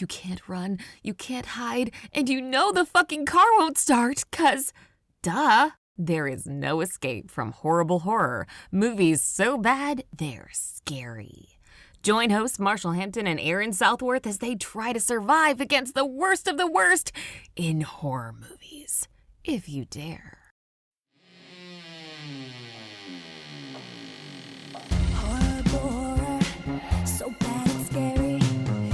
You can't run, you can't hide, and you know the fucking car won't start, 'cause, duh, there is no escape from horrible horror. Movies so bad, they're scary. Join hosts Marshall Hampton and Aaron Southworth as they try to survive against the worst of the worst in horror movies, if you dare. Horror, so bad and scary.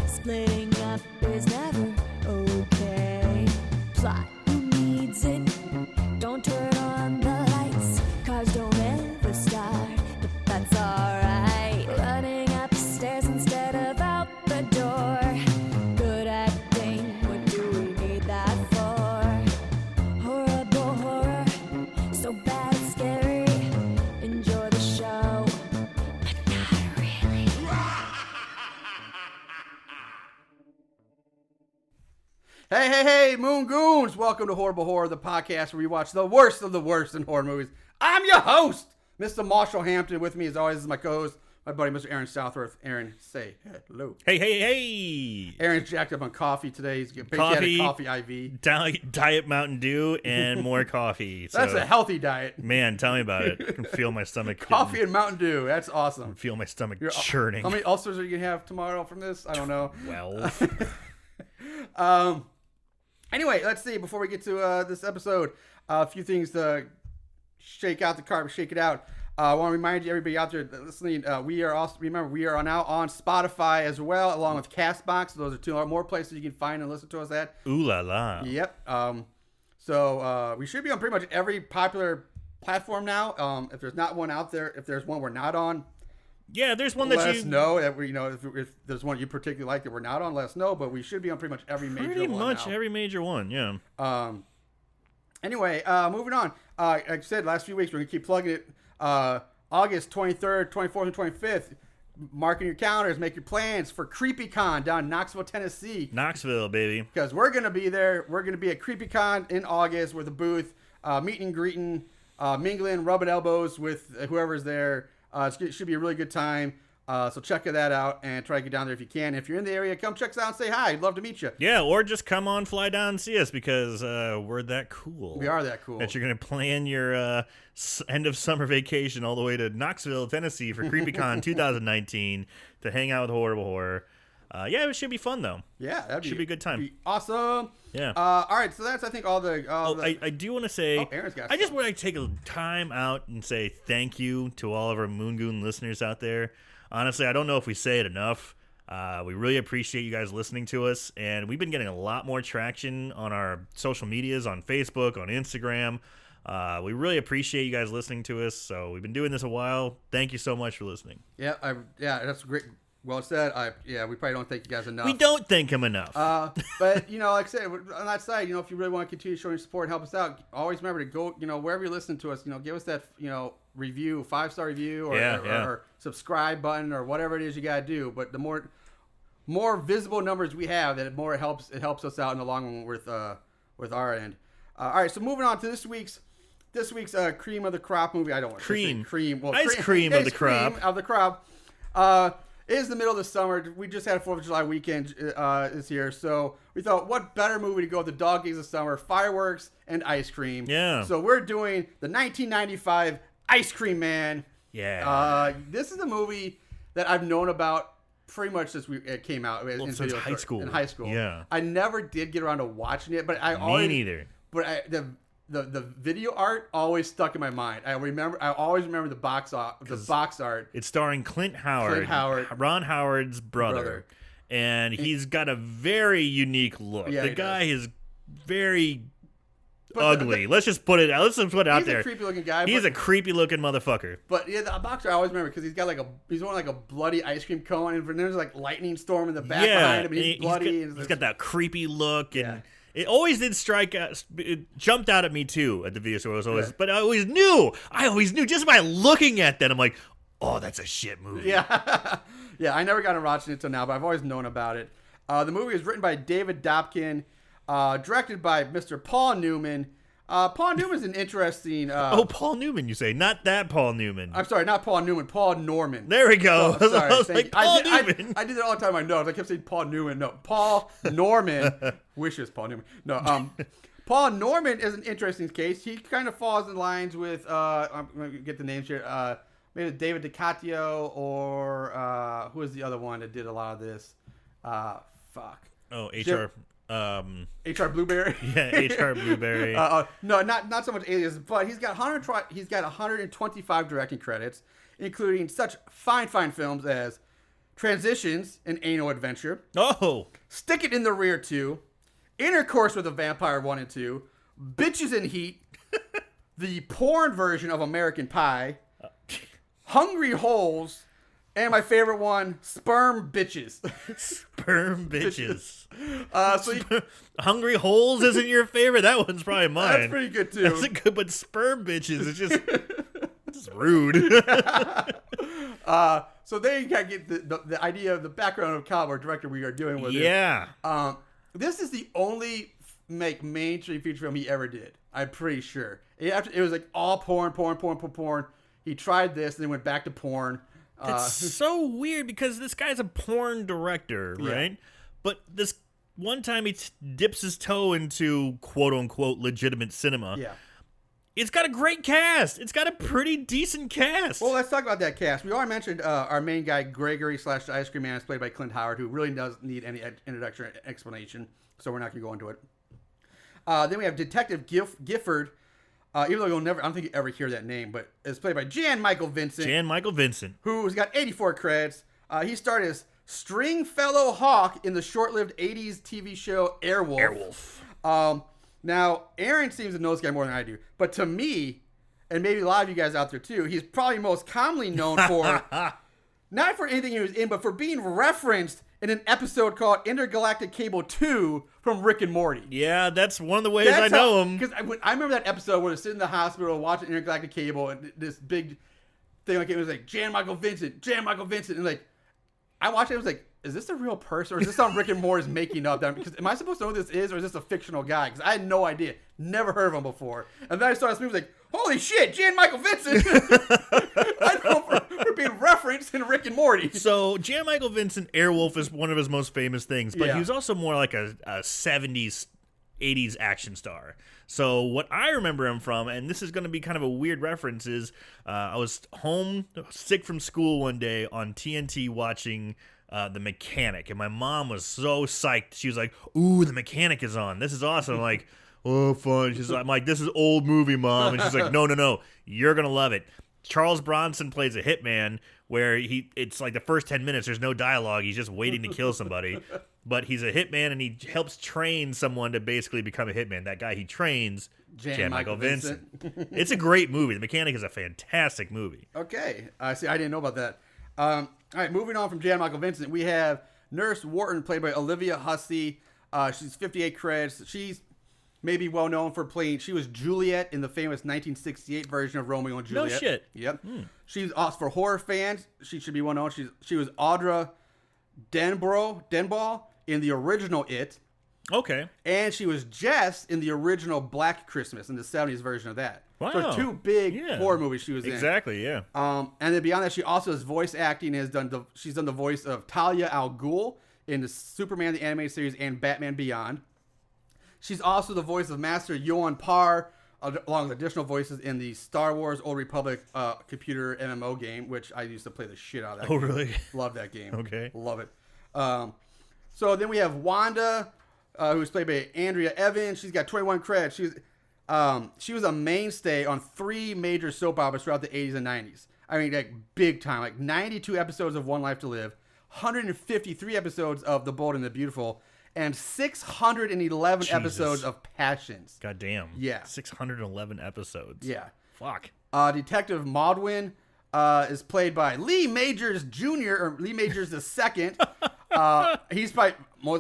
Splitting up is never okay. Plot, who needs it? Don't turn on the lights. Cars don't ever start, but that's alright. Running upstairs instead of out the door. Good acting, what do we need that for? Horrible horror, so bad and scary. Enjoy the show, but not really. Hey, Moon Goons! Welcome to Horrible Horror, the podcast where we watch the worst of the worst in horror movies. I'm your host, Mr. Marshall Hampton. With me, as always, is my co-host, my buddy, Mr. Aaron Southworth. Aaron, say hello. Hey. Aaron's jacked up on coffee today. He's getting coffee IV. Diet Mountain Dew and more coffee. That's So, a healthy diet. man, tell me about it. I can feel my stomach. Coffee and Mountain Dew. That's awesome. Feel my stomach You're- churning. How many ulcers are you going to have tomorrow from this? I don't know. 12. Anyway, let's see. Before we get to this episode, a few things to shake out the carpet, shake it out. I want to remind you, everybody out there listening, we are now on Spotify as well, along with Castbox. Those are two more places you can find and listen to us at. Ooh la la. Yep. So we should be on pretty much every popular platform now. If there's not one out there, if there's one we're not on, Yeah, there's one let that us know that we, if there's one you particularly like that we're not on, let us know. But we should be on pretty much every major pretty one much now. every major one. Yeah. Anyway, moving on. Like I said, last few weeks, we're going to keep plugging it. August 23rd, 24th, and 25th. Mark in your calendars. Make your plans for CreepyCon down in Knoxville, Tennessee. Knoxville, baby. Because we're going to be there. We're going to be at CreepyCon in August with a booth, meeting and greeting, mingling, rubbing elbows with whoever's there. It should be a really good time. So check that out and try to get down there if you can. If you're in the area, come check us out and say hi. I'd love to meet you. Yeah, or just come on, fly down and see us because we're that cool. We are that cool. That you're going to plan your end of summer vacation all the way to Knoxville, Tennessee for CreepyCon 2019 to hang out with Horrible Horror. Yeah, it should be fun, though. Yeah, that should be a good time. Be awesome. Yeah. All right, so that's, I think, all the... I do want to say, Aaron's got I just stuff. want to take a time out and say thank you to all of our Moon Goon listeners out there. Honestly, I don't know if we say it enough. We really appreciate you guys listening to us, and we've been getting a lot more traction on our social medias, on Facebook, on Instagram. We really appreciate you guys listening to us, so we've been doing this a while. Thank you so much for listening. Yeah, that's great. Well said. We probably don't thank you guys enough. We don't thank him enough. But, like I said, on that side, if you really want to continue showing support and help us out, always remember to go, wherever you're listening to us, give us that, review, 5-star review or subscribe button or whatever it is you got to do. But the more visible numbers we have, the more it helps us out in the long run with our end. All right, so moving on to this week's cream of the crop movie. I don't want to say cream. Well, ice cream of the crop. Cream of the crop. It is the middle of the summer. We just had a 4th of July weekend this year, so we thought, what better movie to go with the dog days of summer, fireworks and ice cream. Yeah. So we're doing the 1995 Ice Cream Man. Yeah. This is a movie that I've known about pretty much since it came out. Since high school. In high school. Yeah. I never did get around to watching it, but Me neither. But the video art always stuck in my mind. I always remember the box art. It's starring Clint Howard, Ron Howard's brother. And he's got a very unique look. Yeah, the he guy is very But ugly. Let's just put it out. Let's just put it out there. He's a creepy looking guy. He's a creepy looking motherfucker. But yeah, the boxer I always remember because he's got he's wearing a bloody ice cream cone, and there's lightning storm in the back behind him, and he's bloody. He's got that creepy look, and it always did strike out. It jumped out at me too at the video store. But I always knew just by looking at that. I'm like, oh, that's a shit movie. Yeah, yeah. I never got to watching it till now, but I've always known about it. The movie is written by David Dobkin, directed by Mr. Paul Newman. Paul Newman's an interesting. Paul Newman, you say? Not that Paul Newman. I'm sorry, not Paul Newman. Paul Norman. There we go. Oh, sorry, I was like, Paul Newman. I did it all the time. I know. I kept saying Paul Newman. No, Paul Norman. Wishes Paul Newman. No, Paul Norman is an interesting case. He kind of falls in lines with. I'm gonna get the names here. Maybe David DiCaprio or who is the other one that did a lot of this? Fuck. Oh, HR. HR Blueberry. Yeah, HR Blueberry. No, not so much Alias, but he's got 125 directing credits, including such fine films as Transitions, an Anal Adventure. Oh. Stick It in the Rear 2, Intercourse with a Vampire 1 and 2, Bitches in Heat, the porn version of American Pie, Hungry Holes, and my favorite one, Sperm Bitches. Sperm Bitches. Hungry Holes isn't your favorite? That one's probably mine. That's pretty good, too. That's a good, but Sperm Bitches is just rude. So there you gotta get the idea of the background of Cowboy director we are doing with it. Yeah. This is the only mainstream feature film he ever did. I'm pretty sure. It was like all porn. He tried this and then went back to porn. It's so weird because this guy's a porn director, right? Yeah. But this one time he dips his toe into quote-unquote legitimate cinema. Yeah. It's got a great cast. It's got a pretty decent cast. Well, let's talk about that cast. We already mentioned our main guy, Gregory / the Ice Cream Man, is played by Clint Howard, who really doesn't need any introduction or explanation, so we're not going to go into it. Then we have Detective Gifford. Even though I don't think you ever hear that name, but it's played by Jan Michael Vincent. Jan Michael Vincent. Who's got 84 credits. He starred as Stringfellow Hawk in the short-lived 80s TV show Airwolf. Now, Aaron seems to know this guy more than I do. But to me, and maybe a lot of you guys out there too, he's probably most commonly known for, not for anything he was in, but for being referenced in an episode called Intergalactic Cable 2 from Rick and Morty. Yeah, that's one of the ways I know him. Because I remember that episode where they're sitting in the hospital watching Intergalactic Cable, and this big thing like it was like, Jan Michael Vincent. And like, I watched it, I was like, is this a real person, or is this something Rick and Morty is making up? Because am I supposed to know who this is, or is this a fictional guy? Because I had no idea. Never heard of him before. And then I saw this movie, like, holy shit, Jan Michael Vincent! I know for being referenced in Rick and Morty. So, Jan Michael Vincent, Airwolf is one of his most famous things, but he was also more like a 70s, 80s action star. So, what I remember him from, and this is going to be kind of a weird reference, is I was home, sick from school one day on TNT watching The Mechanic, and my mom was so psyched. She was like, ooh, The Mechanic is on. This is awesome. I'm like, oh, fun. I'm like, this is old movie, Mom. And she's like, no, you're going to love it. Charles Bronson plays a hitman where it's like the first 10 minutes, there's no dialogue. He's just waiting to kill somebody. But he's a hitman, and he helps train someone to basically become a hitman. That guy he trains, Jan Michael Vincent. It's a great movie. The Mechanic is a fantastic movie. Okay. See, I didn't know about that. All right, moving on from Jan Michael Vincent, we have Nurse Wharton, played by Olivia Hussey. She's 58 credits. She's maybe well known for playing. She was Juliet in the famous 1968 version of Romeo and Juliet. No shit. Yep. She's also, for horror fans, she should be well known. She was Audra Denball in the original It. Okay. And she was Jess in the original Black Christmas, in the 70s version of that. Wow. So two big horror movies she was in. Exactly, yeah. And then beyond that, she also has voice acting. She's done the voice of Talia al Ghul in the Superman the Animated Series and Batman Beyond. She's also the voice of Master Yuan Par, along with additional voices in the Star Wars Old Republic computer MMO game, which I used to play the shit out of that game. Really? Love that game. Okay. Love it. So then we have Wanda, who's played by Andrea Evans. She's got 21 credits. She was a mainstay on 3 major soap operas throughout the 80s and 90s. I mean, like, big time. Like, 92 episodes of One Life to Live, 153 episodes of The Bold and the Beautiful, and 611 episodes of Passions. God damn. Yeah. 611 episodes. Yeah. Fuck. Detective Maudwin is played by Lee Majors Jr., or Lee Majors II. He's probably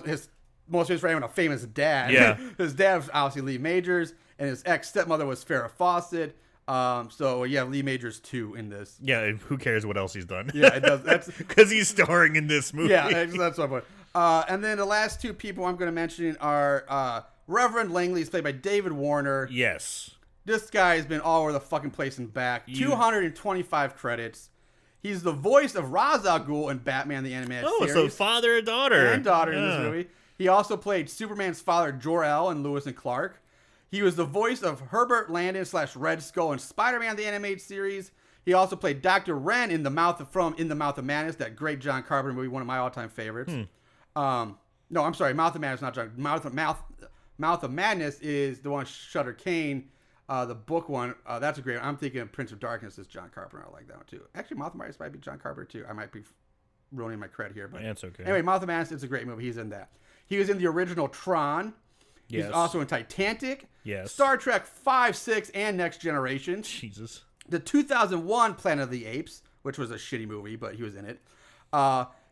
his most famous a famous dad. Yeah. His dad was obviously Lee Majors, and his ex-stepmother was Farrah Fawcett. So you have Lee Majors 2 in this. Yeah, and who cares what else he's done? Yeah, it does. That's because he's starring in this movie. Yeah, that's my point. And then the last 2 people I'm going to mention are Reverend Langley is played by David Warner. Yes. This guy has been all over the fucking place and back. 225 credits. He's the voice of Ra's al Ghul in Batman the Animated Series. So father and daughter. And daughter in this movie. He also played Superman's father, Jor-El, in Lewis and Clark. He was the voice of Herbert Landon / Red Skull in Spider-Man the Animated Series. He also played Dr. Wren in the Mouth of Madness, that great John Carpenter movie, one of my all-time favorites. No, I'm sorry, Mouth of Madness, not John. Mouth of Madness is the one with Shutter Kane, the book one. That's a great one. I'm thinking of Prince of Darkness is John Carpenter. I like that one too. Actually, Mouth of Madness might be John Carpenter too. I might be ruining my cred here, but that's okay. Anyway, Mouth of Madness is a great movie. He's in that. He was in the original Tron. Yes. He's also in Titanic. Yes. Star Trek 5, 6, and Next Generation. Jesus. The 2001 Planet of the Apes, which was a shitty movie, but he was in it.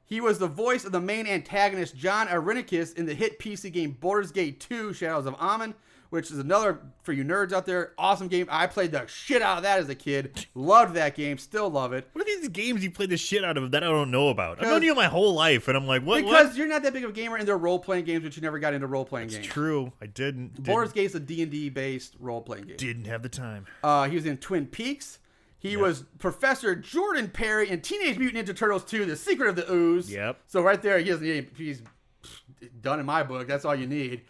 He was the voice of the main antagonist, John Irenicus, in the hit PC game Baldur's Gate 2, Shadows of Amun, which is another, for you nerds out there, awesome game. I played the shit out of that as a kid. Loved that game. Still love it. What are these games you play the shit out of that I don't know about? I've known you my whole life, and I'm like, what? Because you're not that big of a gamer, and they're role-playing games, but you never got into role-playing games. It's true. I didn't. Baldur's Gate's a D&D-based role-playing game. Didn't have the time. He was in Twin Peaks. He was Professor Jordan Perry in Teenage Mutant Ninja Turtles 2, The Secret of the Ooze. Yep. So right there, he's done in my book. That's all you need.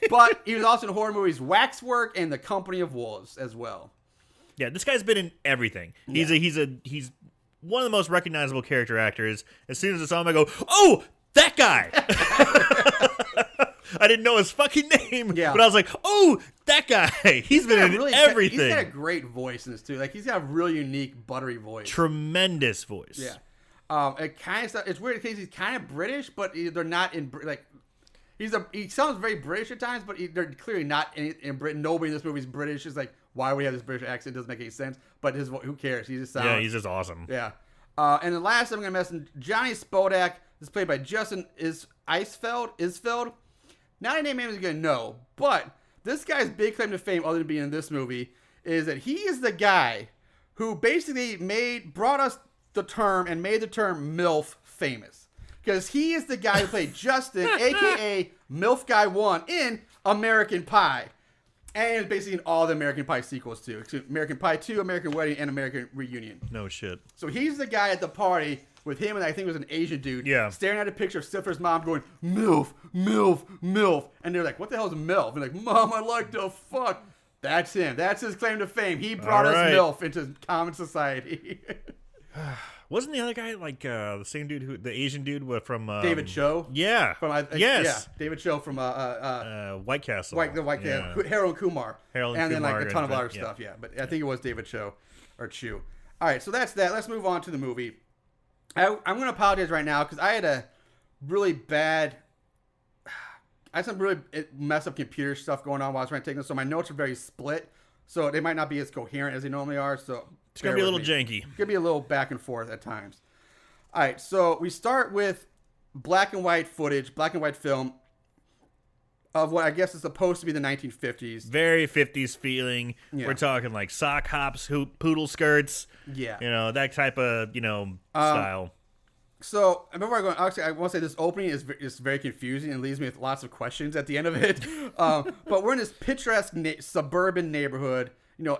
But he was also in horror movies Waxwork and The Company of Wolves as well. Yeah, this guy's been in everything. He's one of the most recognizable character actors. As soon as I saw him, I go, "Oh, that guy!" I didn't know his fucking name, but I was like, "Oh, that guy!" He's been in everything. He's got a great voice in this too. Like he's got a really unique, buttery voice. Tremendous voice. Yeah. It kind of it's weird because he's kind of British, but they're not in like. He sounds very British at times, but they're clearly not in Britain. Nobody in this movie is British. It's like, why would he have this British accent? It doesn't make any sense. But who cares? He just sounds. Yeah, he's just awesome. Yeah. And the last I'm going to mention, Johnny Spodak is played by Justin Isfeld. Not a name anyone's going to know, but this guy's big claim to fame, other than being in this movie, is that he is the guy who basically brought us the term and made the term MILF famous. Because he is the guy who played Justin, a.k.a. MILF Guy 1, in American Pie. And it's basically in all the American Pie sequels, too. American Pie 2, American Wedding, and American Reunion. No shit. So he's the guy at the party with him, and I think it was an Asian dude, staring at a picture of Stifler's mom going, MILF, MILF, MILF. And they're like, what the hell is MILF? And like, Mom, I like to fuck. That's him. That's his claim to fame. He brought us MILF into common society. Wasn't the other guy like the same dude, the Asian dude from David Cho? Yeah. David Cho from White Castle. Harold Kumar. And then like a ton of other stuff. Yeah, but I think it was David Cho or Chu. All right, so that's that. Let's move on to the movie. I'm going to apologize right now because I had some really messed up computer stuff going on while I was trying to take this, so my notes are very split, so they might not be as coherent as they normally are. So it's going to be a little janky. It's going to be a little back and forth at times. All right, so we start with black and white footage, black and white film of what I guess is supposed to be the 1950s. Very 50s feeling. Yeah. We're talking like sock hops, poodle skirts. Yeah. That type of, style. So, before I go on, actually, I want to say this opening is very confusing and leaves me with lots of questions at the end of it. But we're in this picturesque suburban neighborhood.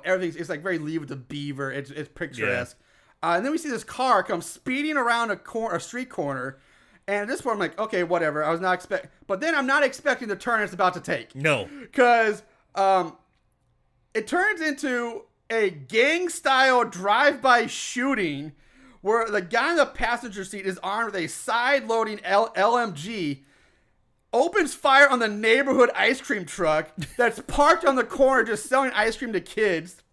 Everything's, it's like very Leave It to Beaver. It's picturesque. Yeah. And then we see this car come speeding around a street corner. And at this point, I'm like, okay, whatever. I was not expecting, but then I'm not expecting the turn it's about to take. No. Because it turns into a gang-style drive-by shooting where the guy in the passenger seat is armed with a side-loading LMG, opens fire on the neighborhood ice cream truck that's parked on the corner just selling ice cream to kids.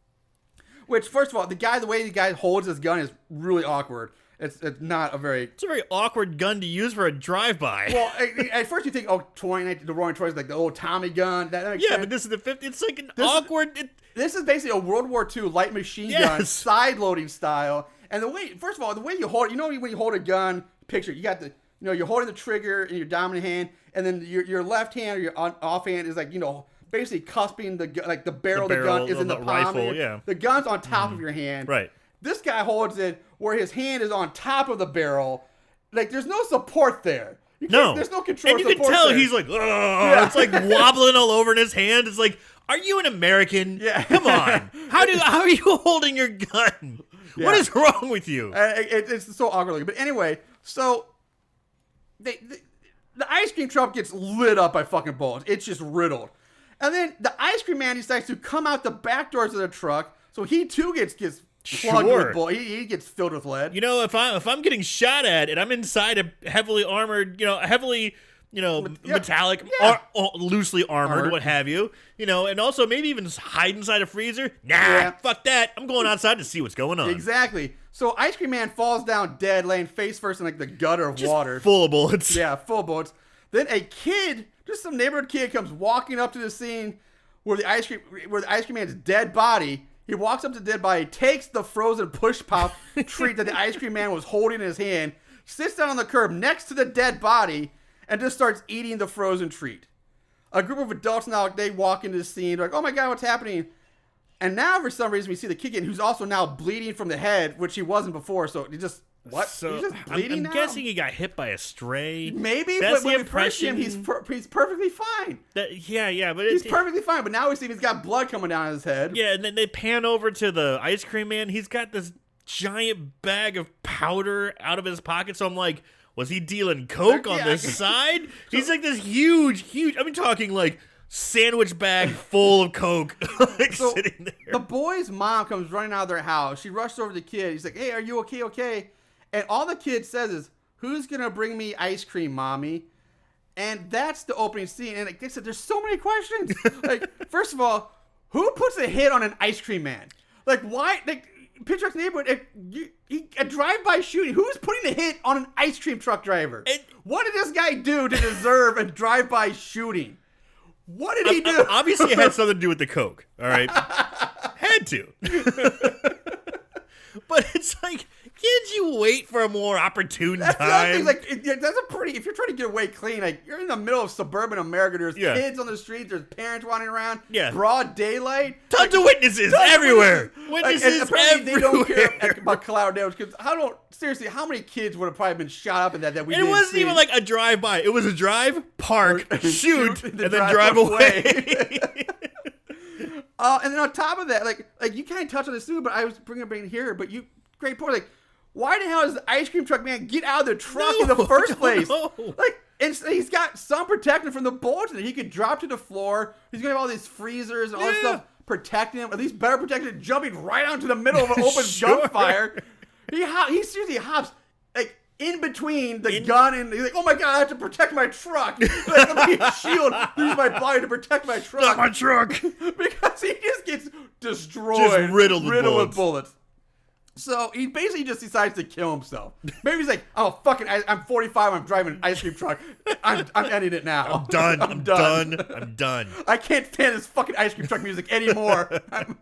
Which, first of all, the way the guy holds his gun is really awkward. It's not a very... It's a very awkward gun to use for a drive-by. Well, at first you think, the Roaring Twenties, like the old Tommy gun. That makes sense. But this is the 50s. It's like awkward... This is basically a World War II light machine gun, side-loading style. And first of all, the way you hold it, when you hold a gun, picture, you got you're holding the trigger in your dominant hand, and then your left hand or your off hand is like, basically cusping the barrel of the gun is in the palm. Rifle, The gun's on top of your hand. Right. This guy holds it where his hand is on top of the barrel. Like, there's no support there. No. There's no control. And you can tell he's like, it's like wobbling all over in his hand. It's like, are you an American? Yeah. Come on. How are you holding your gun? Yeah. What is wrong with you? It's so awkward looking. But anyway, so the ice cream truck gets lit up by fucking bullets. It's just riddled. And then the ice cream man decides to come out the back doors of the truck, so he too gets plugged with bullets. He gets filled with lead. You know, if I'm getting shot at and I'm inside a heavily armored, metallic, loosely armored, what have you, and also maybe even hide inside a freezer. Fuck that. I'm going outside to see what's going on. Exactly. So Ice Cream Man falls down dead, laying face first in like the gutter of water. Full of bullets. Yeah, full of bullets. Then a kid, just some neighborhood kid, comes walking up to the scene where the Ice Cream Man's dead body. He walks up to the dead body, takes the frozen push pop treat that the Ice Cream Man was holding in his hand, sits down on the curb next to the dead body, and just starts eating the frozen treat. A group of adults now, they walk into the scene, they're like, oh my God, what's happening? And now, for some reason, we see the kid who's also now bleeding from the head, which he wasn't before. So he just, what? So he's just bleeding I'm now? guessing he got hit by a stray. Maybe, that's but when we first see him, he's perfectly fine. But he's perfectly fine. But now we see he's got blood coming down his head. Yeah, and then they pan over to the ice cream man. He's got this giant bag of powder out of his pocket. So I'm like, was he dealing coke on this side? He's like this huge. I'm talking like sandwich bag full of coke, sitting there. The boy's mom comes running out of their house. She rushes over to the kid. He's like, hey, are you okay? And all the kid says is, who's going to bring me ice cream, mommy? And that's the opening scene. And like I said, there's so many questions. Like, first of all, who puts a hit on an ice cream man? Like, why? Like, Pitchfork's neighborhood, a drive-by shooting. Who's putting a hit on an ice cream truck driver? What did this guy do to deserve a drive-by shooting? What did he do? Obviously, it had something to do with the coke. All right, had to. But it's like, can't you wait for a more opportune time? The other thing. Like, that's a pretty. If you're trying to get away clean, like you're in the middle of suburban America. There's kids on the street. There's parents wandering around. Yeah, broad daylight. Tons of witnesses everywhere. Witnesses everywhere. They don't care about collateral damage because seriously, how many kids would have probably been shot up in that we? And it wasn't even like a drive-by. It was a drive, park, shoot, and then drive away. And then on top of that, like you can't touch on this too, but I was bringing it here. But great point. Like, why the hell does the ice cream truck man get out of the truck in the first place? Like, and he's got some protection from the bullets that he could drop to the floor. He's gonna have all these freezers and all this stuff protecting him. At least better protected than jumping right out into the middle of an open gunfire. He seriously hops like in between the gun and he's like, oh my God, I have to protect my truck. Like, let me shield, use my body to protect my truck. Not my truck. Because he just gets destroyed. Just riddled with bullets. So he basically just decides to kill himself. Maybe he's like, oh, I'm 45, I'm driving an ice cream truck. I'm ending it now. I'm done. I can't stand this fucking ice cream truck music anymore. I'm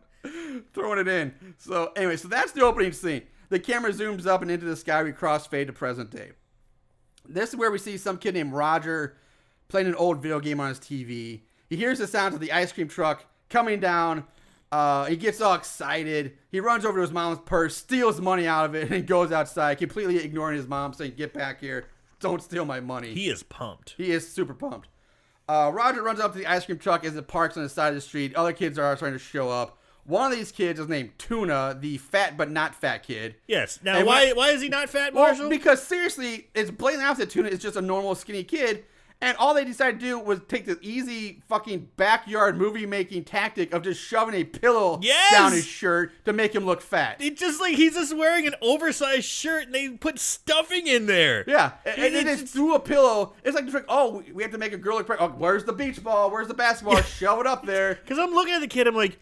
throwing it in. So anyway, so that's the opening scene. The camera zooms up and into the sky. We crossfade to present day. This is where we see some kid named Roger playing an old video game on his TV. He hears the sounds of the ice cream truck coming down. He gets all excited. He runs over to his mom's purse, steals money out of it, and goes outside, completely ignoring his mom, saying, get back here. Don't steal my money. He is pumped. He is super pumped. Roger runs up to the ice cream truck as it parks on the side of the street. Other kids are starting to show up. One of these kids is named Tuna, the fat but not fat kid. Yes. Now, why is he not fat, Marshall? Well, because seriously, it's blatantly obvious that Tuna is just a normal skinny kid. And all they decided to do was take the easy fucking backyard movie-making tactic of just shoving a pillow down his shirt to make him look fat. He's just wearing an oversized shirt, and they put stuffing in there. Yeah, and they just threw a pillow. It's like, oh, we have to make a girl look pregnant. Oh, where's the beach ball? Where's the basketball? Shove it up there. Because I'm looking at the kid, I'm like,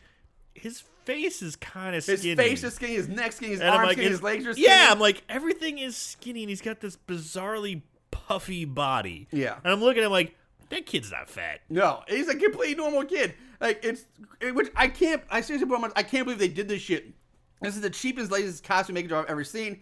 his face is kind of skinny. His face is skinny, his neck skinny, his arms skinny, his legs are skinny. Yeah, I'm like, everything is skinny, and he's got this bizarrely puffy body. Yeah. And I'm looking at him like, that kid's not fat. No, he's a completely normal kid. Like, which I seriously can't believe they did this shit. This is the cheapest, laziest costume making job I've ever seen.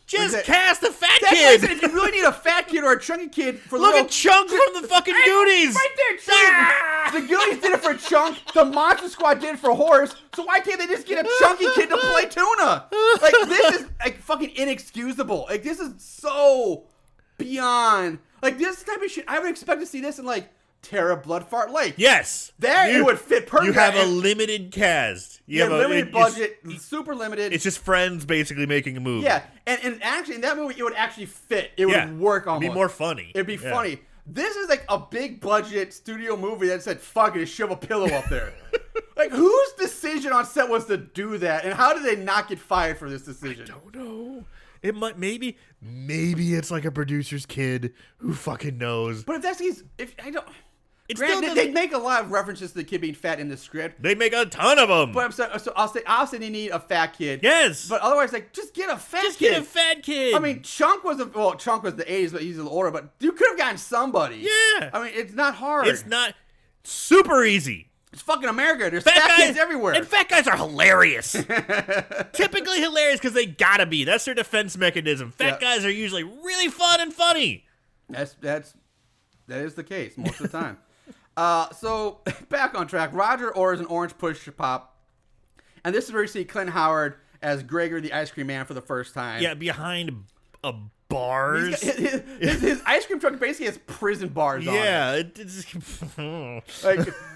Just cast a fat kid. If you really need a fat kid or a chunky kid for look at Chunk from the fucking Goonies. Right there, the Goonies did it for Chunk. The Monster Squad did it for Horace. So why can't they just get a chunky kid to play Tuna? Like, this is like fucking inexcusable. Like, this is so beyond. Like, this type of shit, I would expect to see this in, like, Terra Blood Fart Lake. Yes. It would fit perfectly. You have a limited cast. You have a limited budget, super limited. It's just friends basically making a movie. Yeah, and actually, in that movie, it would actually fit. It would work almost. It'd be more funny. It'd be funny. This is like a big budget studio movie that said, fuck it, shove a pillow up there. Like, whose decision on set was to do that? And how did they not get fired for this decision? I don't know. It might, maybe it's like a producer's kid who fucking knows. But if that's the case, It's granted, they make a lot of references to the kid being fat in the script. They make a ton of them. But so I'll say they need a fat kid. Yes. But otherwise, like, just get a fat kid. Just get a fat kid. I mean, Chunk was the 80s, but he's a little older. But you could have gotten somebody. Yeah. I mean, it's not hard. It's not super easy. It's fucking America. There's fat kids everywhere. And fat guys are hilarious. Typically hilarious because they gotta be. That's their defense mechanism. Fat guys are usually really fun and funny. That is the case most of the time. So back on track. Roger orders an orange push pop, and this is where you see Clint Howard as Gregor the ice cream man for the first time. Yeah, behind a bars. His ice cream truck basically has prison bars on it. Yeah,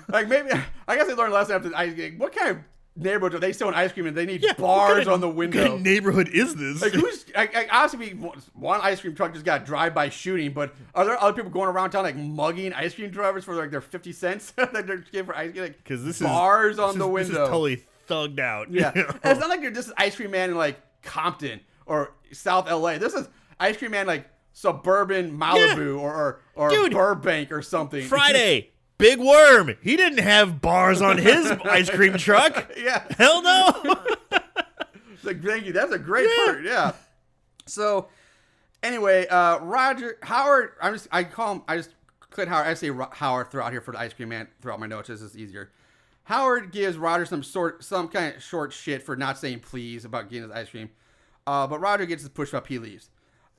like maybe I guess they learned last time after what kind of neighborhood are they selling ice cream and they need bars on the window? What kind of neighborhood is this? Like, who's obviously one ice cream truck just got drive-by shooting, but are there other people going around town like mugging ice cream drivers for like their 50 cents that they're giving for ice cream? Like, because this bars on the This window. is totally thugged out. Yeah, and it's not like you're just an ice cream man in like Compton or South LA. This is ice cream man like suburban Malibu or Dude, Burbank or something. Friday. Big Worm. He didn't have bars on his ice cream truck. Yeah. Hell no. Like, thank you. That's a great part. Yeah. So, anyway, Roger Howard. Clint Howard. I say Howard throughout here for the ice cream man throughout my notes. This is easier. Howard gives Roger some kind of short shit for not saying please about getting his ice cream. But Roger gets his push up. He leaves.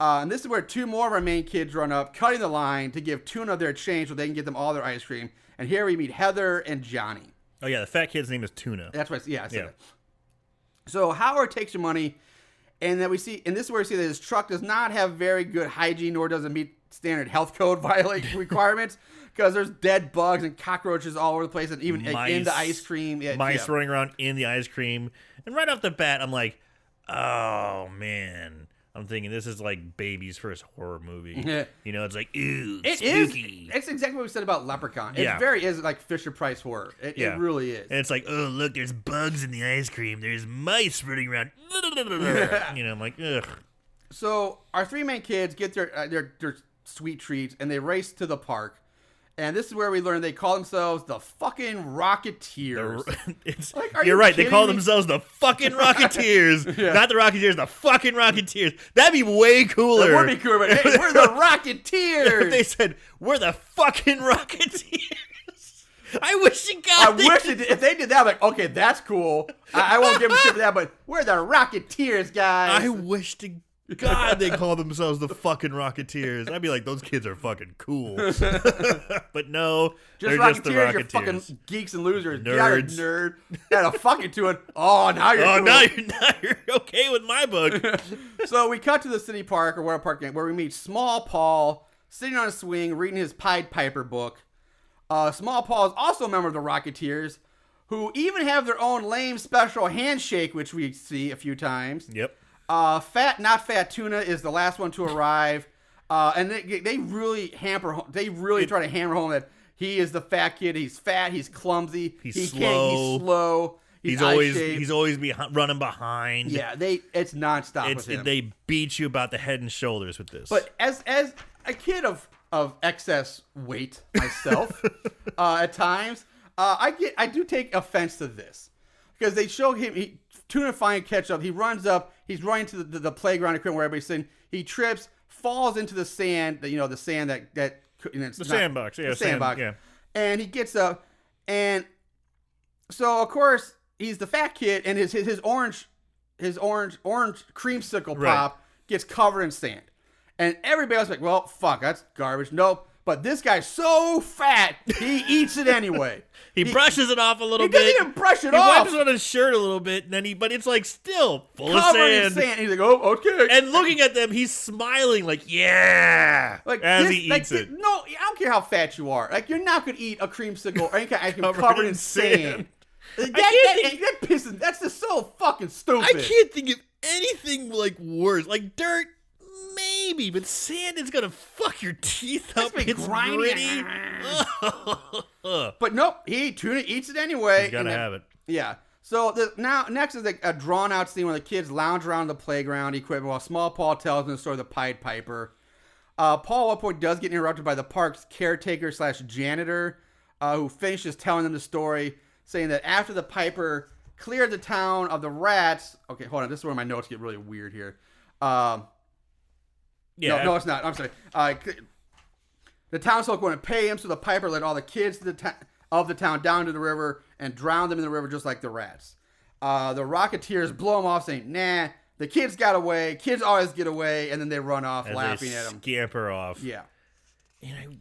And this is where two more of our main kids run up, cutting the line to give Tuna their change so they can get them all their ice cream. And here we meet Heather and Johnny. Oh, yeah, the fat kid's name is Tuna. That's right. I said that. So Howard takes your money, and then this is where we see that his truck does not have very good hygiene, nor does it meet standard health code requirements, because there's dead bugs and cockroaches all over the place, and even in the ice cream. Mice running around in the ice cream. And right off the bat, I'm like, oh, man. I'm thinking this is like baby's first horror movie. Yeah. You know, it's like, ew, it spooky. It's exactly what we said about Leprechaun. It is like Fisher-Price horror. It really is. And it's like, oh, look, there's bugs in the ice cream. There's mice running around. You know, I'm like, ugh. So our three main kids get their sweet treats, and they race to the park. And this is where we learn they call themselves the fucking Rocketeers. You're right. They call themselves the fucking Rocketeers. Not the Rocketeers, the fucking Rocketeers. That'd be way cooler. That would be cooler, but hey, we're the Rocketeers. If they said, we're the fucking Rocketeers. I wish to God if they did that, I'm like, okay, that's cool. I won't give them shit for that, but we're the Rocketeers, guys. I wish to God they call themselves the fucking Rocketeers. I'd be like, those kids are fucking cool. But no, they're just the Rocketeers. You're fucking geeks and losers. Nerds. Nerd. Add a fucking to it. Oh, now you're cool. Now you're okay with my book. So we cut to the city park, or whatever park, where we meet Small Paul sitting on a swing reading his Pied Piper book. Small Paul is also a member of the Rocketeers, who even have their own lame special handshake, which we see a few times. Yep. Fat Not Fat Tuna is the last one to arrive, and they really try to hammer home that he is the fat kid. He's fat. He's clumsy. He's slow. He's always running behind. Yeah, it's nonstop with him. They beat you about the head and shoulders with this. But as a kid of excess weight myself, at times, I do take offense to this, because they show him Tuna finally catch up. He runs up. He's running to the playground equipment where everybody's sitting. He trips, falls into the sand. The sand that sandbox. Yeah, sandbox. Yeah. And he gets up, and so of course he's the fat kid, and his orange creamsicle pop gets covered in sand, and everybody else is like, well, fuck, that's garbage. Nope. But this guy's so fat, he eats it anyway. He brushes it off a little bit. He doesn't even brush it he off. He wipes on his shirt a little bit, and then but it's like still full of covered in sand. sand. He's like, oh, okay. And looking at them, he's smiling like, yeah, like as he eats it. No, I don't care how fat you are. Like, you're not going to eat a creamsicle or any kind of ice cream covered in sand. That's just so fucking stupid. I can't think of anything like worse. Like dirt, maybe, but sand is gonna fuck your teeth up. It's gritty. But nope, Tuna eats it anyway. He's gotta have it. Yeah. So next is a drawn out scene where the kids lounge around the playground equipment while Small Paul tells them the story of the Pied Piper. Paul at one point does get interrupted by the park's caretaker / janitor, who finishes telling them the story, saying that after the Piper cleared the town of the rats. Okay, hold on. This is where my notes get really weird here. Yeah. No, it's not. I'm sorry. The townsfolk wouldn't pay him, so the Piper led all the kids of the town down to the river and drowned them in the river just like the rats. The Rocketeers blow them off, saying, nah, the kids got away. Kids always get away, and then they run off laughing at them. Scamper off. Yeah. And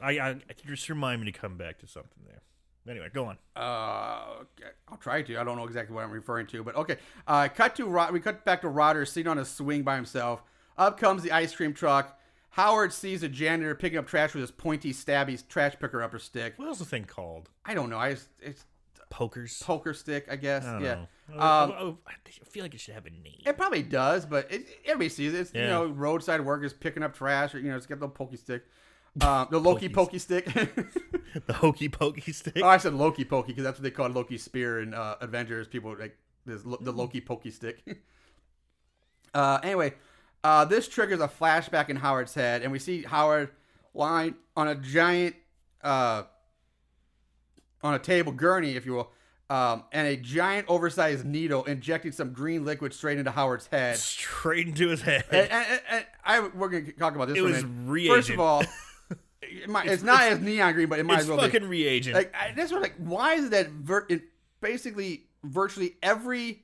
I just remind me to come back to something there. Anyway, go on. Okay. I'll try to. I don't know exactly what I'm referring to, but okay. We cut back to Rodder sitting on a swing by himself. Up comes the ice cream truck. Howard sees a janitor picking up trash with his pointy, stabby trash picker upper stick. What was the thing called? I don't know. It's pokers. Poker stick, I guess. I don't yeah. know. I feel like it should have a name. It probably does, but everybody sees it. It's roadside workers picking up trash, or it's got the pokey stick. The Loki pokey stick. The hokey pokey stick. Oh, I said Loki pokey because that's what they called Loki's spear in Avengers. People like the Loki pokey stick. Anyway, this triggers a flashback in Howard's head, and we see Howard lying on a giant, on a table gurney, if you will, and a giant oversized needle injecting some green liquid straight into Howard's head. Straight into his head. And we're going to talk about this. It was reagent. First of all, it's not as neon green, but it might as well be. It's fucking reagent. Why is it that basically virtually every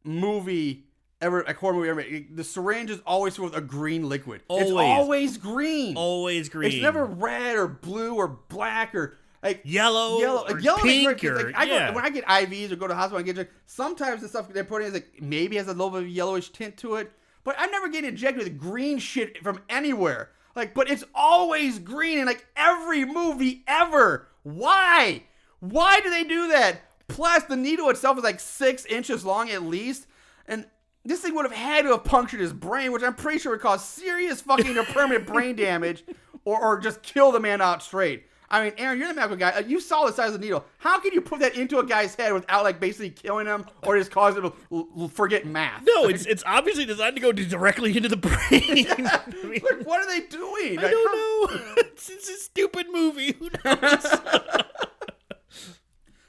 movie ever, a horror movie ever, the syringe is always filled with a green liquid. Always. It's always green. Always green. It's never red or blue or black or yellow or pink when I get IVs or go to the hospital and sometimes the stuff they're putting is maybe has a little bit of yellowish tint to it, but I'm never getting injected with green shit from anywhere. But it's always green in every movie ever. Why? Why do they do that? Plus, the needle itself is 6 inches long at least, and this thing would have had to have punctured his brain, which I'm pretty sure would cause serious fucking or permanent brain damage, or just kill the man out straight. I mean, Aaron, you're the medical guy. You saw the size of the needle. How can you put that into a guy's head without basically killing him or just causing him to forget math? No, it's obviously designed to go directly into the brain. Yeah. I mean, what are they doing? I don't know. It's a stupid movie. Who knows?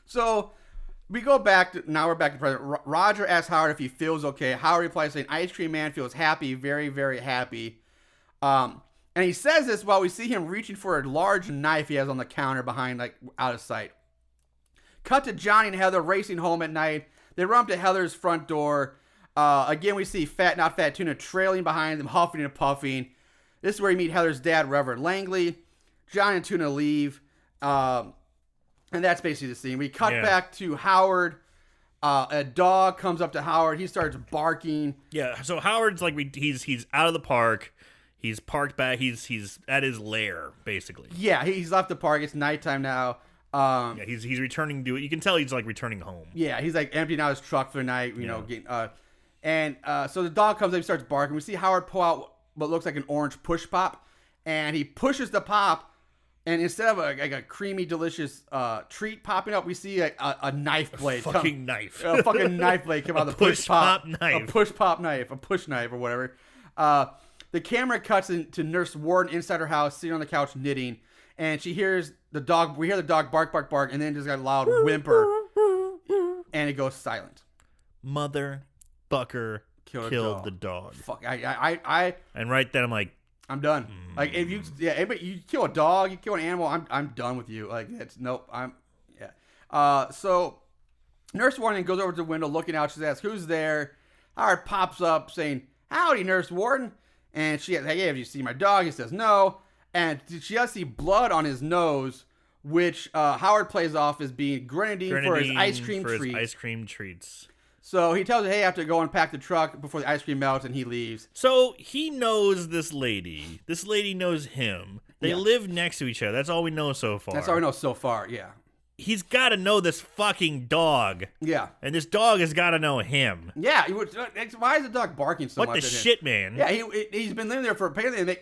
So we're back to present. Roger asks Howard if he feels okay. Howard replies saying, "Ice Cream Man feels happy, very, very happy." And he says this while we see him reaching for a large knife he has on the counter behind, out of sight. Cut to Johnny and Heather racing home at night. They run up to Heather's front door. Again, we see Fat Not Fat Tuna trailing behind them, huffing and puffing. This is where you meet Heather's dad, Reverend Langley. Johnny and Tuna leave. And that's basically the scene. We cut back to Howard. A dog comes up to Howard. He starts barking. Yeah, so Howard's he's out of the park. He's parked back. He's at his lair, basically. Yeah, he's left the park. It's nighttime now. He's returning to it. You can tell he's returning home. Yeah, he's emptying out his truck for the night. You know, getting so the dog comes up. He starts barking. We see Howard pull out what looks like an orange push pop, and he pushes the pop. And instead of a creamy, delicious treat popping up, we see a knife blade. A fucking knife blade come out of the push pop knife. A push pop knife, a push knife or whatever. The camera cuts into Nurse Warden inside her house, sitting on the couch knitting, and she hears the dog. We hear the dog bark, bark, bark, and then just got a loud whimper, and it goes silent. Motherfucker killed the dog. Fuck, I and right then I'm like, I'm done. If you kill a dog, you kill an animal, I'm done with you. So Nurse Warden goes over to the window, looking out. She asks, "Who's there?" Howard pops up saying, "Howdy, Nurse Warden." And she asks, "Hey, have you seen my dog?" He says, "No." And she does see blood on his nose, which Howard plays off as being grenadine for his ice cream treats. So he tells her, hey, I have to go unpack the truck before the ice cream melts, and he leaves. So he knows this lady. This lady knows him. They live next to each other. That's all we know so far. That's all we know so far, yeah. He's got to know this fucking dog. Yeah. And this dog has got to know him. Yeah. Why is the dog barking so much? What the shit, man? Yeah, he's been living there for apparently.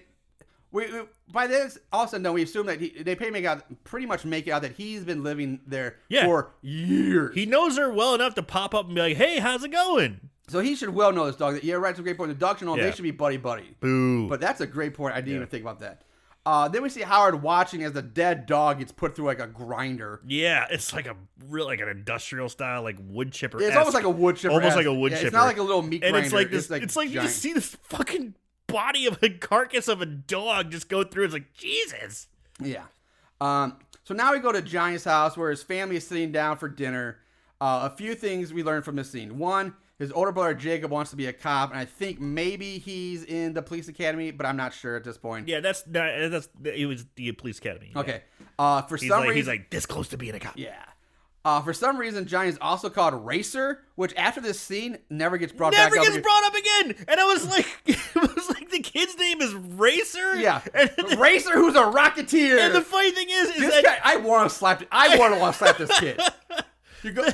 By this, all of a sudden, we assume that they pretty much make it out that he's been living there for years. He knows her well enough to pop up and be like, hey, how's it going? So he should well know this dog. Yeah, right, that's a great point. The dog should know they should be buddy-buddy. Boo. But that's a great point. I didn't even think about that. Then we see Howard watching as the dead dog gets put through like a grinder. Yeah, it's like an industrial style, like wood chipper. It's almost like a wood chipper. Almost like a wood chipper. It's not like a little meat grinder. And it's like this. It's like you just see this fucking body of a carcass of a dog just go through. It's like, Jesus. Yeah. So now we go to Johnny's house where his family is sitting down for dinner. A few things we learned from this scene. One, his older brother Jacob wants to be a cop, and I think maybe he's in the police academy, but I'm not sure at this point. Yeah, it was the police academy. Okay. Yeah. For some reason, he's like this close to being a cop. Yeah. For some reason, Johnny's also called Racer, which after this scene never gets brought back up. Never gets brought up again. And I was like, the kid's name is Racer. Yeah, Racer, who's a Rocketeer. And the funny thing is this that guy, I want to slap this kid. You go.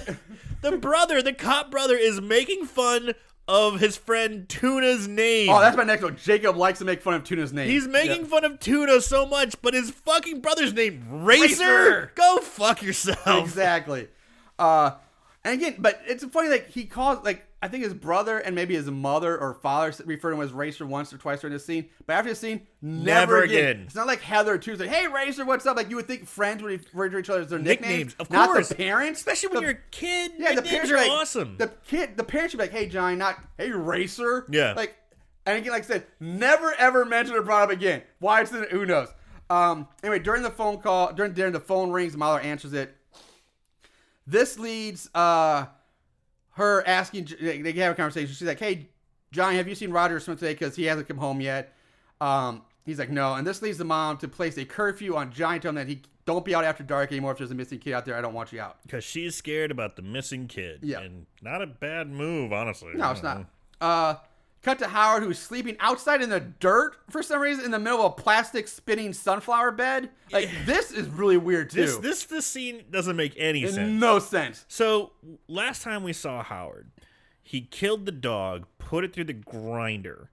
The cop brother, is making fun of his friend Tuna's name. Oh, that's my next one. Jacob likes to make fun of Tuna's name. He's making fun of Tuna so much, but his fucking brother's name, Racer? Go fuck yourself. Exactly. And again, but it's funny, like, he calls, like, I think his brother and maybe his mother or father refer to him as Racer once or twice during this scene. But after this scene, never again. It's not like Heather too. It's like, hey, Racer, what's up? Like, you would think friends would refer to each other as their nicknames. Of course. Not the parents. Especially when you're a kid. Yeah, the parents are like, awesome. The parents should be like, hey, Johnny, not, hey, Racer. Yeah. Like, and again, like I said, never ever mentioned or brought up again. Why it's who knows? Anyway, during the phone call, during the phone rings, Mahler answers it. This leads her asking, they have a conversation. She's like, hey, Johnny, have you seen Roger Smith today? Because he hasn't come home yet. He's like, no. And this leads the mom to place a curfew on Johnny, telling him that he don't be out after dark anymore. If there's a missing kid out there, I don't want you out. Because she's scared about the missing kid. Yeah. And not a bad move, honestly. No, it's not. Cut to Howard, who's sleeping outside in the dirt for some reason in the middle of a plastic spinning sunflower bed. Like, this is really weird, too. This scene doesn't make any sense. No sense. So, last time we saw Howard, he killed the dog, put it through the grinder,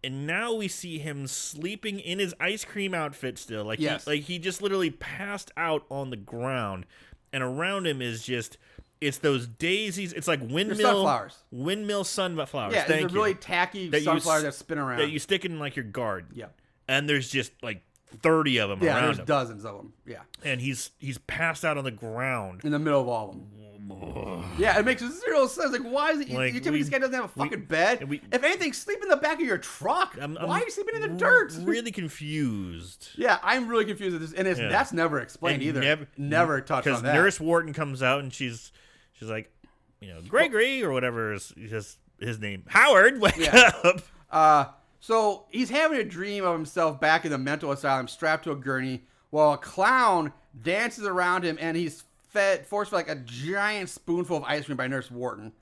and now we see him sleeping in his ice cream outfit still. Like, he just literally passed out on the ground, and around him is just... It's those daisies. It's like sunflowers. Windmill sunflowers. Yeah, it's a really tacky sunflower that spin around. That you stick in like your garden. Yeah. And there's just like 30 of them around him. Yeah, there's dozens of them. Yeah. And he's passed out on the ground. In the middle of all of them. Yeah, it makes zero sense. Like, why is it? Like, you tell me this guy doesn't have a fucking bed? If anything, sleep in the back of your truck. Why are you sleeping in the dirt? Really confused. Yeah, I'm really confused with this. And that's never explained either. Never touched on that. Because Nurse Wharton comes out and she's like, Gregory or whatever is his name. Howard, wake up. So he's having a dream of himself back in the mental asylum strapped to a gurney while a clown dances around him and he's forced like a giant spoonful of ice cream by Nurse Wharton.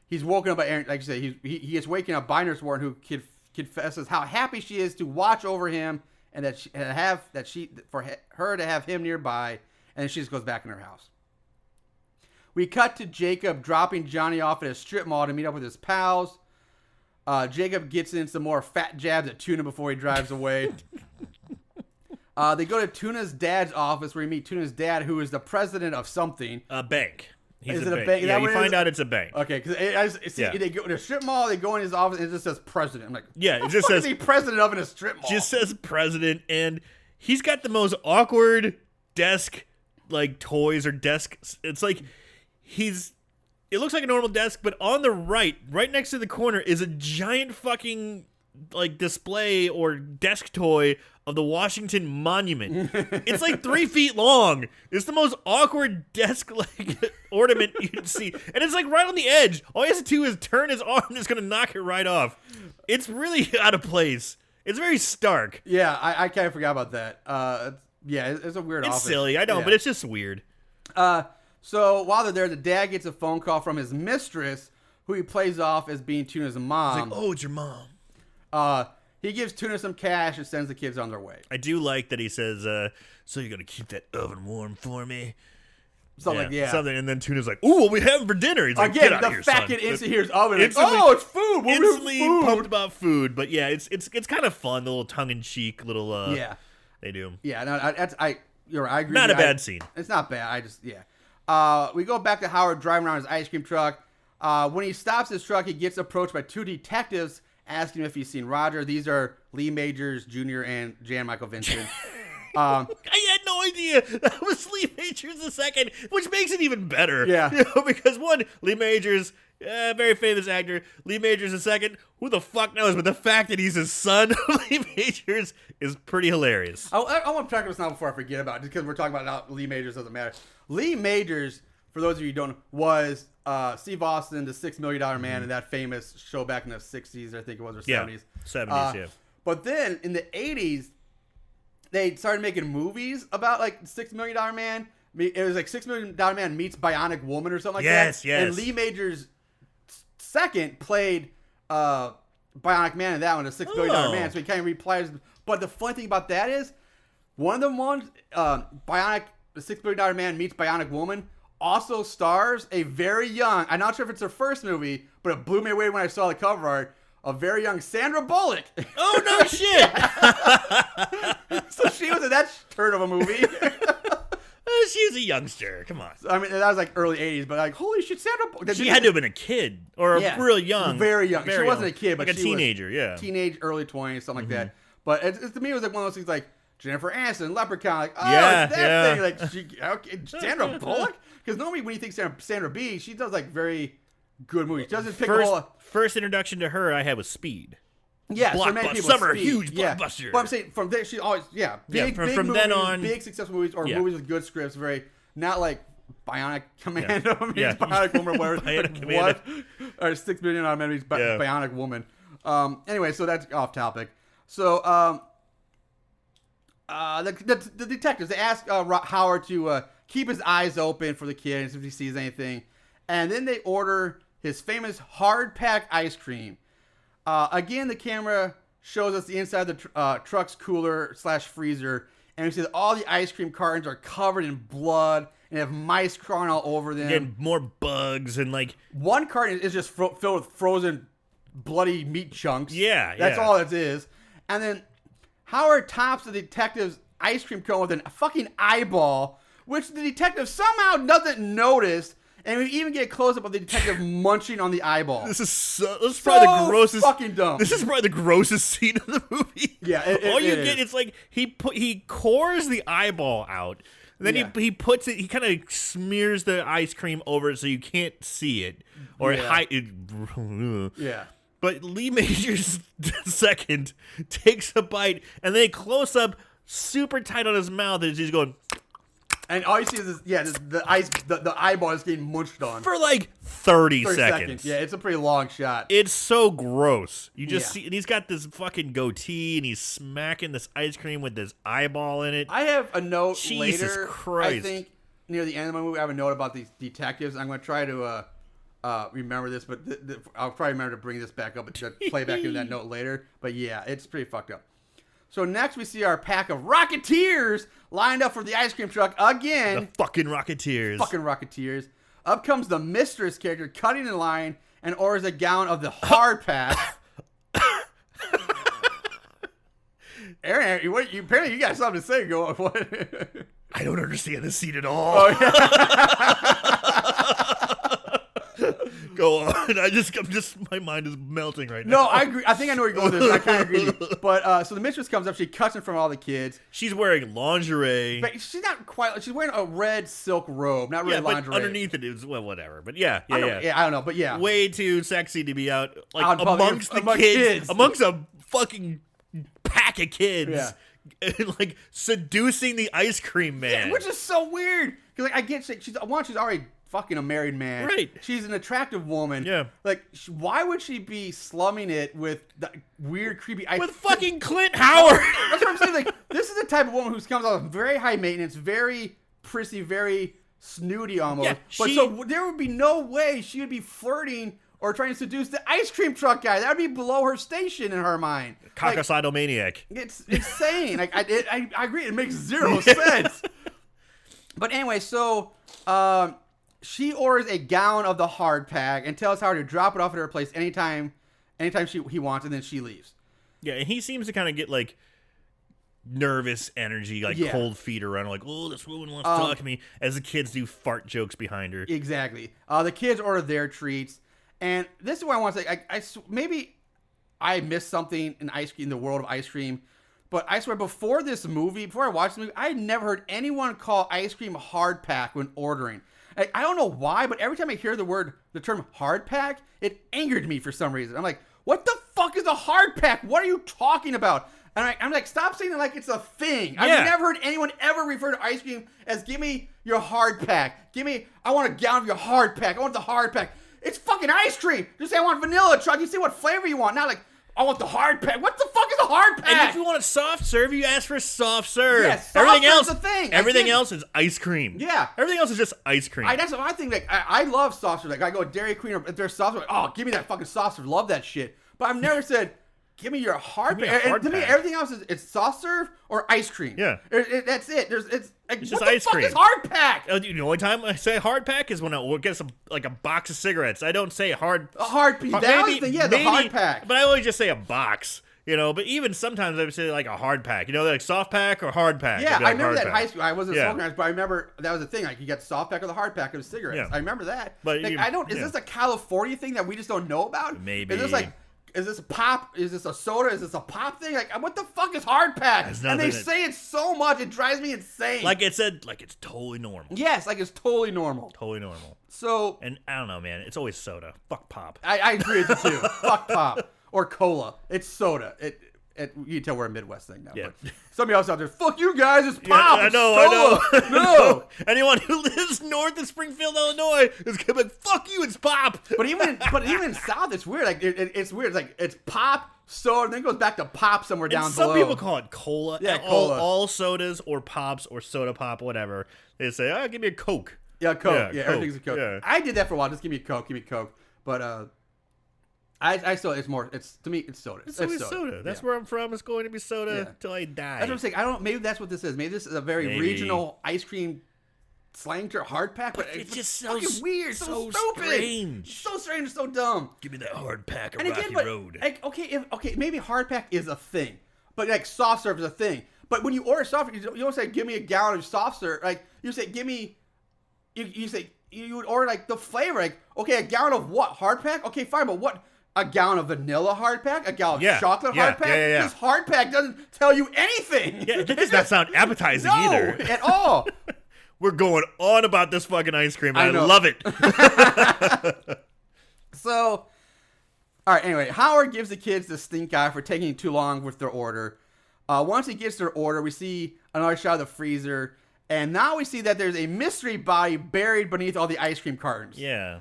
He's woken up by, like you said, he is waking up by Nurse Wharton, who confesses how happy she is to watch over him and for her to have him nearby, and then she just goes back in her house. We cut to Jacob dropping Johnny off at a strip mall to meet up with his pals. Jacob gets in some more fat jabs at Tuna before he drives away. They go to Tuna's dad's office where you meet Tuna's dad, who is the president of something. A bank. Is it a bank? Yeah, you find out it's a bank. Okay, because they go to a strip mall, they go in his office, and it just says president. I'm like, yeah, it just says is he president of in a strip mall? Just says president, and he's got the most awkward desk, like toys or desks. It's like it looks like a normal desk, but on the right next to the corner, is a giant fucking like display or desk toy of the Washington Monument. It's like 3 feet long. It's the most awkward desk like ornament you'd see, and it's like right on the edge. All he has to do is turn his arm, and it's gonna knock it right off. It's really out of place. It's very stark. Yeah, I kind of forgot about that. It's a weird It's office. silly, I know, Yeah. but it's just weird. So while they're there, the dad gets a phone call from his mistress, who he plays off as being Tuna's mom. It's like, oh, it's your mom. He gives Tuna some cash and sends the kids on their way. I do like that he says, so you're going to keep that oven warm for me? Something, and then Tuna's like, ooh, what we having for dinner? He's like, Again, get out the of here, fat son. kid instantly hears oven. Instantly- Like, oh, it's food. What Instantly food? pumped about food. But yeah, it's kind of fun, the little tongue-in-cheek little, they do. Yeah, no, you're right. I agree. Not a bad scene. It's not bad. We go back to Howard driving around his ice cream truck. When he stops his truck, he gets approached by 2 detectives asking him if he's seen Roger. These are Lee Majors Jr. and Jan Michael Vincent. I had no idea that was Lee Majors II, which makes it even better. Yeah. Because one, Lee Majors, very famous actor. Lee Majors II, who the fuck knows? But the fact that he's his son, Lee Majors, is pretty hilarious. I want to talk about this now before I forget about it, just because we're talking about now Lee Majors doesn't matter. Lee Majors, for those of you who don't know, was Steve Austin, the $6 Million Man, in that famous show back in the 60s, I think it was, or 70s. 70s, yeah. But then in the 80s, they started making movies about like $6 Million Man. It was like $6 Million Man meets Bionic Woman or something like that. Yes. And Lee Majors II played Bionic Man in that one, a $6 billion man. So he kind of replies. But the funny thing about that is, one of them ones, the $6 billion man meets Bionic Woman, also stars a very young, I'm not sure if it's her first movie, but it blew me away when I saw the cover art, a very young Sandra Bullock. Oh, no shit. So she was in that turd of a movie. She was a youngster. Come on. I mean, that was like early 80s, but like, holy shit, Sandra Bullock. She had to have been a kid or real young. Very young. She wasn't a kid, but like a she teenager, was teenage, early 20s, something like that. But to me, it was like one of those things like Jennifer Aniston, Leprechaun, like, oh, it's that thing. Like, Sandra Bullock? Because normally when you think Sandra B, she does like very good movies. She doesn't pick a whole... First introduction to her I had was Speed. Yeah, so many people Summer, Speed. huge blockbuster. But I'm saying from there, she always, big from movies, then on, big successful movies or movies with good scripts. Very not like Bionic Commando means Bionic Woman, whatever. Bionic Commando. What? Or $6 billion means Bionic Woman. Anyway, so that's off topic. So the detectives, they ask Howard to keep his eyes open for the kid and see if he sees anything, and then they order his famous hard pack ice cream. Again, the camera shows us the inside of the truck's cooler / freezer, and we see that all the ice cream cartons are covered in blood and have mice crawling all over them. And more bugs and like... One carton is just filled with frozen bloody meat chunks. Yeah, That's all it is. And then Howard tops the detective's ice cream cone with a fucking eyeball, which the detective somehow doesn't notice. And we even get a close-up of the detective munching on the eyeball. This is probably the grossest. Fucking dumb. This is probably the grossest scene of the movie. Yeah, all you get is like he cores the eyeball out. And then he puts it. He kind of smears the ice cream over it so you can't see it or hide it. Yeah. But Lee Majors II takes a bite and then a close up super tight on his mouth as he's going. And all you see is the eyeball is getting munched on For like 30 seconds. Yeah, it's a pretty long shot. It's so gross. You just see, and he's got this fucking goatee, and he's smacking this ice cream with this eyeball in it. I have a note Jesus later. Christ. I think near the end of my movie, I have a note about these detectives. I'm going to try to remember this, but I'll probably remember to bring this back up and to play back in that note later. But yeah, it's pretty fucked up. So next we see our pack of Rocketeers lined up for the ice cream truck again. The fucking Rocketeers. Fucking Rocketeers. Up comes the mistress character cutting in line and orders a gallon of the hard pack. Aaron, apparently you got something to say. Go on. What? I don't understand this scene at all. Oh, yeah. Go on. My mind is melting right now. No, I agree. I think I know where you're going with this. I kind of agree. But so the mistress comes up. She cuts in front of all the kids. She's wearing lingerie. But she's not quite. She's wearing a red silk robe, not really but lingerie. underneath it is whatever. But yeah. I don't know, but yeah. Way too sexy to be out Out amongst the kids, amongst a fucking pack of kids. Yeah. And seducing the ice cream man. Yeah, which is so weird. Because I get she's already fucking a married man. Right. She's an attractive woman. Yeah. Like, why would she be slumming it with the weird, creepy... With fucking Clint Howard. That's what I'm saying. Like, this is the type of woman who comes off very high maintenance, very prissy, very snooty almost. Yeah, so there would be no way she would be flirting or trying to seduce the ice cream truck guy. That would be below her station in her mind. Coccicidal maniac. It's insane. Like, I agree. It makes zero sense. But anyway, so she orders a gallon of the hard pack and tells Howard to drop it off at her place anytime he wants, and then she leaves. Yeah, and he seems to kind of get like nervous energy, like cold feet around, like, oh, this woman wants to talk to me, as the kids do fart jokes behind her. Exactly. The kids order their treats, and this is what I want to say. Maybe I missed something in the world of ice cream, but I swear before this movie, before I watched the movie, I had never heard anyone call ice cream hard pack when ordering. Like, I don't know why, but every time I hear the term hard pack, it angered me for some reason. I'm like, what the fuck is a hard pack? What are you talking about? And I'm like, stop saying it like it's a thing. Yeah. I've never heard anyone ever refer to ice cream as, give me your hard pack. I want a gallon of your hard pack. I want the hard pack. It's fucking ice cream. Just say I want vanilla, Chuck. You say what flavor you want. Not like, I want the hard pack. What the fuck is a hard pack? And if you want a soft serve, you ask for a soft serve. Yes, everything else, the thing. Everything else is ice cream. Yeah. Everything else is just ice cream. That's what I think. Like, I love soft serve. Like, I go Dairy Queen, or if there's soft serve, like, oh, give me that fucking soft serve. Love that shit. But I've never said, give me your hard pack. And to me, everything else is it's soft serve or ice cream. Yeah. That's it. It's just what ice the fuck cream. is hard pack? The only time I say hard pack is when I get a box of cigarettes. I don't say hard. A hard piece. The hard pack. But I always just say a box. But even sometimes I would say like a hard pack. Like soft pack or hard pack. Yeah, like I remember that pack. in high school. I wasn't smoking, but I remember that was the thing. Like, you get soft pack or the hard pack of cigarettes. Yeah. I remember that. But like, is this a California thing that we just don't know about? Maybe. Is this a pop? Is this a soda? Is this a pop thing? Like, what the fuck is hard pack? And they say it so much, it drives me insane. Like it's totally normal. Yes, like it's totally normal. Totally normal. So, and I don't know, man. It's always soda. Fuck pop. I agree with you too. Fuck pop or cola. It's soda. You can tell we're a Midwest thing now. Yeah. But somebody else out there, fuck you guys, it's pop. Yeah, I know. No. Anyone who lives north of Springfield, Illinois, is gonna be like, fuck you, it's pop. But even south, it's weird. Like it's weird. It's like it's pop, soda, and then it goes back to pop somewhere down below. Some people call it cola. Yeah, cola. cola. All sodas or pops or soda pop, whatever. They say, give me a Coke. Yeah, Coke. Yeah, Coke. everything's a Coke. Yeah. I did that for a while. Just give me a Coke. But I still, to me, it's soda. It's always soda. That's where I'm from. It's going to be soda till I die. That's what I'm saying. I don't. Maybe that's what this is. Maybe this is a very regional ice cream slang term, hard pack. But it's just so fucking weird. So stupid. Strange. So strange. So dumb. Give me that hard pack of and Rocky again, Road. Like, okay, maybe hard pack is a thing, but like soft serve is a thing. But when you order soft serve, you don't say give me a gallon of soft serve. Like, you say give me. You say you would order like the flavor. Like, okay, a gallon of what? Hard pack? Okay, fine, but what? A gallon of vanilla hard pack? A gallon of chocolate hard pack? Yeah. This hard pack doesn't tell you anything. Yeah, that does not sound appetizing either. No, at all. We're going on about this fucking ice cream. I know. love it. So, all right, anyway, Howard gives the kids the stink eye for taking too long with their order. Once he gets their order, we see another shot of the freezer. And now we see that there's a mystery body buried beneath all the ice cream cartons. Yeah.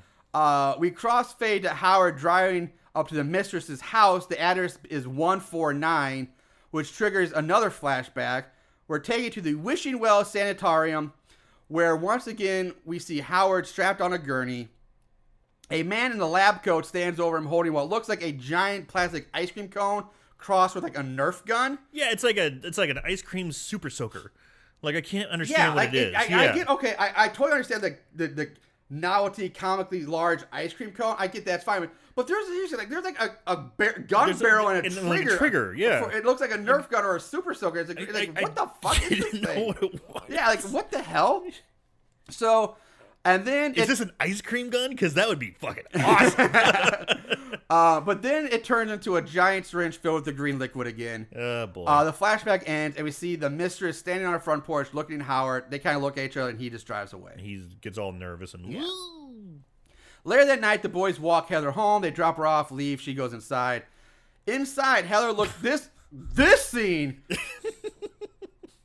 We crossfade to Howard driving up to the mistress's house. The address is 149, which triggers another flashback. We're taken to the Wishing Well Sanatorium, where once again we see Howard strapped on a gurney. A man in a lab coat stands over him holding what looks like a giant plastic ice cream cone crossed with like a Nerf gun. Yeah, it's like an ice cream super soaker. Like, I can't understand what it is. I get, okay, I totally understand the novelty, comically large ice cream cone. I get that's fine. But there's like a gun barrel and a trigger. Like a trigger, yeah. It looks like a Nerf gun or a super soaker. It's like what the fuck is this thing? What it was. Yeah, like what the hell? So, and then is this an ice cream gun? Because that would be fucking awesome. But then it turns into a giant syringe filled with the green liquid again. Oh boy. The flashback ends, and we see the mistress standing on her front porch looking at Howard. They kind of look at each other, and he just drives away. He gets all nervous and Later that night, the boys walk Heather home. They drop her off, leave. She goes inside. Inside, Heather looks this scene.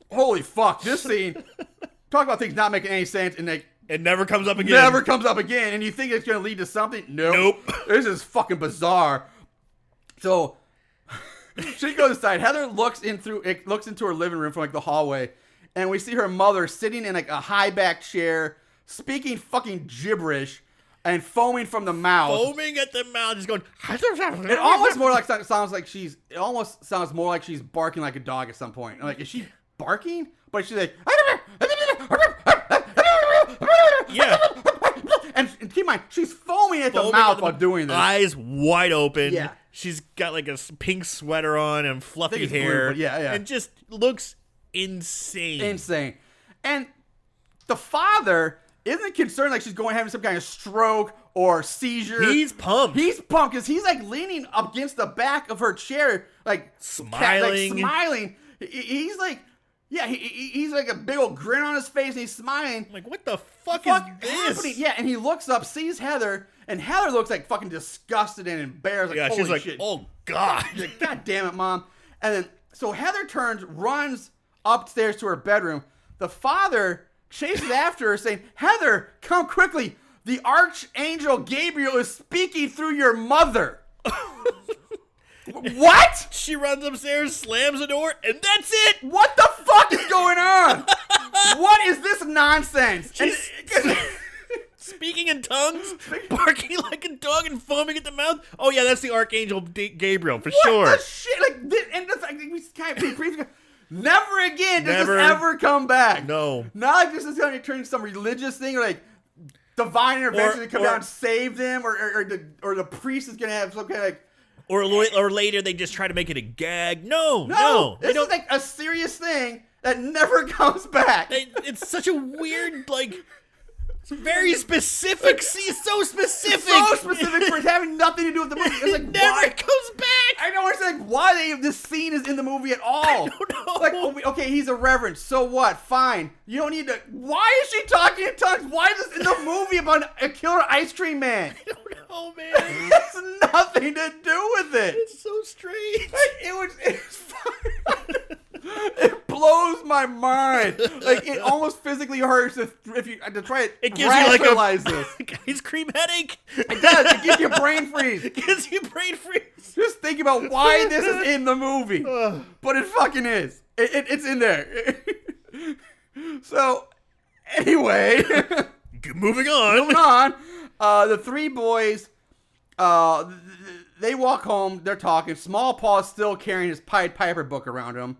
Holy fuck! This scene. Talk about things not making any sense, and It never comes up again. Never comes up again. And you think it's going to lead to something? Nope. This is fucking bizarre. So she goes inside. Heather looks into her living room from like the hallway, and we see her mother sitting in like a high back chair, speaking fucking gibberish and foaming from the mouth. Foaming at the mouth, just going. It almost more like sounds like she's. It almost sounds more like she's barking like a dog at some point. Like, is she barking? But she's like. Yeah. And keep in mind, she's foaming at the mouth while doing this. Eyes wide open. Yeah. She's got like a pink sweater on and fluffy hair. Blue, yeah. And just looks insane. Insane. And the father isn't concerned like she's having some kind of stroke or seizure. He's pumped. He's pumped because he's like leaning up against the back of her chair, like smiling. He's like. Yeah, he's like a big old grin on his face, and he's smiling. I'm like, what the fuck is this? Happening? Yeah, and he looks up, sees Heather, and Heather looks like fucking disgusted and embarrassed. Like, she's like, shit. oh, God. She's like, God damn it, Mom. And then, so Heather runs upstairs to her bedroom. The father chases after her, saying, Heather, come quickly. The Archangel Gabriel is speaking through your mother. What? She runs upstairs, slams the door, and that's it. What the fuck is going on? What is this nonsense? Speaking in tongues, barking like a dog, and foaming at the mouth. Oh yeah, that's the Archangel Gabriel for sure. What the shit? Like, and the fact that we kind of briefly. Never again does this ever come back. No. Not like this is going to turn into some religious thing, or like divine intervention to come down and save them, or the priest is going to have some kind of like. Or later they just try to make it a gag. No. This is like a serious thing that never comes back. It's such a weird, like, very specific. So specific. So specific for having nothing to do with the movie. It's like, it never comes back. I don't understand like, why this scene is in the movie at all. I don't know. Like, okay, he's a reverend. So what? Fine. You don't need to. Why is she talking in tongues? Why is this in the movie about a killer ice cream man? I don't know, man. It has nothing to do with it. It's so strange. It blows my mind. Like, it almost physically hurts if you to try it. It gives you like this. Ice cream headache. It does. It gives you brain freeze. It gives you brain freeze. Just think about why this is in the movie. But it fucking is. It's in there. So, anyway. Moving on. The three boys, they walk home. They're talking. Small Paul is still carrying his Pied Piper book around him.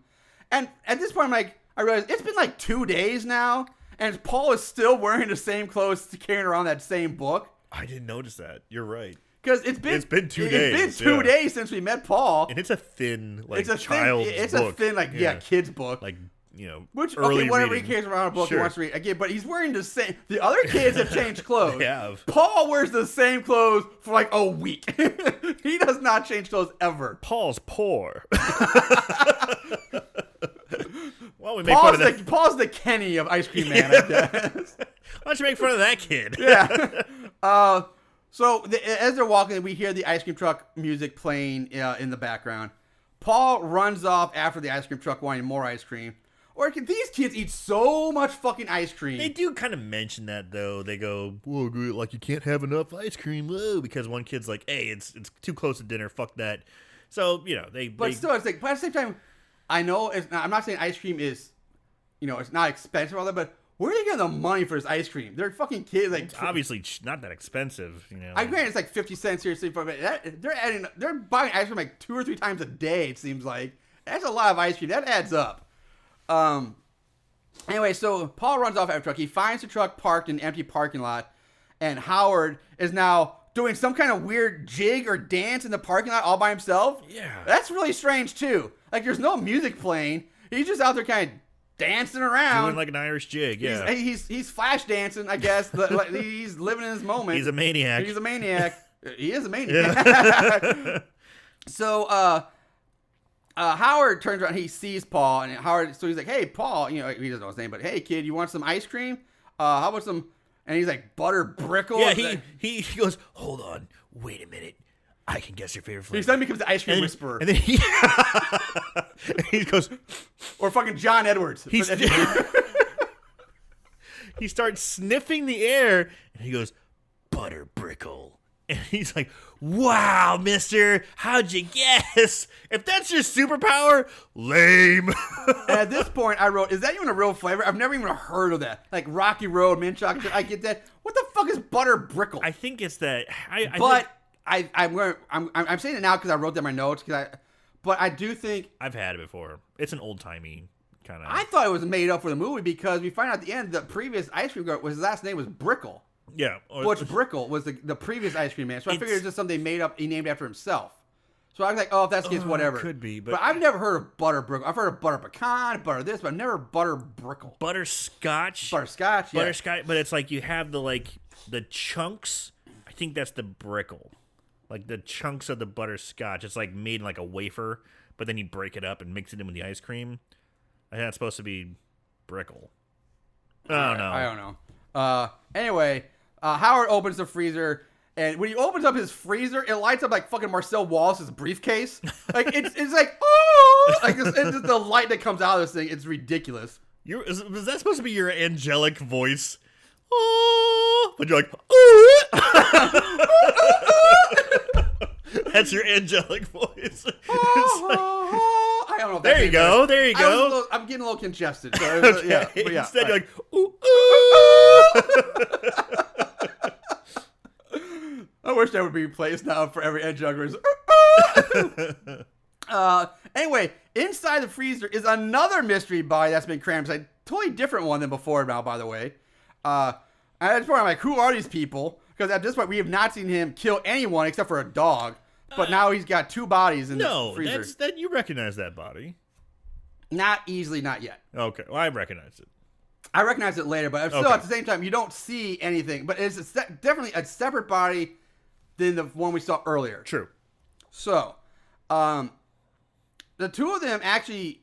And at this point, I realize it's been like 2 days now, and Paul is still wearing the same clothes, carrying around that same book. I didn't notice that. You're right. Because it's been 2 days. It's been 2 days since we met Paul. And it's a thin, like, it's a child's book. It's book. a thin, like, kid's book. Like, you know, which, early okay, whatever reading. he carries around a book Sure. he wants to read. Again, but he's wearing the same. The other kids have changed clothes. They have. Paul wears the same clothes for like a week. He does not change clothes ever. Paul's poor. Well, we make fun of that. Paul's the Kenny of Ice Cream Man, I guess. Why don't you make fun of that kid? Yeah. So as they're walking, we hear the ice cream truck music playing in the background. Paul runs off after the ice cream truck wanting more ice cream. Or these kids eat so much fucking ice cream. They do kind of mention that, though. They go, whoa, like, you can't have enough ice cream, whoa, because one kid's like, hey, it's too close to dinner, fuck that. So, you know, still, it's like, but at the same time, I know I'm not saying ice cream is, it's not expensive or all that, but where are they getting the money for this ice cream? They're fucking kids. Like, it's obviously not that expensive, I grant it's like 50 cents here, but they're buying ice cream like 2 or 3 times a day. It seems like that's a lot of ice cream. That adds up. Anyway, so Paul runs off after the truck. He finds the truck parked in an empty parking lot, and Howard is now doing some kind of weird jig or dance in the parking lot all by himself. Yeah, that's really strange too. Like, there's no music playing. He's just out there kind of dancing around, doing like an Irish jig. Yeah, he's flash dancing, I guess. He's living in his moment. He's a maniac. He is a maniac. Yeah. So Howard turns around, he sees Paul, and so he's like, hey, Paul, he doesn't know his name, but hey, kid, you want some ice cream? How about some, and he's like, butter brickle? Yeah, he goes, hold on, wait a minute, I can guess your favorite flavor. He suddenly becomes the ice cream whisperer. And then he goes, or fucking John Edwards. he starts sniffing the air, and he goes, butter brickle. And he's like, wow, mister, how'd you guess? If that's your superpower, lame. And at this point, I wrote, is that even a real flavor? I've never even heard of that. Like Rocky Road, mint chocolate, I get that. What the fuck is butter brickle? I think it's that. I'm saying it now because I wrote down my notes. But I do think. I've had it before. It's an old-timey kind of. I thought it was made up for the movie because we find out at the end the previous ice cream guy, his last name was Brickle. Yeah. Butch Brickle was the previous ice cream man. So I figured it was just something made up, he named after himself. So I was like, oh, if that's the case, whatever. Could be. But I've never heard of butter brickle. I've heard of butter pecan, butter this, but I've never butter brickle. Butterscotch. Butterscotch, yeah. Butterscotch, but it's like you have the chunks. I think that's the brickle. Like the chunks of the butterscotch. It's like made in like a wafer, but then you break it up and mix it in with the ice cream. I think that's supposed to be brickle. I don't know. Anyway, Howard opens the freezer, and when he opens up his freezer, it lights up like fucking Marcel Wallace's briefcase. Like it's like, oh, like it's just the light that comes out of this thing. It's ridiculous. Was that supposed to be your angelic voice? Oh, but you're like, oh. That's your angelic voice. I don't know. If there you go. There you go. I'm getting a little congested. So okay. Yeah. Instead, you're like, ooh, ooh. I wish that would be replaced now for every angelic voice. Anyway, inside the freezer is another mystery body that's been crammed inside. Totally different one than before now, by the way. And at this point, I'm like, who are these people? Because at this point, we have not seen him kill anyone except for a dog. But now he's got two bodies in the freezer. No, you recognize that body. Not easily, not yet. Okay, well, I recognized it. I recognize it later, but still at the same time, you don't see anything. But it's definitely a separate body than the one we saw earlier. True. So, the two of them actually,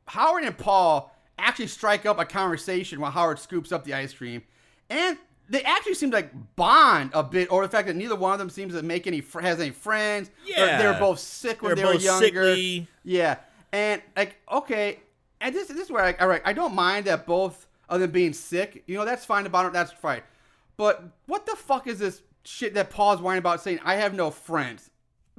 Howard and Paul actually strike up a conversation while Howard scoops up the ice cream. And they actually seem to like bond a bit over the fact that neither one of them seems to make has any friends. Yeah. They were both sick when they were younger. Sickly. Yeah. And like, okay. And this is where I don't mind that both of them being sick. You know, that's fine about it. That's fine. But what the fuck is this shit that Paul's whining about saying, I have no friends?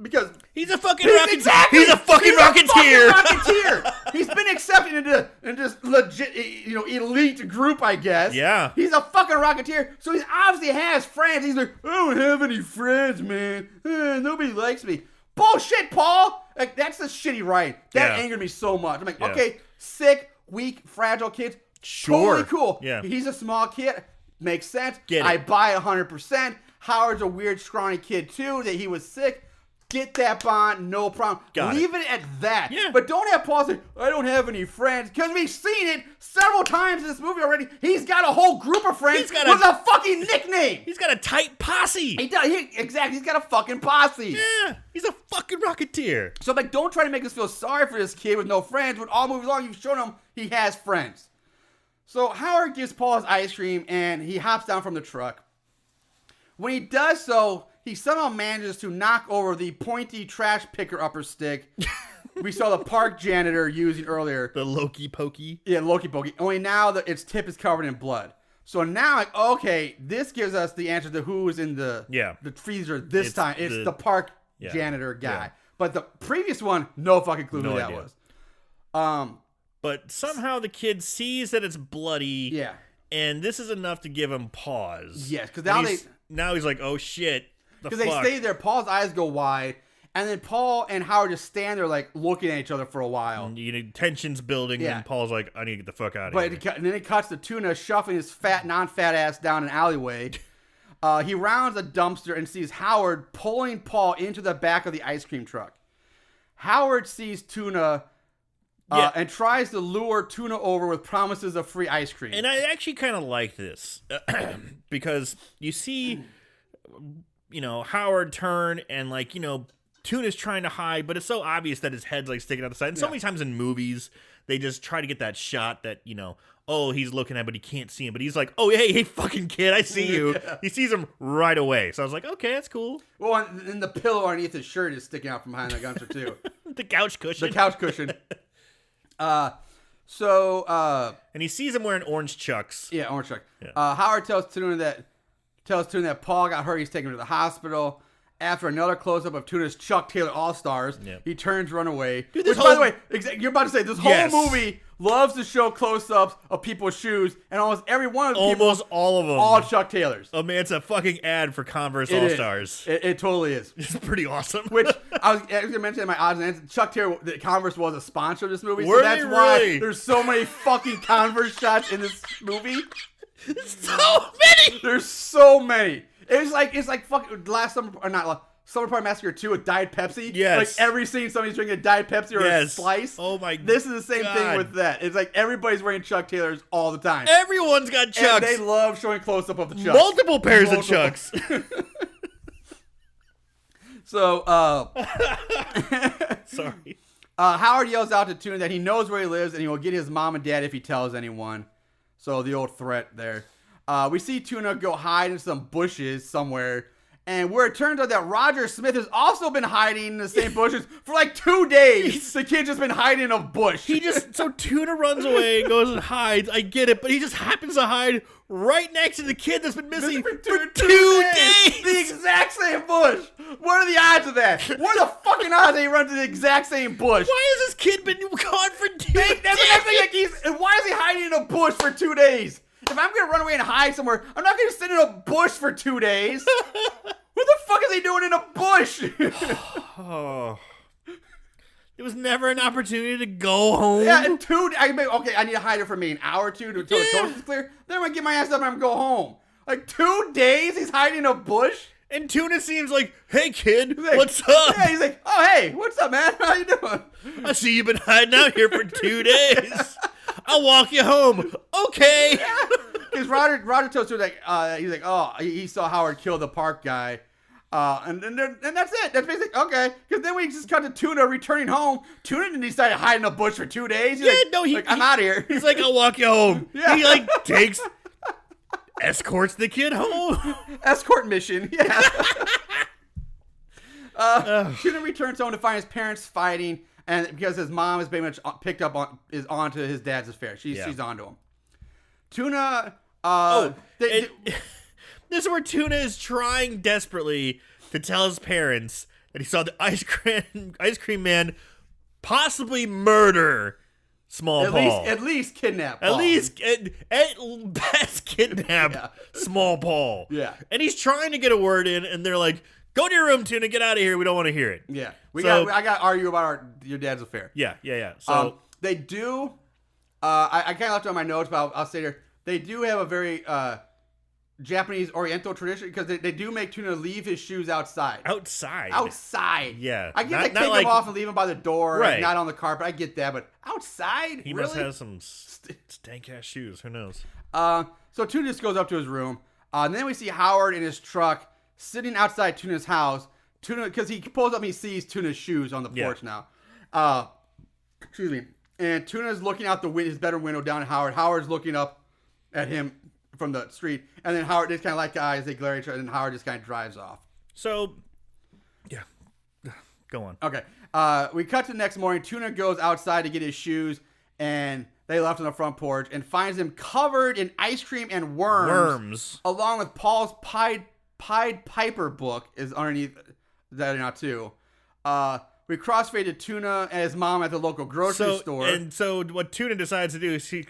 Because he's a fucking rocketeer. Exactly. He's a fucking rocketeer. He's been accepted into this legit, elite group, I guess. Yeah. He's a fucking rocketeer, so he obviously has friends. He's like, I don't have any friends, man. Nobody likes me. Bullshit, Paul. Like, that's the shitty right. That angered me so much. I'm like, okay, sick, weak, fragile kids. Sure. Totally cool. Yeah. He's a small kid. Makes sense. Get it. I buy 100%. Howard's a weird, scrawny kid, too, that he was sick. Get that bond, no problem. Leave it at that. Yeah. But don't have Paul say, I don't have any friends. Because we've seen it several times in this movie already. He's got a whole group of friends with a fucking nickname. He's got a tight posse. He does. Exactly. He's got a fucking posse. Yeah. He's a fucking rocketeer. So, like, don't try to make us feel sorry for this kid with no friends. When all movies long, you've shown him he has friends. So, Howard gives Paul his ice cream, and he hops down from the truck. When he does so, he somehow manages to knock over the pointy trash picker upper stick we saw the park janitor using earlier. The Loki Pokey. Yeah, Loki Pokey. Only now that its tip is covered in blood. So now, like, okay, this gives us the answer to who is in the freezer this time. It's the park janitor guy. Yeah. But the previous one, no fucking clue who that was. But somehow the kid sees that it's bloody. Yeah. And this is enough to give him pause. Yes, because now he's like, oh shit. Because they stay there, Paul's eyes go wide, and then Paul and Howard just stand there like looking at each other for a while. And, tension's building, and Paul's like, I need to get the fuck out of here. And then it cuts to Tuna shuffling his fat, non-fat ass down an alleyway. He rounds a dumpster and sees Howard pulling Paul into the back of the ice cream truck. Howard sees Tuna and tries to lure Tuna over with promises of free ice cream. And I actually kind of like this because you see, Howard turn and Tuna's trying to hide, but it's so obvious that his head's like sticking out the side. And so many times in movies, they just try to get that shot that, he's looking at, but he can't see him. But he's like, oh, hey, fucking kid, I see you. He sees him right away. So I was like, okay, that's cool. Well, and the pillow underneath his shirt is sticking out from behind the gunster, too. The couch cushion. So, and he sees him wearing orange chucks. Yeah, orange chuck. Yeah. Howard tells Tuna that Paul got hurt. He's taken him to the hospital. After another close-up of Tuna's Chuck Taylor All-Stars, he turns run away. Dude, Which, by the way, you're about to say, this whole movie loves to show close-ups of people's shoes, and almost every one of the almost all of them. All Chuck Taylors. Oh, man, it's a fucking ad for Converse All-Stars. It totally is. It's pretty awesome. Which, I was going to mention in my odds and ends, Chuck Taylor, Converse was a sponsor of this movie, Were so that's they why really? there's so many fucking Converse shots in this movie. So many! There's so many. It's like fucking last summer, or not Summer Party Massacre 2 with Diet Pepsi. Yes. Like every scene somebody's drinking a Diet Pepsi or a slice. Oh my god. This is the same thing with that. It's like everybody's wearing Chuck Taylors all the time. Everyone's got Chucks. And they love showing close up of the Chucks. Multiple pairs of Chucks. So, Sorry. Howard yells out to Tuna that he knows where he lives and he will get his mom and dad if he tells anyone. So the old threat there. We see Tuna go hide in some bushes somewhere. And where it turns out that Roger Smith has also been hiding in the same bushes for like 2 days. The kid just been hiding in a bush. So Tuna runs away and goes and hides. I get it, but he just happens to hide right next to the kid that's been missing for two days. The exact same bush. What are the odds of that? What are the fucking odds that he runs to the exact same bush? Why has this kid been gone for 2 days? And why is he hiding in a bush for 2 days? If I'm going to run away and hide somewhere, I'm not going to sit in a bush for 2 days. What the fuck is he doing in a bush? Oh. There was never an opportunity to go home. Yeah, and I need to hide it for me an hour or two until the coast is clear. Then I'm going to get my ass up and I'm going to go home. Like 2 days he's hiding in a bush? And Tuna seems like, hey kid, what's up? Yeah, he's like, oh hey, what's up, man? How you doing? I see you've been hiding out here for 2 days. I'll walk you home. Okay. Because Roger tells Tuna he's like, oh, he saw Howard kill the park guy. And that's it. That's basically okay. Because then we just cut to Tuna returning home. Tuna didn't decide to hide in a bush for 2 days. He's I'm out of here. He's like, I'll walk you home. Yeah. He escorts the kid home. Escort mission. Yeah. Tuna returns home to find his parents fighting, and because his mom is pretty much is onto his dad's affair. She's onto him. Tuna. This is where Tuna is trying desperately to tell his parents that he saw the ice cream man possibly murder Small Paul. At least kidnap Paul. At best kidnap Small Paul. Yeah. And he's trying to get a word in, and they're like, go to your room, Tuna, get out of here. We don't want to hear it. Yeah. I got to argue about your dad's affair. Yeah. So they do, I kind of left it on my notes, but I'll say here, they do have a very Japanese Oriental tradition, because they do make Tuna leave his shoes outside. Outside. Yeah. I get they take them off and leave them by the door, right. Not on the carpet. I get that, but outside? He must have some stank-ass shoes. Who knows? So Tuna just goes up to his room. And then we see Howard in his truck sitting outside Tuna's house. Because he pulls up and he sees Tuna's shoes on the porch now. Excuse me. And Tuna's looking out his bedroom window down at Howard. Howard's looking up at him from the street, and then Howard just kind of like eyes, they glare at each other, and Howard just kind of drives off. So, yeah, go on. Okay, we cut to the next morning. Tuna goes outside to get his shoes, and they left on the front porch, and finds him covered in ice cream and worms. Along with Paul's Pied Piper book is underneath that or not too. We crossfade to Tuna and his mom at the local grocery store. And so what Tuna decides to do is she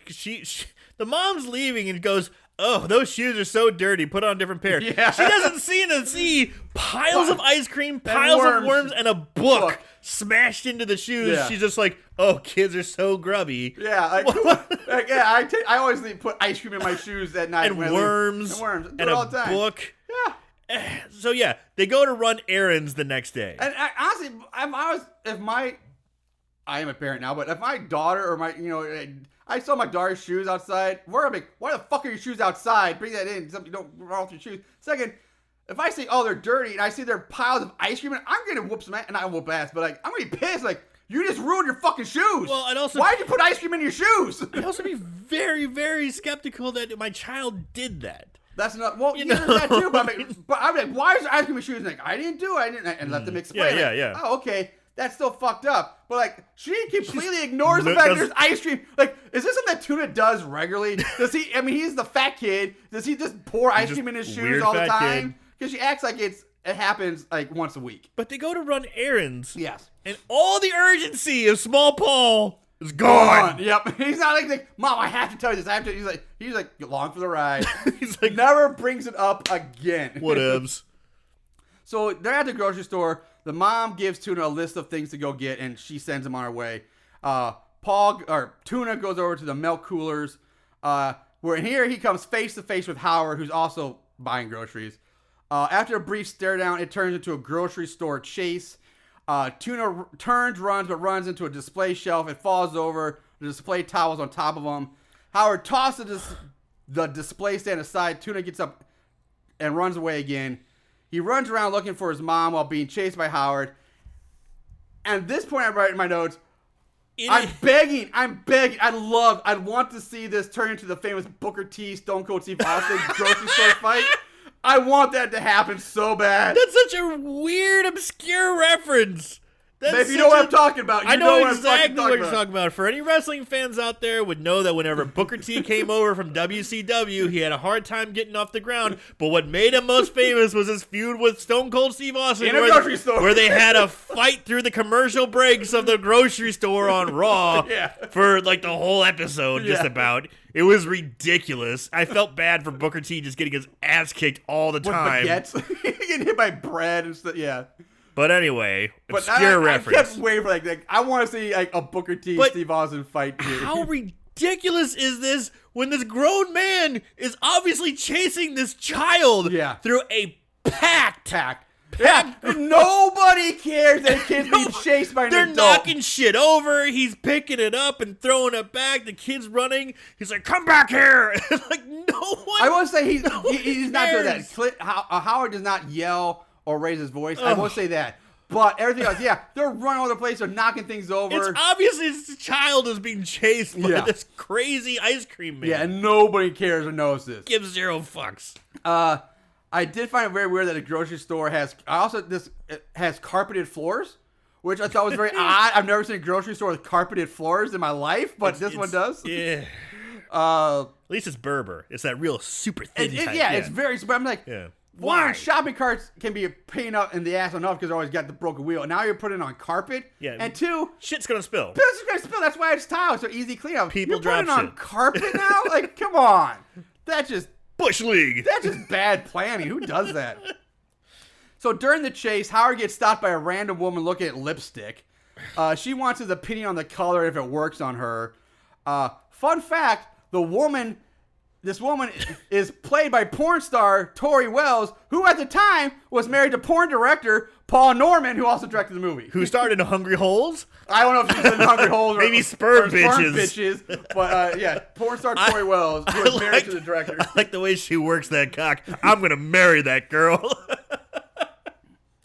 the mom's leaving and goes, oh, those shoes are so dirty. Put on a different pair. Yeah. She doesn't see piles of ice cream, piles of worms, and a book smashed into the shoes. Yeah. She's just like, oh, kids are so grubby. Yeah. I always put ice cream in my shoes at night. And worms. And a all the time. book. Yeah. So, yeah, they go to run errands the next day. And honestly, I am a parent now, but if my daughter or I saw my daughter's shoes outside, why the fuck are your shoes outside? Bring that in. You don't run off your shoes. Second, if I say, oh, they're dirty, and I see there are piles of ice cream, I'm going to whoop some ass, and not whoop ass, but I'm going to be pissed. Like, you just ruined your fucking shoes. Well, and also, why'd you put ice cream in your shoes? I'd also be very, very skeptical that my child did that. That's not, well, that too, but I'm like, why is there ice cream in your shoes? And like, I didn't do it. And let them explain. Yeah. Oh, okay. that's still fucked up. But like, she completely ignores the fact there's ice cream. Like, is this something that Tuna does regularly? Does he? I mean, he's the fat kid. Does he just pour ice cream in his shoes all the time? Because she acts like it happens like once a week. But they go to run errands. Yes. And all the urgency of Small Paul is gone. Yep. He's not like, Mom, I have to tell you this. I have to. He's like, along for the ride. He's like, never brings it up again. Whatevs. So they're at the grocery store. The mom gives Tuna a list of things to go get, and she sends him on her way. Tuna goes over to the milk coolers, where here he comes face to face with Howard, who's also buying groceries. After a brief stare down, it turns into a grocery store chase. Tuna runs, but runs into a display shelf. It falls over. The display towel's on top of him. Howard tosses the display stand aside. Tuna gets up and runs away again. He runs around looking for his mom while being chased by Howard. And at this point, I write in my notes, I'm begging. I'd want to see this turn into the famous Booker T, Stone Cold Steve Austin grocery store fight. I want that to happen so bad. That's such a weird, obscure reference. If you know what I'm talking about, I know exactly what you're talking about. For any wrestling fans out there would know that whenever Booker T came over from WCW, he had a hard time getting off the ground. But what made him most famous was his feud with Stone Cold Steve Austin in a grocery store, where they had a fight through the commercial breaks of the grocery store on Raw for like the whole episode, just about. It was ridiculous. I felt bad for Booker T just getting his ass kicked all the time. Getting hit by bread and stuff. Yeah. But anyway, obscure reference. I kept waiting for like I want to see like a Booker T Steve Austin fight too. How ridiculous is this when this grown man is obviously chasing this child through a packed. Yeah, nobody cares that kid's being chased by an adult. They're knocking shit over. He's picking it up and throwing it back. The kid's running. He's like, "Come back here!" Like no one. I will say he's not doing that. Howard does not yell or raise his voice. I will say that. But everything else, they're running all over the place. They're knocking things over. It's obvious this child is being chased by this crazy ice cream man. Yeah, and nobody cares or knows this. Gives zero fucks. I did find it very weird that a grocery store has carpeted floors, which I thought was very odd. I've never seen a grocery store with carpeted floors in my life, but this one does. Yeah. At least it's Berber. It's that real super thin type. It's very. I'm like, why? Shopping carts can be a pain in the ass enough because they always got the broken wheel. And now you're putting it on carpet. Yeah. And two, shit's gonna spill. It's gonna spill. That's why it's tile. So easy cleanup. People drop shit. You're putting it on carpet now? Like, come on. That's just Bush League. That's just bad planning. Who does that? So during the chase, Howard gets stopped by a random woman looking at lipstick. She wants his opinion on the color if it works on her. Fun fact, this woman is played by porn star Tori Wells, who at the time was married to porn director Paul Norman, who also directed the movie. Who starred in Hungry Holes? I don't know if she's in Hungry Holes or maybe Sperm Bitches. But porn star Tori Wells, who was married to the director. I like the way she works that cock. I'm going to marry that girl.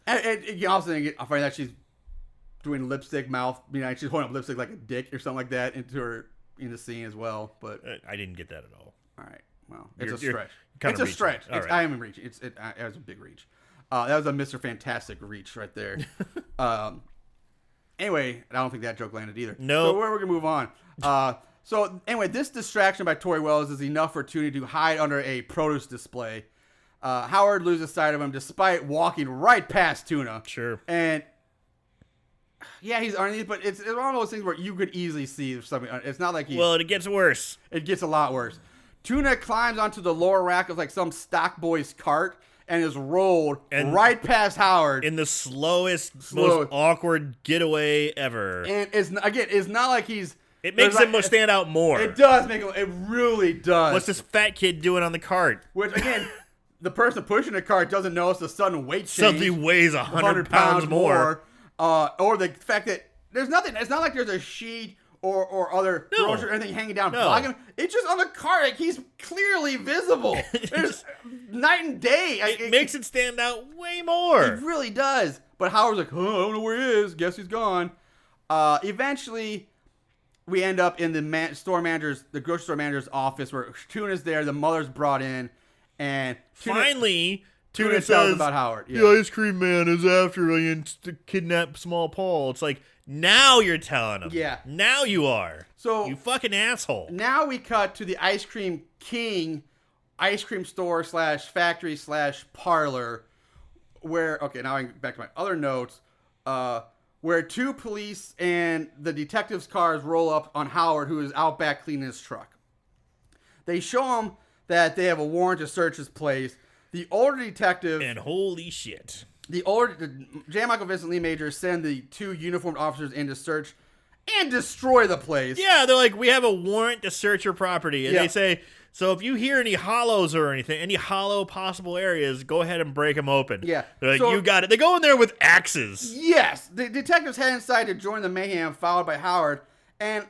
and you also I find that she's doing lipstick mouth. She's holding up lipstick like a dick or something like that in the scene as well. But I didn't get that at all. All right. Well, it's a stretch. It's a stretch. I am reaching. It was a big reach. That was a Mr. Fantastic reach right there. Anyway, I don't think that joke landed either. No. So we're going to move on. So anyway, this distraction by Tori Wells is enough for Toonie to hide under a produce display. Howard loses sight of him despite walking right past Tuna. Sure. And he's underneath, but it's one of those things where you could easily see something. It's not like well, it gets worse. It gets a lot worse. Tuna climbs onto the lower rack of like some stock boy's cart and is rolled right past Howard in the most awkward getaway ever. And it's not like he's. It makes him stand out more. It does make him. It really does. What's this fat kid doing on the cart? Which again, the person pushing the cart doesn't notice the sudden weight change. Suddenly weighs 100 pounds more. Or the fact that there's nothing. It's not like there's a sheet or other grocery or anything hanging down blocking him. It's just on the cart. Like he's clearly visible. There's night and day. It makes it stand out way more. It really does. But Howard's like, oh, I don't know where he is. Guess he's gone. Eventually, we end up in the grocery store manager's office where Tuna's there. The mother's brought in, and finally, Tuna tells says about Howard. The ice cream man is after me to kidnap Small Paul. It's like, now you're telling him. Yeah. Now you are. So you fucking asshole. Now we cut to the Ice Cream King ice cream store / factory / parlor where, okay, now I'm back to my other notes, where 2 police and the detectives' cars roll up on Howard, who is out back cleaning his truck. They show him that they have a warrant to search his place. The older detective... And holy shit. Jan Michael Vincent Lee Major send the 2 uniformed officers in to search and destroy the place. Yeah, they're like, we have a warrant to search your property. And they say, so if you hear any hollows or anything, any hollow possible areas, go ahead and break them open. Yeah. They're like, you got it. They go in there with axes. Yes. The detectives head inside to join the mayhem, followed by Howard. And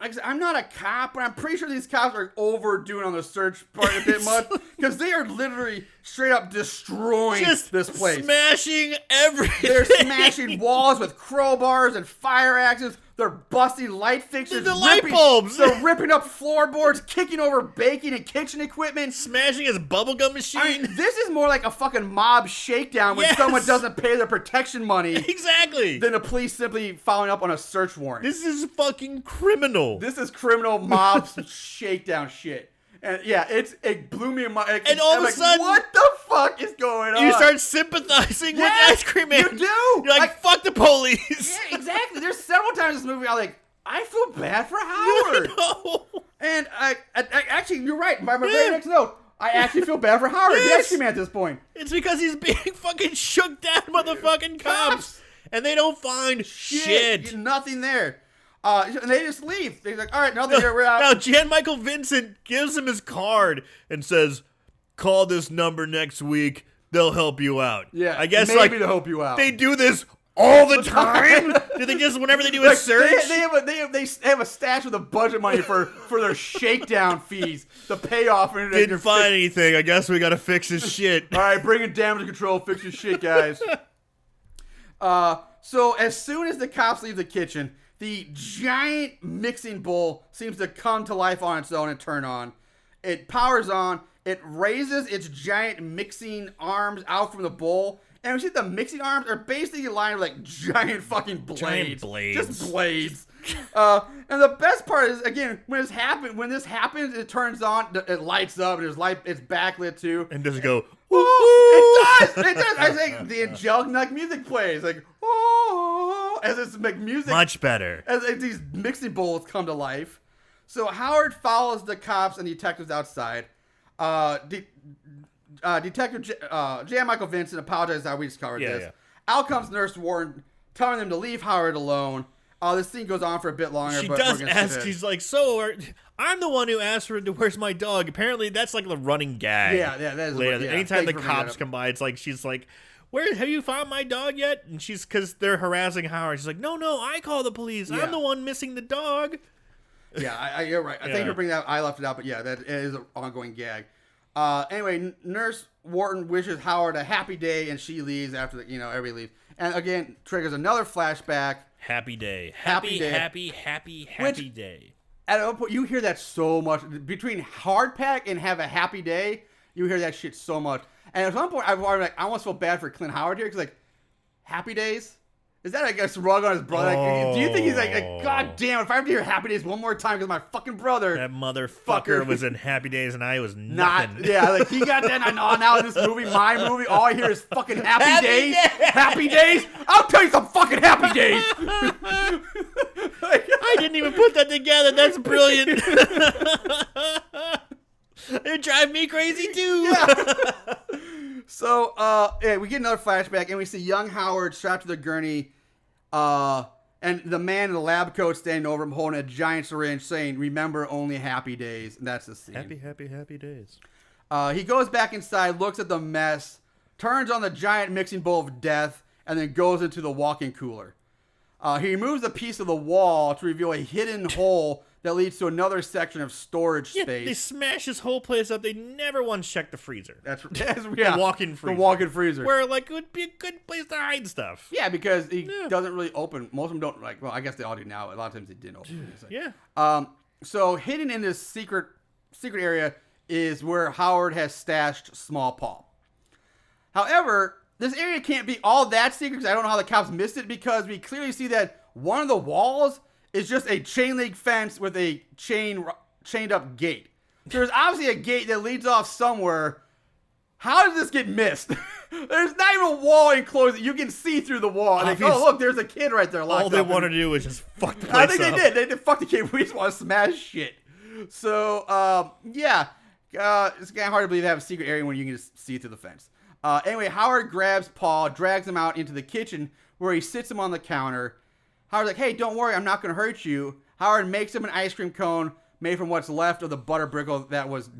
like I said, I'm not a cop, but I'm pretty sure these cops are overdoing on the search part a bit much, because they are literally straight up destroying this place. Smashing everything. They're smashing walls with crowbars and fire axes. They're busting light fixtures. The light bulbs. They're ripping up floorboards, kicking over baking and kitchen equipment. Smashing his bubblegum machine. I mean, this is more like a fucking mob shakedown when someone doesn't pay their protection money. Exactly. Than the police simply following up on a search warrant. This is fucking criminal. This is criminal mob shakedown shit. And yeah, it blew me in my... And all of a sudden... what the fuck is going on? You start sympathizing with the ice cream man. You do! You're like, fuck the police. Yeah, exactly. There's several times in this movie I'm like, I feel bad for Howard. No. And I actually, you're right. By my very next note, I actually feel bad for Howard, the ice cream man at this point. It's because he's being fucking shook down by the fucking cops. And they don't find shit. Nothing there. And they just leave. They're like, all right, nothing here, we're out. Now, Jan Michael Vincent gives him his card and says, call this number next week. They'll help you out. Yeah, I guess maybe to help you out. They do this all the time? Do they just, whenever they do a search? They have a stash of the budget money for their shakedown fees, the payoff. Didn't find anything. I guess we got to fix his shit. All right, bring in damage control, fix your shit, guys. So as soon as the cops leave the kitchen, the giant mixing bowl seems to come to life on its own and turn on. It powers on. It raises its giant mixing arms out from the bowl. And we see the mixing arms are basically lined with like giant fucking blades. Giant blades. Just blades. And the best part is, again, when this happens, it turns on, it lights up, and it's backlit too. And does it go, it does! It does! I think the angelic music plays. Like, oh, as it's like music. Much better. As these mixing bowls come to life. So Howard follows the cops and detectives outside. Detective Jan Michael Vincent apologizes how we discovered this. Yeah. Out comes Nurse Warren, telling them to leave Howard alone. This scene goes on for a bit longer. She does ask. She's like, "So, I'm the one who asked her to where's my dog." Apparently, that's like the running gag. Yeah, that is. Later, anytime the cops come by, it's like she's like, "Where have you found my dog yet?" And she's because they're harassing Howard. She's like, "No, I call the police. Yeah. I'm the one missing the dog." Yeah, you're right. I think you're bringing that. I left it out, but yeah, that is an ongoing gag. Anyway, Nurse Wharton wishes Howard a happy day, and she leaves after everybody leaves. And again, triggers another flashback. Happy day. Happy day. At one point, you hear that so much. Between Hard Pack and Have a Happy Day, you hear that shit so much. And at one point, I almost feel bad for Clint Howard here, because like, Happy Days? Is that like a rug on his brother? Like, do you think he's like, God damn, if I have to hear Happy Days one more time because my fucking brother. That motherfucker was in Happy Days and I was nothing. Yeah, like he got that. Now in this movie, my movie, all I hear is fucking Happy Days. Happy Days? I'll tell you some fucking Happy Days. I didn't even put that together. That's brilliant. It drive me crazy too. Yeah. So, we get another flashback, and we see young Howard strapped to the gurney, and the man in the lab coat standing over him holding a giant syringe saying, "Remember only happy days." And that's the scene. Happy days. He goes back inside, looks at the mess, turns on the giant mixing bowl of death, and then goes into the walk-in cooler. He removes a piece of the wall to reveal a hidden hole that leads to another section of storage space. They smash this whole place up. They never once check the freezer. The walk-in freezer. The walk-in freezer. Where, like, it would be a good place to hide stuff. Yeah, because he doesn't really open. Most of them don't, like, well, I guess they all do now. A lot of times they didn't open. Yeah. So hidden in this secret area is where Howard has stashed Small Paul. However, this area can't be all that secret because I don't know how the cops missed it, because we clearly see that one of the walls is just a chain link fence with a chained up gate. So there's obviously a gate that leads off somewhere. How did this get missed? There's not even a wall enclosed. You can see through the wall. And they go, oh, look, there's a kid right there locked up. All they wanted to do was just fuck the place I think up. they did. They did fuck the kid. We just want to smash shit. So, yeah. It's kind of hard to believe they have a secret area when you can just see through the fence. Anyway, Howard grabs Paul, drags him out into the kitchen where he sits him on the counter. Howard's like, hey, don't worry, I'm not going to hurt you. Howard makes him an ice cream cone made from what's left of the butter brickle that was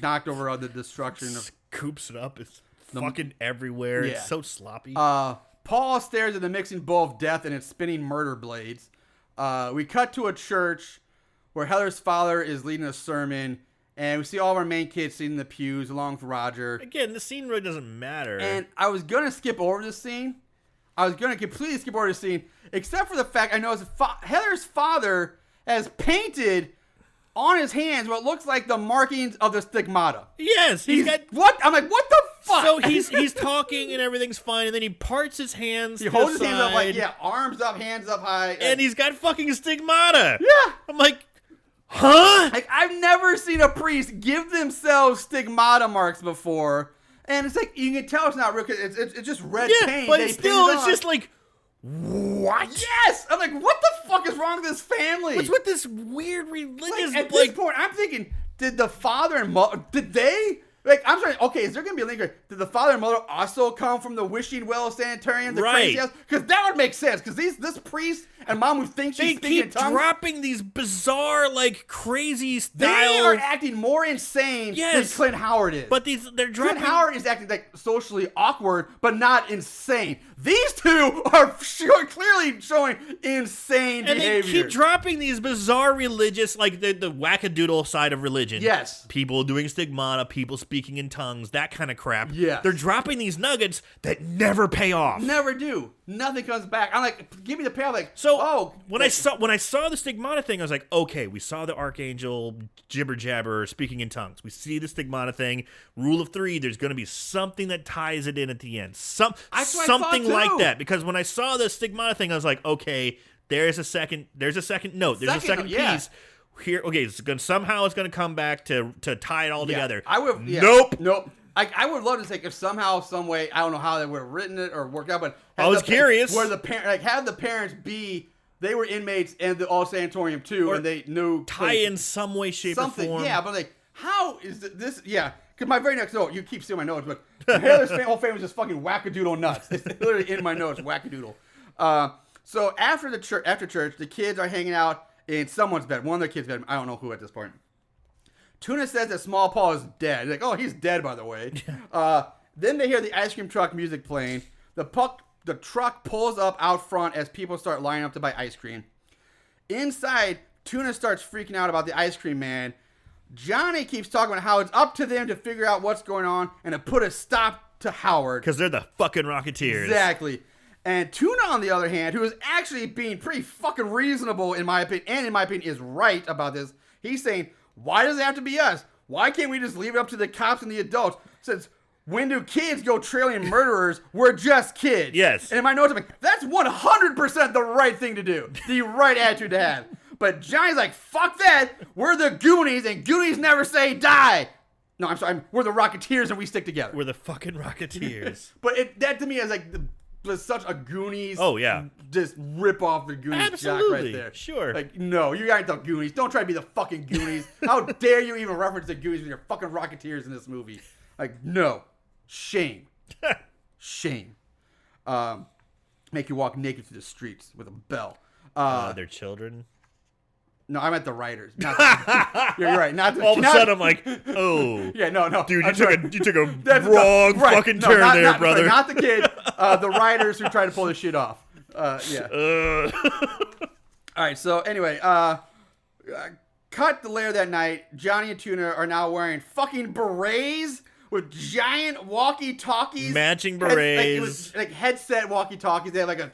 knocked over on the destruction. Scoops it up. It's fucking everywhere. Yeah. It's so sloppy. Paul stares at the mixing bowl of death and its spinning murder blades. We cut to a church where Heather's father is leading a sermon. And we see all of our main kids sitting in the pews along with Roger. Again, the scene really doesn't matter. And I was going to skip over this scene. I was going to completely skip over this scene. Except for the fact I noticed Heather's father has painted on his hands what looks like the markings of the stigmata. Yes. He's got... What? I'm like, what the fuck? So he's talking and everything's fine. And then he parts his hands He holds his hands up like, arms up, hands up high. And he's got fucking stigmata. Yeah. I'm like... Huh? Like, I've never seen a priest give themselves stigmata marks before. And it's like, you can tell it's not real, because it's just red paint. But still, it's just like, what? Yes! I'm like, what the fuck is wrong with this family? What's with this weird religious... At this point, I'm thinking, did the father and mother... Did they... Like, I'm sorry, okay, is there going to be a link here? Did the father and mother also come from the Wishing Well Sanitarium? The crazy house? Because that would make sense, because this priest and mom who thinks she's speaking in tongues... They keep dropping these bizarre, like, crazy style... They are acting more insane than Clint Howard is. But they're dropping... Clint Howard is acting, like, socially awkward, but not insane. These two are clearly showing insane behavior. And they keep dropping these bizarre religious, like, the wackadoodle side of religion. Yes. People doing stigmata, people speaking in tongues, that kind of crap. Yeah. They're dropping these nuggets that never pay off. Never do. Nothing comes back. I'm like, give me the payoff. Like, when I saw the stigmata thing, I was like, okay, we saw the archangel jibber jabber speaking in tongues. We see the stigmata thing. Rule of 3, there's going to be something that ties it in at the end. Something like that. Because when I saw the stigmata thing, I was like, okay, there's a second note. There's a second piece. Yeah. Here, okay, somehow it's going to come back to tie it all together. Nope. I would love to say if somehow, some way, I don't know how they would have written it or worked out, but I was curious where have the parents be they were inmates in the all sanatorium too, and they knew in some way, shape, or form. Yeah, but like, how is this? Yeah, because my very next note, you keep seeing my notes, but Taylor's whole family is just fucking wackadoodle nuts. It's literally in my notes, wackadoodle. So after church, the kids are hanging out in someone's bed, one of their kids' bed. I don't know who at this point. Tuna says that Small Paul is dead. He's like, oh, he's dead, by the way. Then they hear the ice cream truck music playing. The truck pulls up out front as people start lining up to buy ice cream. Inside, Tuna starts freaking out about the ice cream man. Johnny keeps talking about how it's up to them to figure out what's going on and to put a stop to Howard. Because they're the fucking Rocketeers. Exactly. And Tuna, on the other hand, who is actually being pretty fucking reasonable, in my opinion, and in my opinion is right about this, he's saying, why does it have to be us? Why can't we just leave it up to the cops and the adults? Since when do kids go trailing murderers? We're just kids. Yes. And in my notes, I'm like, that's 100% the right thing to do. The right attitude to have. But Johnny's like, fuck that. We're the Goonies, and Goonies never say die. No, I'm sorry. We're the Rocketeers, and we stick together. We're the fucking Rocketeers. But that to me is like... was such a Goonies. Oh, yeah. Just rip off the Goonies. Absolutely. Jack right there. Sure. Like, no, you aren't the Goonies. Don't try to be the fucking Goonies. How dare you even reference the Goonies when you're fucking Rocketeers in this movie? Like, no. Shame. Shame. Make you walk naked through the streets with a bell. Their children? No, I meant the writers. You're right. All of a sudden, I'm like, oh. Yeah, no. Dude, you took a wrong fucking turn there, brother. Not the kid. The writers who try to pull this shit off. Yeah. All right, so anyway, cut the lair that night. Johnny and Tuna are now wearing fucking berets with giant walkie-talkies. Matching berets. Like headset walkie-talkies. They have like a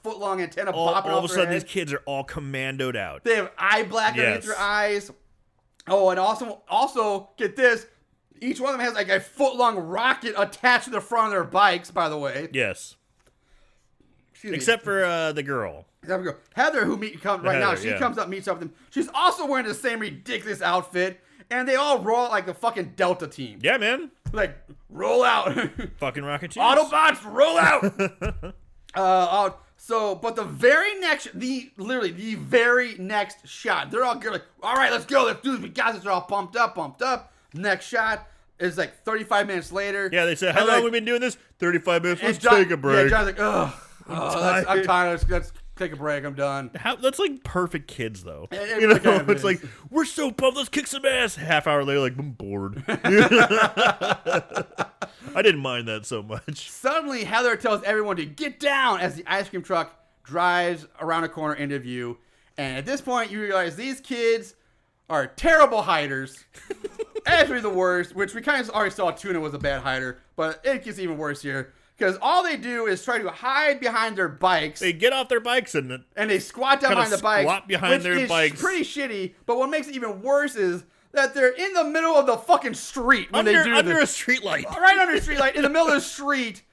foot-long antenna bopping off all of a sudden, their these kids are all commandoed out. They have eye black underneath their eyes. Oh, and also get this. Each one of them has like a foot-long rocket attached to the front of their bikes, by the way. Yes. Except for the girl. Heather, who comes right now, she comes up, meets up with them. She's also wearing the same ridiculous outfit, and they all roll out like the fucking Delta team. Yeah, man. Like, roll out. Fucking Rocketeers. Autobots, roll out. But the very next shot, they're all like, all right, let's go. Let's do this. We got this. They're all pumped up. Next shot is like 35 minutes later. Yeah, they said, how long have we been doing this? 35 minutes. Let's take a break. Yeah, John's like, I'm tired. Let's take a break. I'm done. That's like perfect kids, though. It's like, we're so pumped. Let's kick some ass. Half hour later, like, I'm bored. I didn't mind that so much. Suddenly, Heather tells everyone to get down as the ice cream truck drives around a corner into view. And at this point, you realize these kids are terrible hiders. Actually, the worst, which we kind of already saw Tuna was a bad hider, but it gets even worse here. Because all they do is try to hide behind their bikes. They get off their bikes and they squat down behind the bikes. Squat behind their bikes. Which is pretty shitty. But what makes it even worse is that they're in the middle of the fucking street when they do this. Under a street light. Right under a street light, in the middle of the street.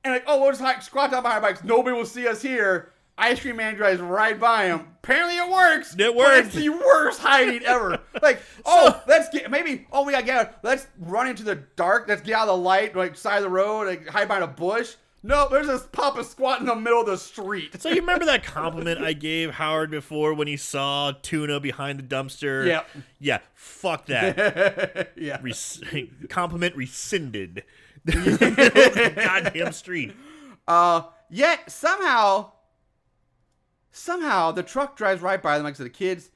And like, oh, we'll just squat down behind our bikes. Nobody will see us here. Ice Cream Man drives right by him. Apparently it works. It works. But it's the worst hiding ever. Like, let's run into the dark. Let's get out of the light, like side of the road, like hide behind a bush. No, there's this Papa squat in the middle of the street. So you remember that compliment I gave Howard before when he saw Tuna behind the dumpster? Yeah. Yeah, fuck that. Yeah. Compliment rescinded. Goddamn street. Yet somehow the truck drives right by them, like I said, the kids,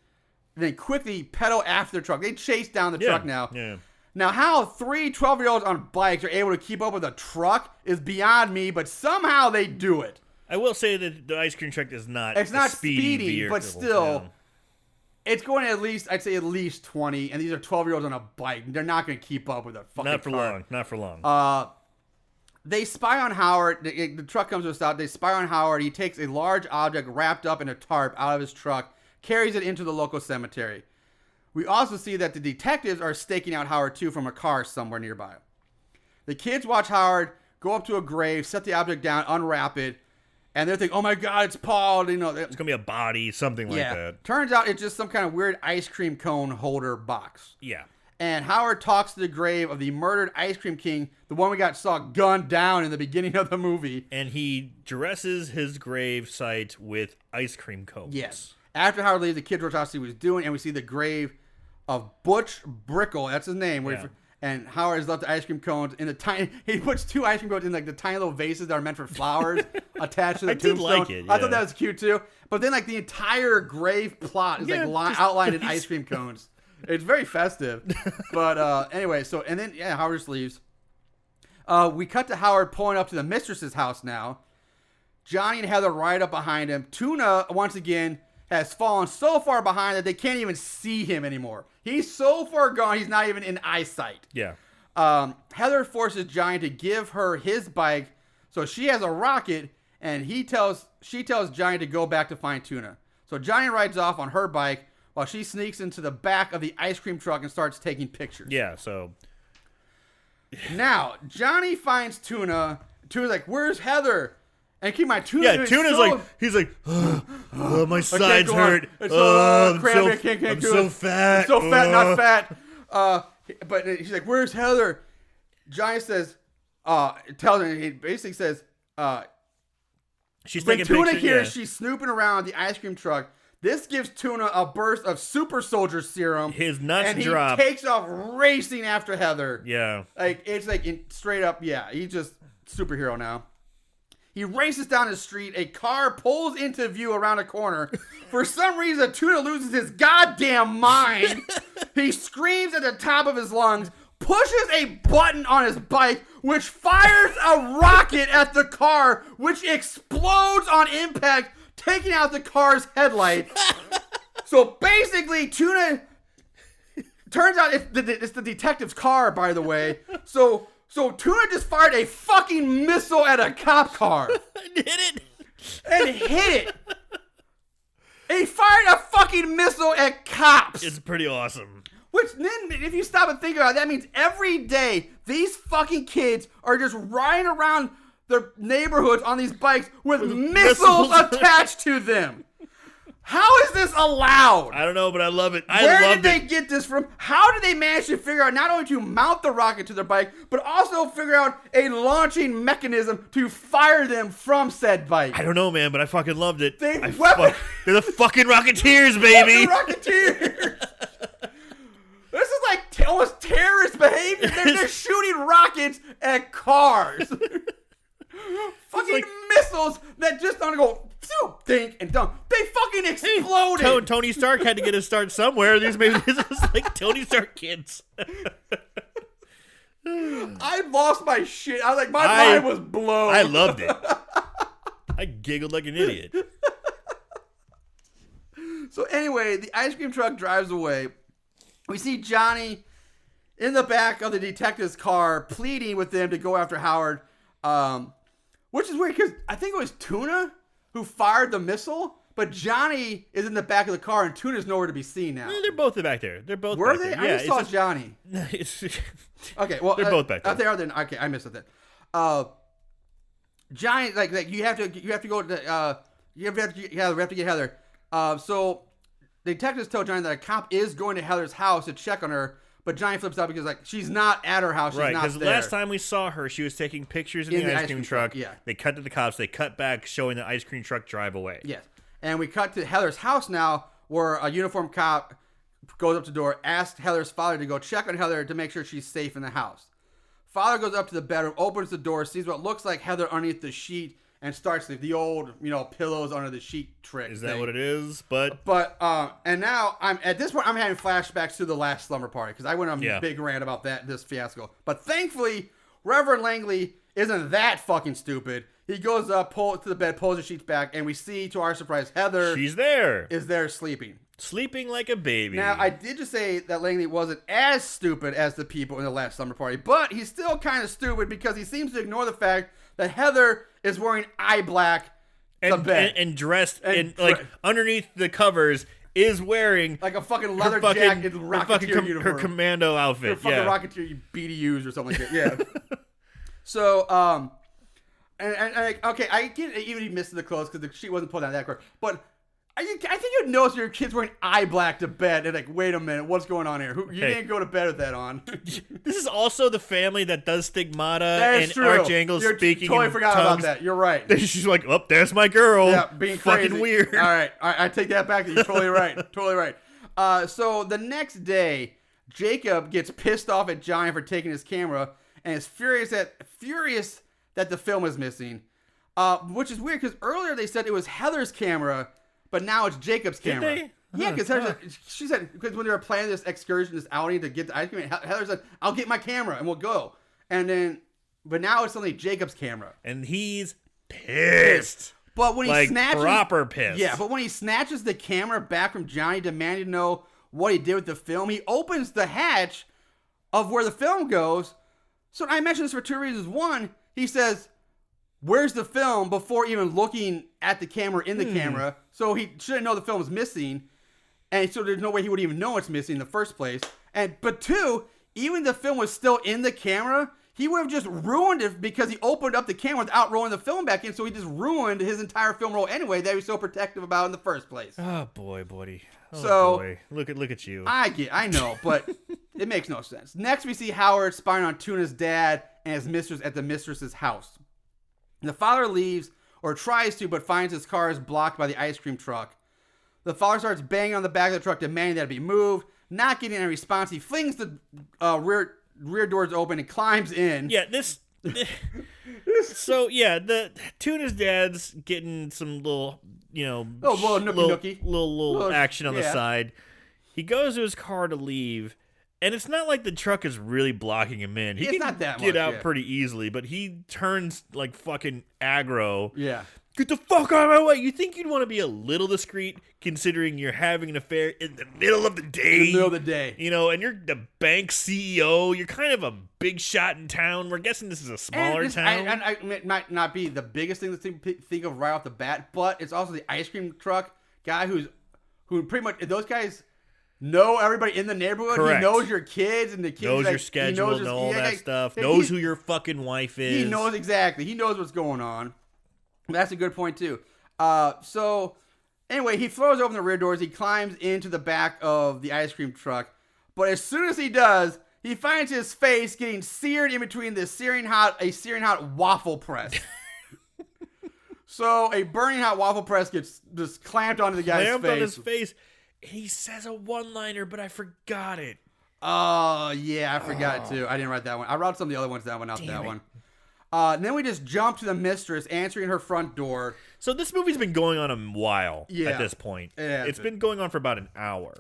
and they quickly pedal after the truck. They chase down the truck now. Yeah. Now, how 3 12-year-olds on bikes are able to keep up with a truck is beyond me, but somehow they do it. I will say that the ice cream truck is not speedy, vehicle. but still, it's going at least 20, and these are 12-year-olds on a bike. They're not going to keep up with a fucking car. Not for long. They spy on Howard. The truck comes to a stop. They spy on Howard. He takes a large object wrapped up in a tarp out of his truck, carries it into the local cemetery. We also see that the detectives are staking out Howard, too, from a car somewhere nearby. The kids watch Howard go up to a grave, set the object down, unwrap it, and they're thinking, oh, my God, it's Paul. It's going to be a body, something like that. Turns out it's just some kind of weird ice cream cone holder box. Yeah. And Howard talks to the grave of the murdered ice cream king, the one we saw gunned down in the beginning of the movie. And he dresses his grave site with ice cream cones. Yes. After Howard leaves, the kid goes out to see what he's doing, and we see the grave of Butch Brickle. That's his name. Yeah. And Howard has left the ice cream cones in the tiny. He puts 2 ice cream cones in like the tiny little vases that are meant for flowers attached to the tombstone. I did like it. Yeah. I thought that was cute too. But then like the entire grave plot is outlined in ice cream cones. It's very festive. But anyway, and then Howard just leaves. We cut to Howard pulling up to the mistress's house now. Johnny and Heather ride up behind him. Tuna, once again, has fallen so far behind that they can't even see him anymore. He's so far gone, he's not even in eyesight. Yeah. Heather forces Johnny to give her his bike, so she has a rocket, and she tells Johnny to go back to find Tuna. So Johnny rides off on her bike while she sneaks into the back of the ice cream truck and starts taking pictures. Yeah, so... Now, Johnny finds Tuna. Tuna's like, where's Heather? And keep my Tuna. Yeah, Tuna's he's like, oh, my sides hurt. I'm so fat. So fat, not fat. But he's like, where's Heather? Johnny says, tells her, he basically says, she's when taking Tuna pictures, hears she's snooping around the ice cream truck, this gives Tuna a burst of super soldier serum. His nuts and drop. And he takes off racing after Heather. Yeah. It's straight up, he's just superhero now. He races down the street. A car pulls into view around a corner. For some reason, Tuna loses his goddamn mind. He screams at the top of his lungs, pushes a button on his bike, which fires a rocket at the car, which explodes on impact, taking out the car's headlight. So basically, Tuna... Turns out it's the detective's car, by the way. So Tuna just fired a fucking missile at a cop car. And hit it. He fired a fucking missile at cops. It's pretty awesome. Which then, if you stop and think about it, that means every day these fucking kids are just riding around their neighborhoods on these bikes with missiles attached to them. How is this allowed? I don't know, but I love it. Where did they get this from? How did they manage to figure out not only to mount the rocket to their bike, but also figure out a launching mechanism to fire them from said bike? I don't know, man, but I fucking loved it. They're They're the fucking Rocketeers, baby. Rocketeers. This is like almost terrorist behavior. They're shooting rockets at cars. Fucking missiles that just don't go think and dump. They fucking exploded. Hey, Tony Stark had to get a start somewhere. These maybe this is like Tony Stark kids. I lost my shit. I was like, my mind was blown. I loved it. I giggled like an idiot. So anyway, the ice cream truck drives away. We see Johnny in the back of the detective's car pleading with them to go after Howard. Which is weird because I think it was Tuna who fired the missile, but Johnny is in the back of the car and Tuna's nowhere to be seen now. They're both back there. They're both Were back they? there. I just saw Johnny. Okay, well, they're both back there. They are then. Okay, I missed it then. Johnny, like you have to go to we have to get Heather. So the detectives tell Johnny that a cop is going to Heather's house to check on her. But Johnny flips out because like she's not at her house. She's right, because last time we saw her, she was taking pictures in the ice cream truck. Yeah. They cut to the cops. They cut back, showing the ice cream truck drive away. Yes. And we cut to Heather's house now, where a uniformed cop goes up to the door, asks Heather's father to go check on Heather to make sure she's safe in the house. Father goes up to the bedroom, opens the door, sees what looks like Heather underneath the sheet, and starts the old, pillows under the sheet trick. Is that what it is? But and now at this point I'm having flashbacks to the last slumber party because I went on a big rant about this fiasco. But thankfully, Reverend Langley isn't that fucking stupid. He goes up, pulls to the bed, pulls the sheets back, and we see, to our surprise, Heather. She's there. Is there sleeping. Sleeping like a baby. Now, I did just say that Langley wasn't as stupid as the people in the last slumber party, but he's still kind of stupid because he seems to ignore the fact that Heather is wearing eye black and dressed like underneath the covers is wearing like a fucking leather jacket, Rocketeer uniform, her commando outfit, her fucking Rocketeer BDUs or something like that. Yeah. So okay, I get it, even he missed the clothes because the sheet wasn't pulled down that quick, but I think you'd notice your kid's wearing eye black to bed and like, wait a minute, what's going on here? You didn't go to bed with that on. This is also the family that does Stigmata and Archangel speaking. Totally forgot tongues. about that. You're right. She's like, oh, there's my girl. Yeah, being fucking crazy. weird. All right, I take that back. You're totally right. Totally right. So the next day, Jacob gets pissed off at Johnny for taking his camera and is furious that the film is missing. Which is weird because earlier they said it was Heather's camera. But now it's Jacob's camera. Did they? Yeah, because she said, because when they were planning this excursion, this outing to get the ice cream, Heather said, I'll get my camera and we'll go. But now it's suddenly Jacob's camera. And he's pissed. But when he snatches. Proper pissed. Yeah, but when he snatches the camera back from Johnny, demanding to know what he did with the film, he opens the hatch of where the film goes. So I mentioned this for two reasons. One, he says, where's the film before even looking at the camera in the camera? So he shouldn't know the film is missing. And so there's no way he would even know it's missing in the first place. But two, even the film was still in the camera, he would have just ruined it because he opened up the camera without rolling the film back in. So he just ruined his entire film roll anyway that he was so protective about in the first place. Oh boy, buddy. Oh, so boy. Look at you. I know, but it makes no sense. Next we see Howard spying on Tuna's dad and his mistress at the mistress's house. The father leaves, or tries to, but finds his car is blocked by the ice cream truck. The father starts banging on the back of the truck, demanding that it be moved. Not getting any response, he flings the rear doors open and climbs in. Yeah, So, yeah, the Tuna's dad's getting some little, little action on the side. He goes to his car to leave. And it's not like the truck is really blocking him in. He can get out pretty easily, but he turns like fucking aggro. Yeah. Get the fuck out of my way. You think you'd want to be a little discreet considering you're having an affair in the middle of the day? In the middle of the day. And you're the bank CEO. You're kind of a big shot in town. We're guessing this is a smaller town. And it might not be the biggest thing to think of right off the bat, but it's also the ice cream truck guy who pretty much, those guys... know everybody in the neighborhood. Correct. He knows your kids and the kids. Knows like, your schedule and all that stuff. Knows who your fucking wife is. He knows exactly. He knows what's going on. That's a good point too. So anyway, he throws open the rear doors. He climbs into the back of the ice cream truck. But as soon as he does, he finds his face getting seared in between a searing hot waffle press. So a burning hot waffle press gets just clamped onto the guy's face. Clamped on his face. And he says a one-liner, but I forgot it. Oh, yeah, I forgot it too. I didn't write that one. I wrote some of the other ones down, but not that one. And then we just jump to the mistress answering her front door. So this movie's been going on a while at this point. Yeah, it's been going on for about an hour.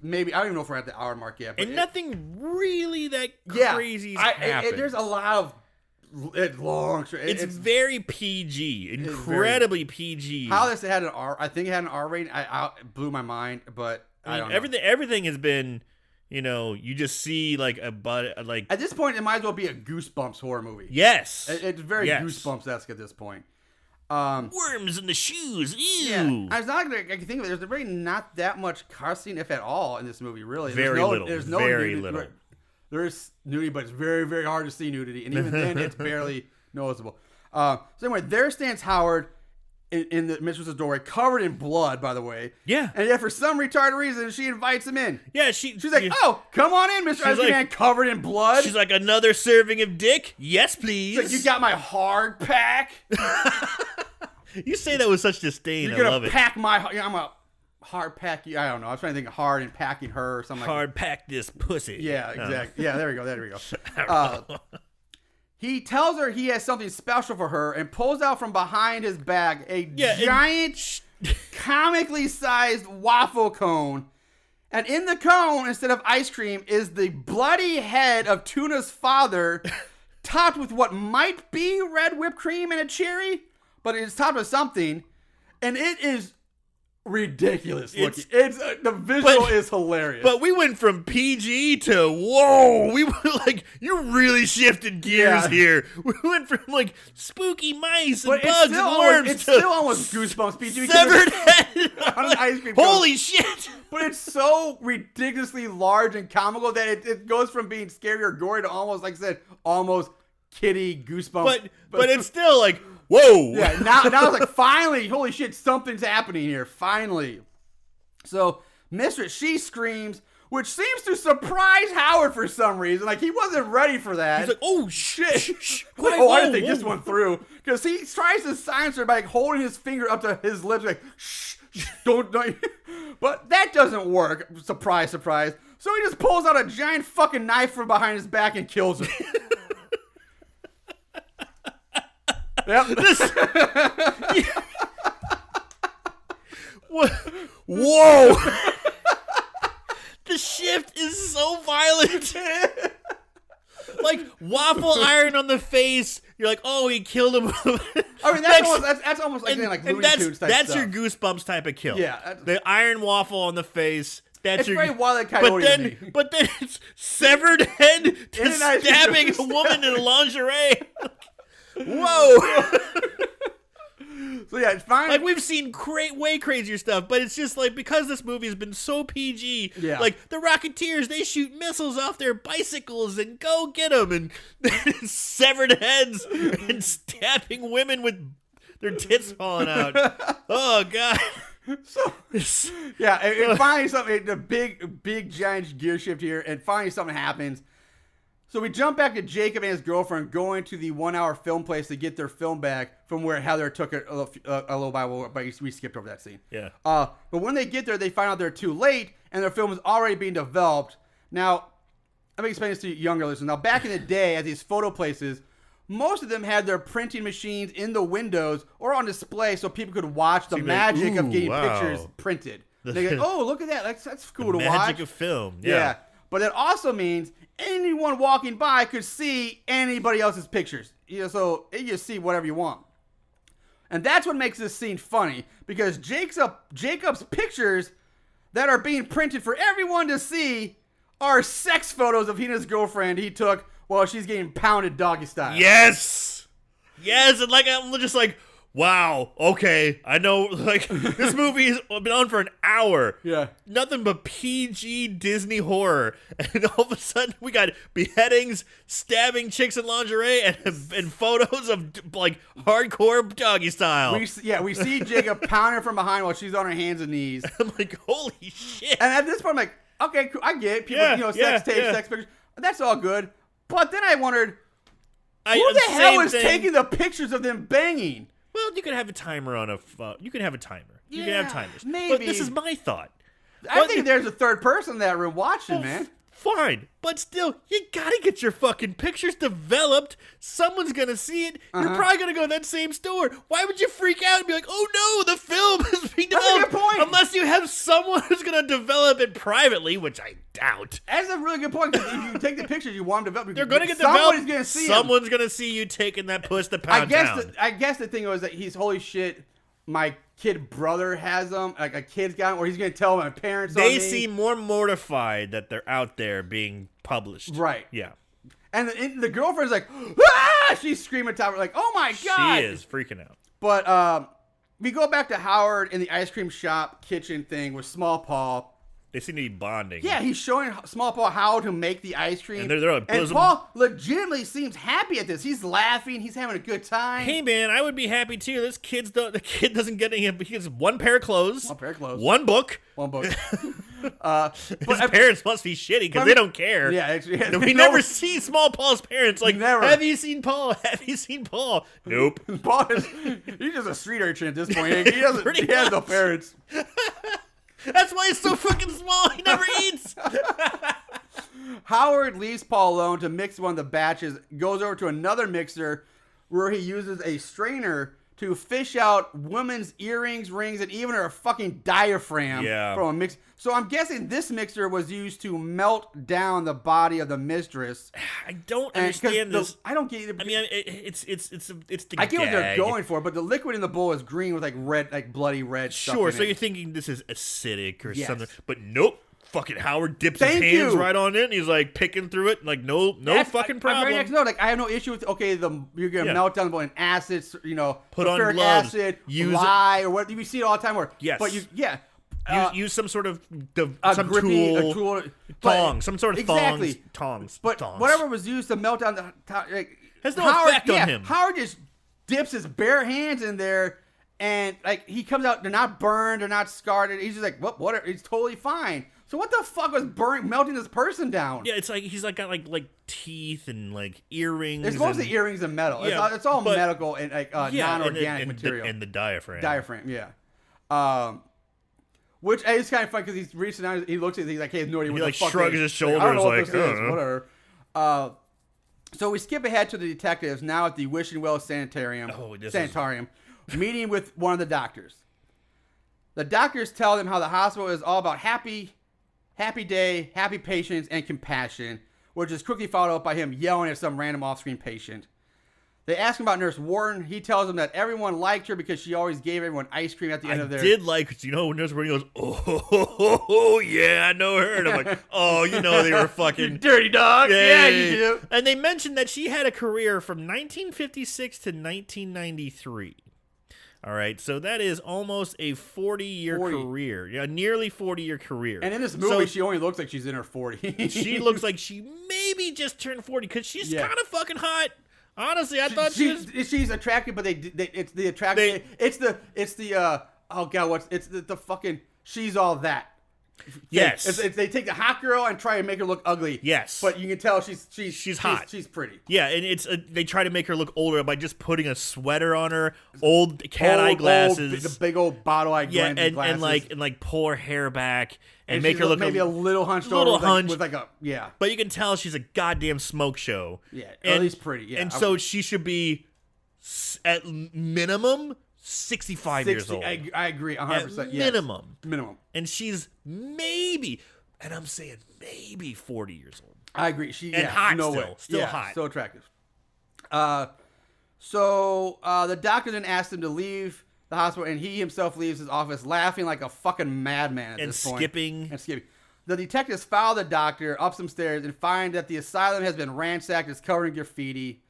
Maybe. I don't even know if we're at the hour mark yet. But and nothing really that crazy's happened. There's a lot of long. It's very PG. Incredibly PG. How this had an R. I think it had an R rating. It blew my mind, but I don't know. Everything has been... you just see like at this point, it might as well be a Goosebumps horror movie. Yes, it's very Goosebumps-esque at this point. Worms in the shoes. Ew. Yeah, I was not gonna. I can think of it. There's really not that much cussing, if at all, in this movie. Really, very little. There's no very little. There's nudity, but it's very, very hard to see nudity, and even then, it's barely noticeable. So anyway, there stands Howard in the mistress's doorway, covered in blood, by the way. Yeah. And yet, for some retarded reason, she invites him in. Yeah, she's like, "Oh, come on in, Mr. Ice Cream Man, covered in blood." She's like, "Another serving of dick? Yes, please." She's like, "You got my hard pack." You say that with such disdain. You're gonna I love pack I'm a hard pack. I don't know. I was trying to think of hard and packing her or something. Hard pack this pussy. Yeah, exactly. Yeah, there we go. He tells her he has something special for her and pulls out from behind his bag a giant, comically sized waffle cone. And in the cone, instead of ice cream, is the bloody head of Tuna's father, topped with what might be red whipped cream and a cherry, but it's topped with something. And it is ridiculous looking. The visual is hilarious. But we went from PG to whoa. We were like, you really shifted gears here. We went from like spooky mice and bugs and worms it's still almost Goosebumps PG. Severed head on an ice cream. Holy shit! But it's so ridiculously large and comical that it goes from being scary or gory to almost, like I said, almost kitty Goosebumps. But it's still like, whoa. Yeah, now it's like, finally, holy shit, something's happening here. Finally. So, Mistress, she screams, which seems to surprise Howard for some reason. Like, he wasn't ready for that. He's like, oh, shit. I didn't think this one through. Because he tries to silence her by holding his finger up to his lips, like, shh, don't. But that doesn't work. Surprise, surprise. So he just pulls out a giant fucking knife from behind his back and kills her. Yep. Whoa! The shift is so violent. Like waffle iron on the face. You're like, oh, he killed him. I mean, that's almost like Looney Tunes type that's stuff. your Goosebumps type of kill. Yeah, the iron waffle on the face. That's very Wile E. Coyote to me. But then it's severed head to stabbing a woman in lingerie. Whoa! So yeah, it's fine. Like we've seen way crazier stuff, but it's just like because this movie has been so PG. Yeah. Like the Rocketeers, they shoot missiles off their bicycles and go get them, and severed heads and stabbing women with their tits falling out. Oh god. So yeah, and finally something. The big giant gear shift here, and finally something happens. So we jump back to Jacob and his girlfriend going to the 1 hour film place to get their film back from where Heather took it a little while, but we skipped over that scene. Yeah. But when they get there, they find out they're too late and their film is already being developed. Now, let me explain this to younger listeners. Now, back in the day at these photo places, most of them had their printing machines in the windows or on display so people could watch the magic of getting pictures printed. They go, oh, look at that. That's cool to watch. Magic of film. Yeah. But it also means anyone walking by could see anybody else's pictures. So you just see whatever you want. And that's what makes this scene funny, because Jacob's pictures that are being printed for everyone to see are sex photos of he and his girlfriend he took while she's getting pounded doggy style. Yes! And like I'm just like, wow, okay, I know, like, this movie has been on for an hour. Yeah. Nothing but PG Disney horror. And all of a sudden, we got beheadings, stabbing chicks in lingerie, and photos of, like, hardcore doggy style. We see Jacob pound her from behind while she's on her hands and knees. I'm like, holy shit. And at this point, I'm like, okay, cool, I get it. People, sex tapes, sex pictures. That's all good. But then I wondered, who the hell is taking the pictures of them banging? Well, you could have a timer on you can have a timer. You can have timers. Maybe. But this is my thought. I think there's a third person in that room watching, man. Fine, but still, you gotta get your fucking pictures developed. Someone's gonna see it. You're probably gonna go to that same store. Why would you freak out and be like, oh no, the film is being developed? That's a good point. Unless you have someone who's gonna develop it privately, which I doubt. That's a really good point, because if you take the pictures you want them developed, They're gonna get developed. Somebody's gonna see Someone's gonna see you taking that puss to Pound Town. I guess the thing was that he's, holy shit, my kid brother has them, like a kid's got them, or he's gonna tell my parents. They seem more mortified that they're out there being published. Right. Yeah. And the girlfriend's like, ah! She's screaming top, like, oh my God. She is freaking out. But we go back to Howard in the ice cream shop kitchen thing with Small Paul. They seem to be bonding. Yeah, he's showing Small Paul how to make the ice cream. And they're and Paul legitimately seems happy at this. He's laughing. He's having a good time. Hey, man, I would be happy, too. The kid doesn't get any. He gets one pair of clothes. One book. His parents must be shitty because they don't care. Yeah, actually, we never see Small Paul's parents. Like, never. Have you seen Paul? Have you seen Paul? Nope. Paul he's just a street urchin at this point. He has no parents. That's why he's so fucking small. He never eats. Howard leaves Paul alone to mix one of the batches, goes over to another mixer where he uses a strainer to fish out women's earrings, rings, and even her fucking diaphragm from a mix. So I'm guessing this mixer was used to melt down the body of the mistress. I don't understand this. I don't get it. I mean, it's the I get what they're gag. going for, but the liquid in the bowl is green with like red, like bloody red stuff. Sure, in so it. you're thinking this is acidic or something, but nope. Fucking Howard dips his Thank hands you. right on it, and he's like picking through it, like no fucking problem. Very next note, like I have no issue with you're gonna melt down the bowl in acids, put on sulfuric gloves, acid, use lye, or what you see it all the time. Where but use some sort of some tool, tongs, some sort of exactly. tongs. But whatever was used to melt down the has no effect on him. Howard just dips his bare hands in there, and like he comes out, they're not burned, they're not scarred. He's just like, whatever, it's totally fine. So what the fuck was melting this person down? Yeah, it's like he's like got like teeth and like earrings. It's mostly earrings and metal. Yeah, it's all medical and like non-organic material. And the diaphragm. Yeah. Which is kind of fun because he's reaching out. He looks at it. He's like, "Hey, no idea what the fuck." He shrugs his shoulders I don't know what like, this is. Whatever. So we skip ahead to the detectives now at the Wishing Well Sanitarium. Meeting with one of the doctors. The doctors tell them how the hospital is all about happy day, happy patients, and compassion, which is quickly followed up by him yelling at some random off-screen patient. They ask him about Nurse Wharton. He tells them that everyone liked her because she always gave everyone ice cream at the end of their... I did like, when Nurse Wharton goes, oh, yeah, I know her. And I'm like, oh, they were fucking... You dirty dog. Yeah, you do. And they mentioned that she had a career from 1956 to 1993. All right, so that is almost a 40-year career. Yeah, nearly 40-year career. And in this movie, she only looks like she's in her 40s. She looks like she maybe just turned 40 because she's kind of fucking hot. Honestly, I thought she's attractive, but it's the attractive. It's the oh god, it's the fucking she's all that. Yes, they take the hot girl and try to make her look ugly. Yes, but you can tell she's hot. She's pretty. Yeah, and they try to make her look older by just putting a sweater on her, old cat eye glasses, the big old bottle eye glasses, and pull her hair back and make her look maybe a little hunched over, with like a But you can tell she's a goddamn smoke show. Yeah, at least pretty. Yeah, and so she should be at minimum 65 years old. I agree, 100%. Minimum. And she's maybe, and I'm saying maybe 40 years old. I agree. Hot no still. Way. Still hot. So attractive. So the doctor then asked him to leave the hospital, and he himself leaves his office laughing like a fucking madman at this point. And skipping. The detectives follow the doctor up some stairs and find that the asylum has been ransacked. It's covered in graffiti.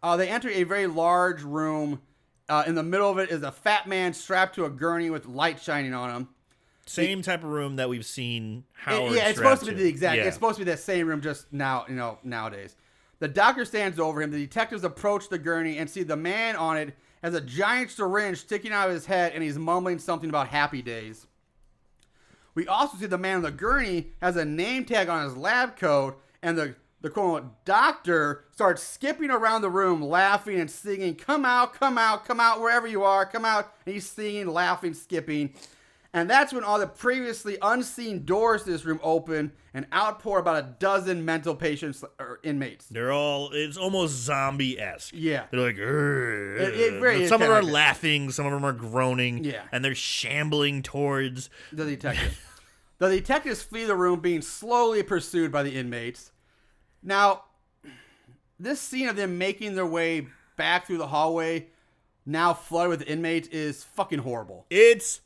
They enter a very large room In the middle of it is a fat man strapped to a gurney with light shining on him. Same type of room that we've seen Howard. It's supposed to be the exact. Yeah. It's supposed to be that same room, just now. Nowadays, the doctor stands over him. The detectives approach the gurney and see the man on it has a giant syringe sticking out of his head, and he's mumbling something about happy days. We also see the man on the gurney has a name tag on his lab coat, and the quote doctor starts skipping around the room, laughing and singing, "Come out, come out, come out, wherever you are, come out." And he's singing, laughing, skipping. And that's when all the previously unseen doors to this room open and outpour about a dozen mental patients or inmates. They're all, it's almost zombie-esque. Yeah. They're like, Some of them are laughing, some of them are groaning. Yeah. And they're shambling towards the detective. The detectives flee the room, being slowly pursued by the inmates. Now, this scene of them making their way back through the hallway, now flooded with inmates, is fucking horrible. It's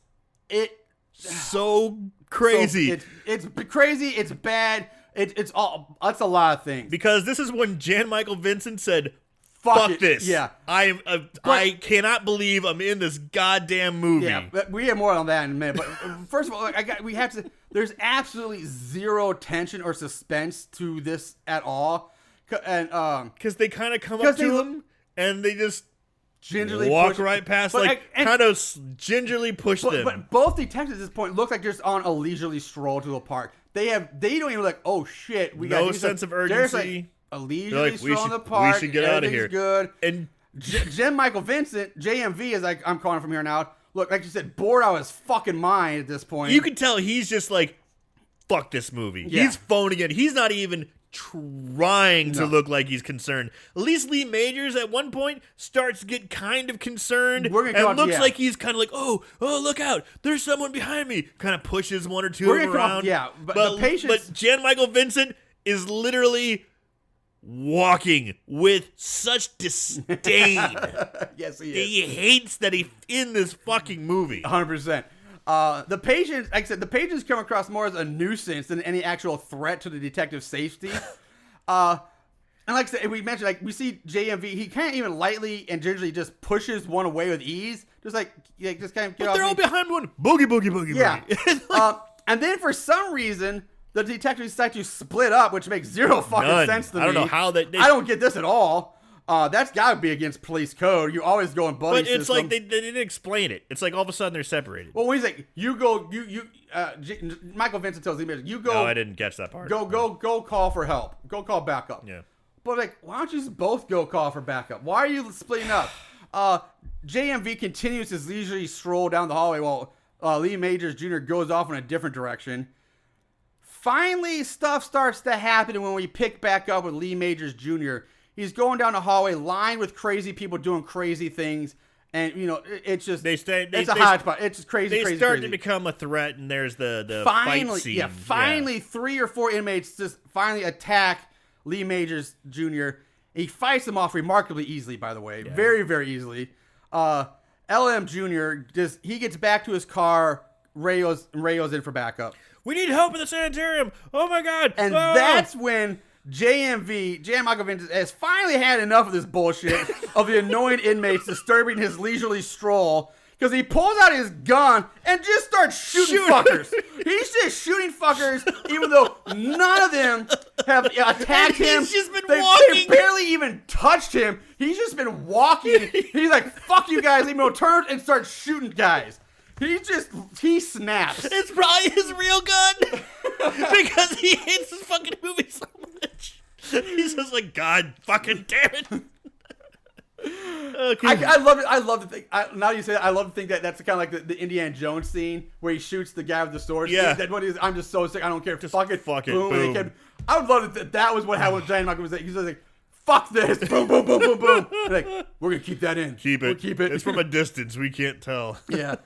so crazy. So it's crazy. It's bad. It's a lot of things. Because this is when Jan Michael Vincent said, "Fuck this." Yeah, I cannot believe I'm in this goddamn movie. Yeah, but we have more on that in a minute. But first of all, we have to. There's absolutely zero tension or suspense to this at all, and because they kind of come up to him and they just gingerly walk right past, kind of gingerly push them. But both detectives at this point look like they're just on a leisurely stroll to the park. They don't even like, oh shit, we got no sense of urgency. A leisurely stroll in the park. We should get out of here. Good. And Jan Michael Vincent, JMV, as I'm calling him from here now. Look, like you said, bored out of his fucking mind at this point. You can tell he's just like, fuck this movie. Yeah. He's phoning it. He's not even trying to look like he's concerned. At least Lee Majors at one point starts to get kind of concerned and looks like he's kind of like, oh, look out, there's someone behind me. Kind of pushes one or two of them around. But the patients... But Jan Michael Vincent is literally walking with such disdain. Yes, he is. He hates that he's in this fucking movie. 100%. The patients, like I said, the patients come across more as a nuisance than any actual threat to the detective's safety. And like I said, we mentioned, like, we see JMV, he kind of even lightly and gingerly just pushes one away with ease. Just kind of get off. But they're all behind one. Boogie, boogie, boogie, yeah. boogie. And then for some reason, the detectives decide to split up, which makes zero fucking sense to me. I don't know how they I don't get this at all. That's got to be against police code. You always go in buddy system. But it's like they didn't explain it. It's like all of a sudden they're separated. Well, when he's like, you go, Michael Vincent tells him, you go. No, I didn't catch that part. Go call for help. Go call backup. Yeah. But like, why don't you just both go call for backup? Why are you splitting up? JMV continues his leisurely stroll down the hallway while Lee Majors Jr. goes off in a different direction. Finally, stuff starts to happen when we pick back up with Lee Majors Jr. He's going down the hallway lined with crazy people doing crazy things. And, it's just, it's a hodgepodge. It's just crazy. They start to become a threat, and there's the finally, fight scene. Yeah, finally, 3 or 4 inmates just finally attack Lee Majors Jr. He fights them off remarkably easily, by the way. Yeah. Very, very easily. LM Jr., he gets back to his car. Rayo's in for backup. We need help in the sanitarium. Oh, my God. And that's when Jan Michael Vincent, has finally had enough of this bullshit of the annoying inmates disturbing his leisurely stroll, because he pulls out his gun and just starts shooting fuckers. He's just shooting fuckers, even though none of them have attacked him. He's just been walking. They barely even touched him. He's just been walking. He's like, fuck you guys. He turns and starts shooting guys. He snaps. It's probably his real gun because he hates this fucking movie so much. He's just like, God fucking damn it. Okay. I love it. I love to think. Now you say that, I love to think that that's kind of like the Indiana Jones scene where he shoots the guy with the sword. Yeah. That one is. I'm just so sick. I don't care. Just fuck it. Boom. I would love it. That was what happened with Jan Michael was. He's just like, fuck this. Boom, boom, boom, boom, boom. Like, we're gonna keep that in. We'll keep it. It's from a distance. We can't tell. Yeah.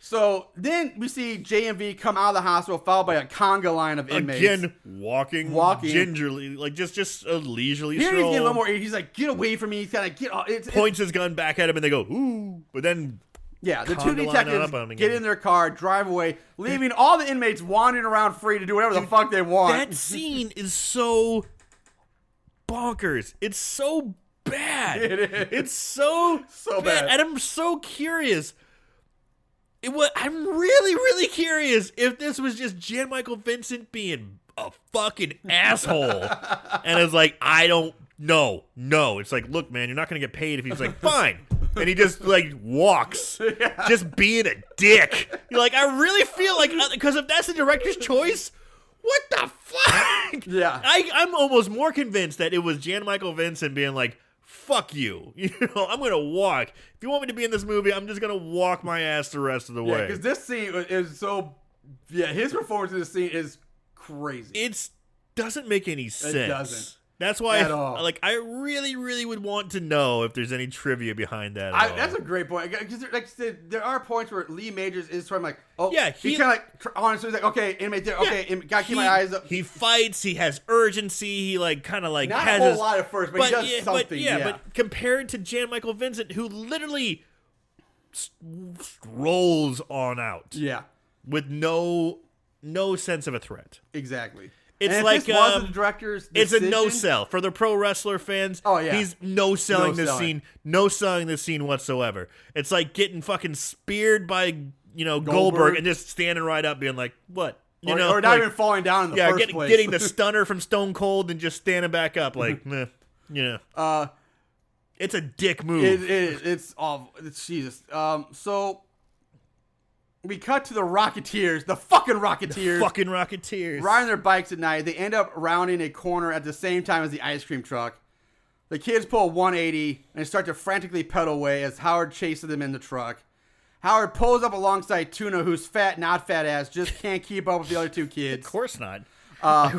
So then we see JMV come out of the hospital, followed by a conga line of inmates. Again, walking gingerly, like just a leisurely Here stroll. He's getting a little more. He's like, get away from me. He's kind of get off. Points his gun back at him, and they go, ooh. But then, yeah, the two detectives get in their car, drive away, leaving all the inmates wandering around free to do whatever the fuck they want. That scene is so bonkers. It's so bad. bad. It is. It's so bad. And I'm so curious. I'm really, really curious if this was just Jan Michael Vincent being a fucking asshole. And it's like, I don't know. No. It's like, look, man, you're not going to get paid. If he's like, fine. And he just, like, walks. Yeah. Just being a dick. You're like, I really feel like, because if that's the director's choice, what the fuck? Yeah. I'm almost more convinced that it was Jan Michael Vincent being like, fuck you. You know, I'm going to walk. If you want me to be in this movie, I'm just going to walk my ass the rest of the way. Yeah, because this scene is so... Yeah, his performance in this scene is crazy. It doesn't make any sense. It doesn't. That's why I really, really would want to know if there's any trivia behind that. That's a great point. Because like I said, there are points where Lee Majors is sort of like, he's kind of like honestly he's like, okay, inmate there, gotta keep my eyes up. He fights. He has urgency. He like kind of like not has a whole lot at first, but he does something. But compared to Jan Michael Vincent, who literally rolls on out, with no sense of a threat. Exactly. It's and like if this wasn't the director's decision, it's a no sell for the pro wrestler fans. Oh yeah, he's no selling this scene, no selling this scene whatsoever. It's like getting fucking speared by Goldberg and just standing right up, being like, "What?" Or not even falling down in the first place. Getting the stunner from Stone Cold and just standing back up, like, meh, it's a dick move. It's awful. It's Jesus. So. We cut to the Rocketeers, the fucking Rocketeers. Riding their bikes at night. They end up rounding a corner at the same time as the ice cream truck. The kids pull a 180 and start to frantically pedal away as Howard chases them in the truck. Howard pulls up alongside Tuna, who's fat, not fat ass, just can't keep up with the other two kids. Of course not.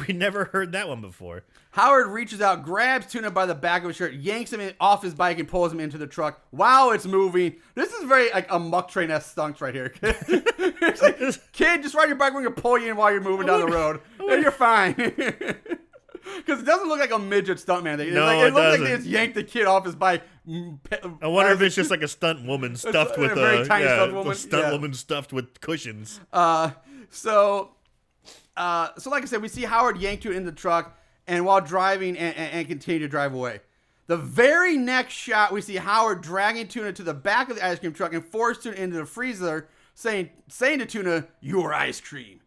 We never heard that one before. Howard reaches out, grabs Tuna by the back of his shirt, yanks him off his bike, and pulls him into the truck while it's moving. This is very like a muck train-esque stunts right here. It's like, kid, just ride your bike. We're going to pull you in while you're moving down the road. And you're fine. Because it doesn't look like a midget stuntman. It looks like they just yanked the kid off his bike. I wonder if it's just like a stunt woman stuffed with a very tiny stunt woman. A stunt woman stuffed with cushions. So like I said, we see Howard yank Tuna in the truck. And while driving and continue to drive away. The very next shot, we see Howard dragging Tuna to the back of the ice cream truck and force Tuna into the freezer, saying to Tuna, "You're ice cream."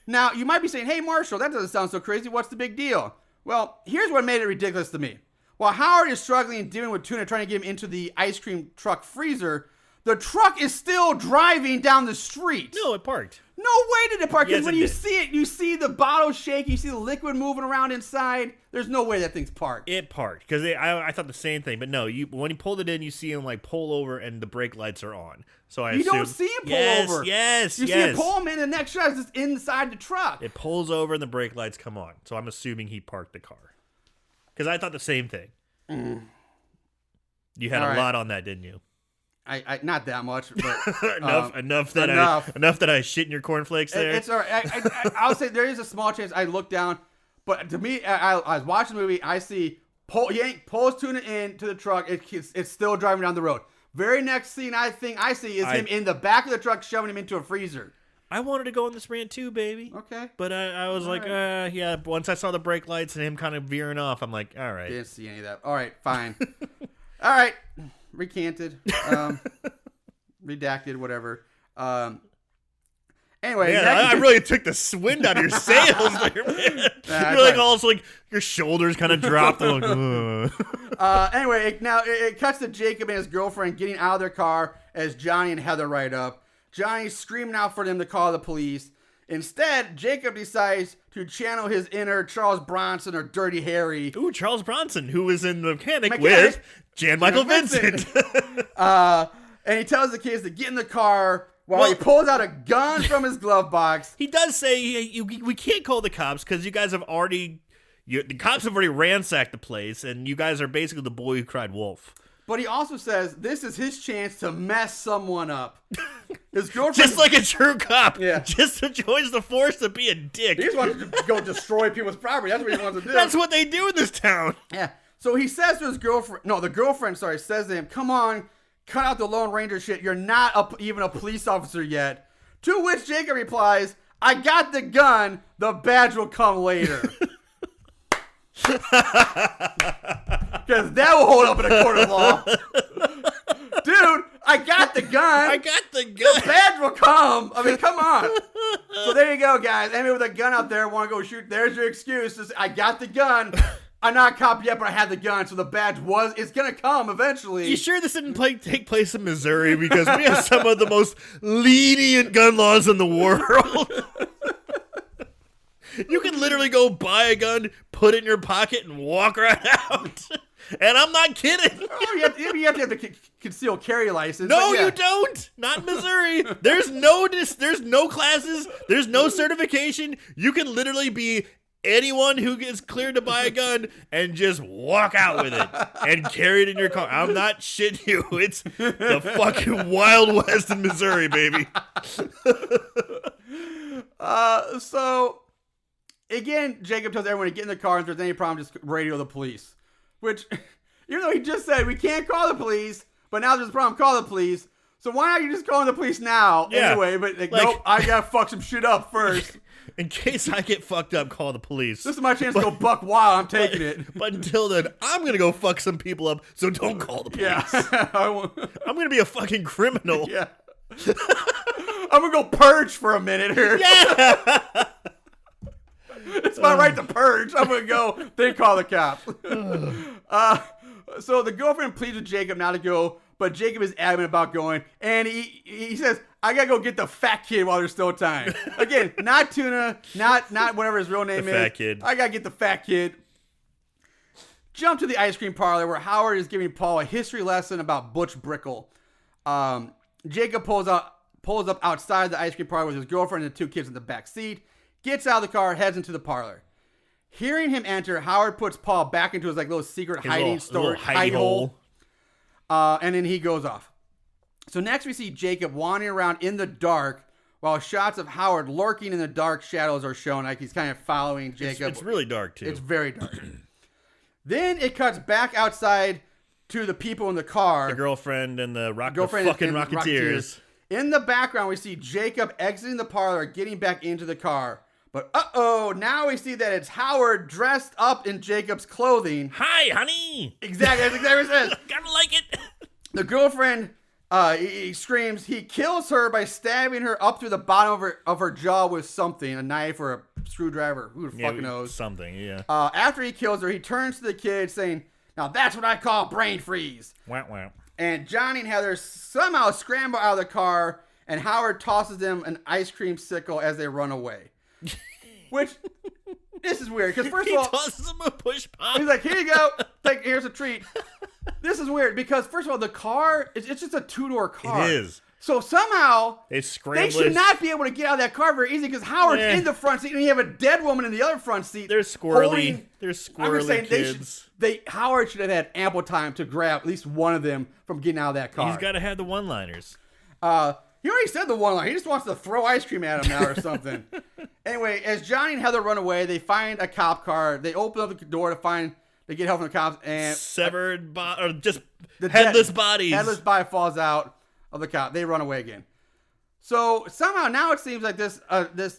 Now, you might be saying, hey, Marshall, that doesn't sound so crazy. What's the big deal? Well, here's what made it ridiculous to me. While Howard is struggling and dealing with Tuna, trying to get him into the ice cream truck freezer, the truck is still driving down the street. No, it parked. No way did it park. Because Yes, when it you did. see it, you see the bottle shake, you see the liquid moving around inside. There's no way that thing's parked. It parked. Because I thought the same thing. But no, when he pulled it in, you see him like pull over and the brake lights are on. So I You assume, don't see him pull over. Yes, You see him pull him in, the next shot is just inside the truck. It pulls over and the brake lights come on. So I'm assuming he parked the car. Because I thought the same thing. You had a lot on that, didn't you? I not that much, but enough that I shit in your cornflakes there. It's all right. I'll say there is a small chance I look down, but to me, I was watching the movie. I see pulls Tuna into the truck. It's still driving down the road. Very next scene I see is him in the back of the truck shoving him into a freezer. I wanted to go on this rant too, baby. Okay. But I was all like, right. Yeah. Once I saw the brake lights and him kind of veering off, I'm like, all right. Didn't see any of that. All right, fine. All right. Recanted. Redacted, whatever. Anyway. Yeah, I really took the wind out of your sails there, man. You're like also like your shoulders kind of dropped. Like, anyway, now it cuts to Jacob and his girlfriend getting out of their car as Johnny and Heather ride up. Johnny's screaming out for them to call the police. Instead, Jacob decides to channel his inner Charles Bronson or Dirty Harry. Ooh, Charles Bronson, who was in The Mechanic with Jan Michael Vincent. And he tells the kids to get in the car while he pulls out a gun from his glove box. He does say, we can't call the cops because you guys have already... the cops have already ransacked the place, and you guys are basically the boy who cried wolf. But he also says this is his chance to mess someone up. His girlfriend, just like a true cop, yeah, just to join the force to be a dick. He just wants to go destroy people's property. That's what he wants to do. That's what they do in this town. Yeah. So he says to his girlfriend, the girlfriend, says to him, "Come on, cut out the Lone Ranger shit. You're not even a police officer yet." To which Jacob replies, "I got the gun. The badge will come later." Because because that will hold up in a court of law. Dude, I got the gun. The badge will come. I mean, come on. So there you go, guys. Anybody with a gun out there want to go shoot? There's your excuse. Just, I got the gun. I'm not a cop yet, but I had the gun, so the badge it's going to come eventually. You sure this didn't take place in Missouri? Because we have some of the most lenient gun laws in the world. You can literally go buy a gun, put it in your pocket, and walk right out. And I'm not kidding. Oh, you have to have the concealed carry license. No, you don't. Not in Missouri. There's no classes. There's no certification. You can literally be anyone who gets cleared to buy a gun and just walk out with it and carry it in your car. I'm not shitting you. It's the fucking Wild West in Missouri, baby. So, again, Jacob tells everyone to get in the car, and if there's any problem, just radio the police. Which, even though he just said we can't call the police, but now there's a problem, call the police. So why aren't you just calling the police now anyway? But nope, I gotta fuck some shit up first. In case I get fucked up, call the police. This is my chance to go buck wild. I'm taking it. But until then, I'm going to go fuck some people up, so don't call the police. Yeah. I'm going to be a fucking criminal. Yeah. I'm going to go purge for a minute here. Yeah. It's my right to purge. I'm going to go, then call the cops. So the girlfriend pleads with Jacob not to go, but Jacob is adamant about going, and he says, I gotta go get the fat kid while there's still time. Again, not Tuna, not whatever his real name is. Fat kid. I gotta get the fat kid. Jump to the ice cream parlor where Howard is giving Paul a history lesson about Butch Brickle. Jacob pulls up outside the ice cream parlor with his girlfriend and the two kids in the back seat, gets out of the car, heads into the parlor. Hearing him enter, Howard puts Paul back into his little secret hidey hole. And then he goes off. So next we see Jacob wandering around in the dark while shots of Howard lurking in the dark shadows are shown. Like he's kind of following Jacob. It's really dark too. It's very dark. Then it cuts back outside to the people in the car. The girlfriend and the fucking Rocketeers. In the background we see Jacob exiting the parlor, getting back into the car. But now we see that it's Howard dressed up in Jacob's clothing. Hi, honey. Exactly, that's exactly what it says. Gotta like it. The girlfriend, he screams. He kills her by stabbing her up through the bottom of her jaw with something, a knife or a screwdriver. Who the fuck knows? Something, yeah. After he kills her, he turns to the kid saying, "Now that's what I call brain freeze." Wow, wow. And Johnny and Heather somehow scramble out of the car, and Howard tosses them an ice cream sickle as they run away. Which, this is weird, because first of all, he tosses him a push pop. He's like, here you go, here's a treat. This is weird, because first of all, the car, it's just a two-door car. It is. So somehow, they should not be able to get out of that car very easy, because Howard's in the front seat, and you have a dead woman in the other front seat. They're squirrely. They're squirrely kids. Howard should have had ample time to grab at least one of them from getting out of that car. He's got to have the one-liners. He already said the one line. He just wants to throw ice cream at him now or something. Anyway, as Johnny and Heather run away, they find a cop car. They open up the door to get help from the cops, and severed or just headless bodies. Headless body falls out of the cop. They run away again. So somehow now it seems like this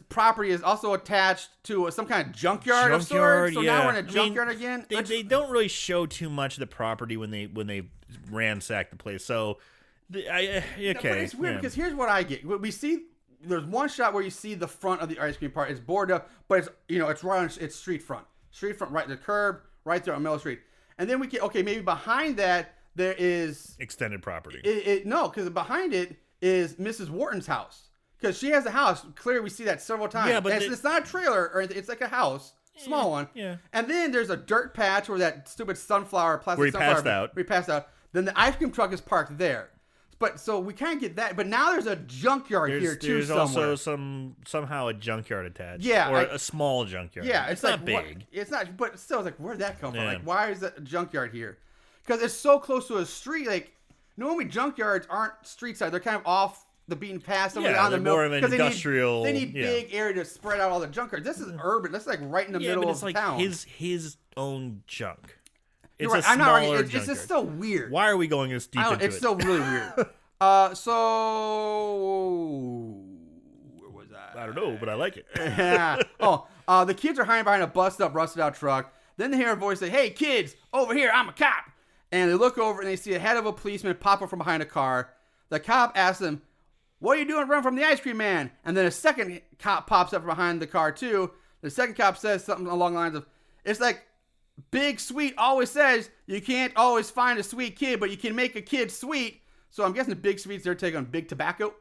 property is also attached to some kind of junkyard of sorts. So now we're in a junkyard again. They don't really show too much of the property when they ransack the place. So. Okay. But it's weird because here's what I get. We see there's one shot where you see the front of the ice cream part. It's boarded up, but it's right on it's street front, right the curb, right there on Mill Street. And then we get maybe behind that there is extended property. No, because behind it is Mrs. Wharton's house because she has a house. Clearly, we see that several times. Yeah, but it's not a trailer or anything. It's like a house, small one. Yeah. And then there's a dirt patch where that stupid plastic sunflower. Where he passed out. Then the ice cream truck is parked there. But so we can't get that. But now there's a junkyard here too. There's also somehow a junkyard attached. Yeah, or a small junkyard. Yeah, it's not big. It's not. But still, it's like where'd that come from? Like why is that a junkyard here? Because it's so close to a street. Like normally junkyards aren't street side. They're kind of off the beaten path. Yeah, they're more of an industrial. They need big area to spread out all the junkyards. This is urban. That's like right in the middle of town. His own junk. It's right. I'm not right. It's just so weird. Why are we going this deep into it? It's so really weird. So where was I? I don't know, but I like it. Yeah. The kids are hiding behind a busted up, rusted out truck. Then they hear a voice say, "Hey, kids, over here! I'm a cop." And they look over and they see a head of a policeman pop up from behind a car. The cop asks them, "What are you doing running from the ice cream man?" And then a second cop pops up from behind the car too. The second cop says something along the lines of, "It's like Big Sweet always says, you can't always find a sweet kid, but you can make a kid sweet." So I'm guessing Big Sweet's their take on Big Tobacco.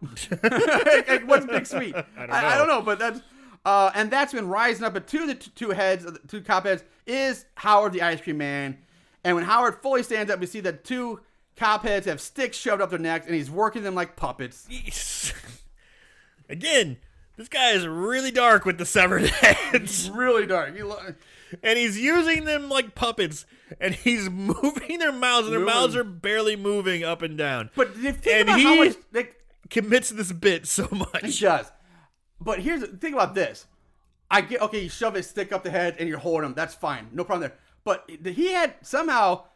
Like, what's Big Sweet? I don't know, but that's and that's been rising up. But the two cop heads is Howard the ice cream man. And when Howard fully stands up, we see that two cop heads have sticks shoved up their necks, and he's working them like puppets. Again, this guy is really dark with the severed heads. Really dark. And he's using them like puppets, and he's moving their mouths, and their mouths are barely moving up and down. But think about how much commits this bit so much. He does. But think about this. You shove his stick up the head, and you're holding him. That's fine. No problem there. But he had somehow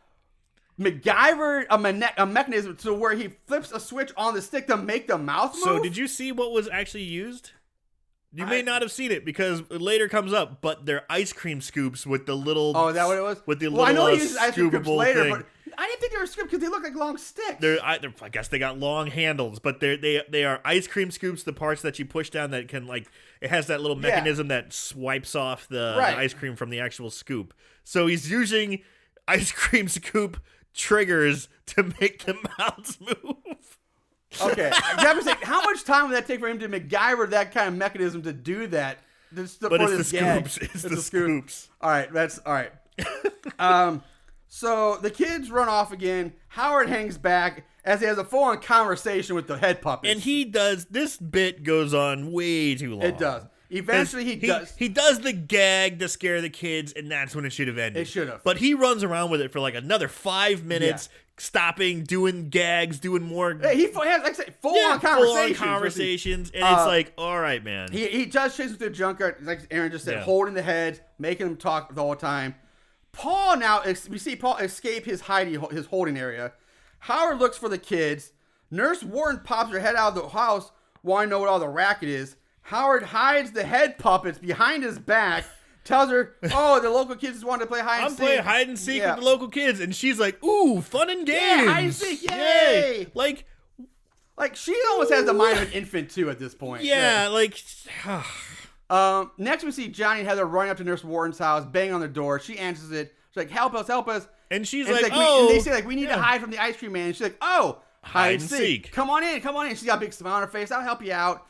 MacGyvered a mechanism to where he flips a switch on the stick to make the mouth move. So did you see what was actually used? You may not have seen it because it later comes up, but they're ice cream scoops with the little... Oh, is that what it was? With the little I know he uses ice cream scoops later, thing. but I didn't think they were scoops because they look like long sticks. I guess they got long handles, but they are ice cream scoops, the parts that you push down that can, like... It has that little mechanism that swipes off the ice cream from the actual scoop. So he's using ice cream scoop triggers to make the mouths move. Okay, I have to say, how much time would that take for him to MacGyver that kind of mechanism to do that? It's the scoops. It's the scoops. All right, that's all right. So the kids run off again. Howard hangs back as he has a full-on conversation with the head puppets. And he does. This bit goes on way too long. It does. Eventually, he does. He does the gag to scare the kids, and that's when it should have ended. It should have. But he runs around with it for like another 5 minutes, stopping, doing gags, doing more. Yeah, he has, like I say, full-on conversations. And it's like, all right, man. He just chases through the junkyard, like Aaron just said, holding the heads, making them talk the whole time. Paul now, we see Paul escape his holding area. Howard looks for the kids. Nurse Warren pops her head out of the house, wanting to know what all the racket is. Howard hides the head puppets behind his back, tells her, "Oh, the local kids just wanted to play hide and seek. I'm playing hide and seek with the local kids," and she's like, "Ooh, fun and games! Yeah, hide and seek, yay!" Like she almost has the mind of an infant too at this point. Yeah, like. Next we see Johnny and Heather running up to Nurse Warren's house, banging on their door. She answers it. She's like, "Help us, help us!" And she's and like, "Oh!" And they say like, "We need to hide from the ice cream man." And she's like, "Oh, hide and seek. Come on in, come on in." She's got a big smile on her face. "I'll help you out."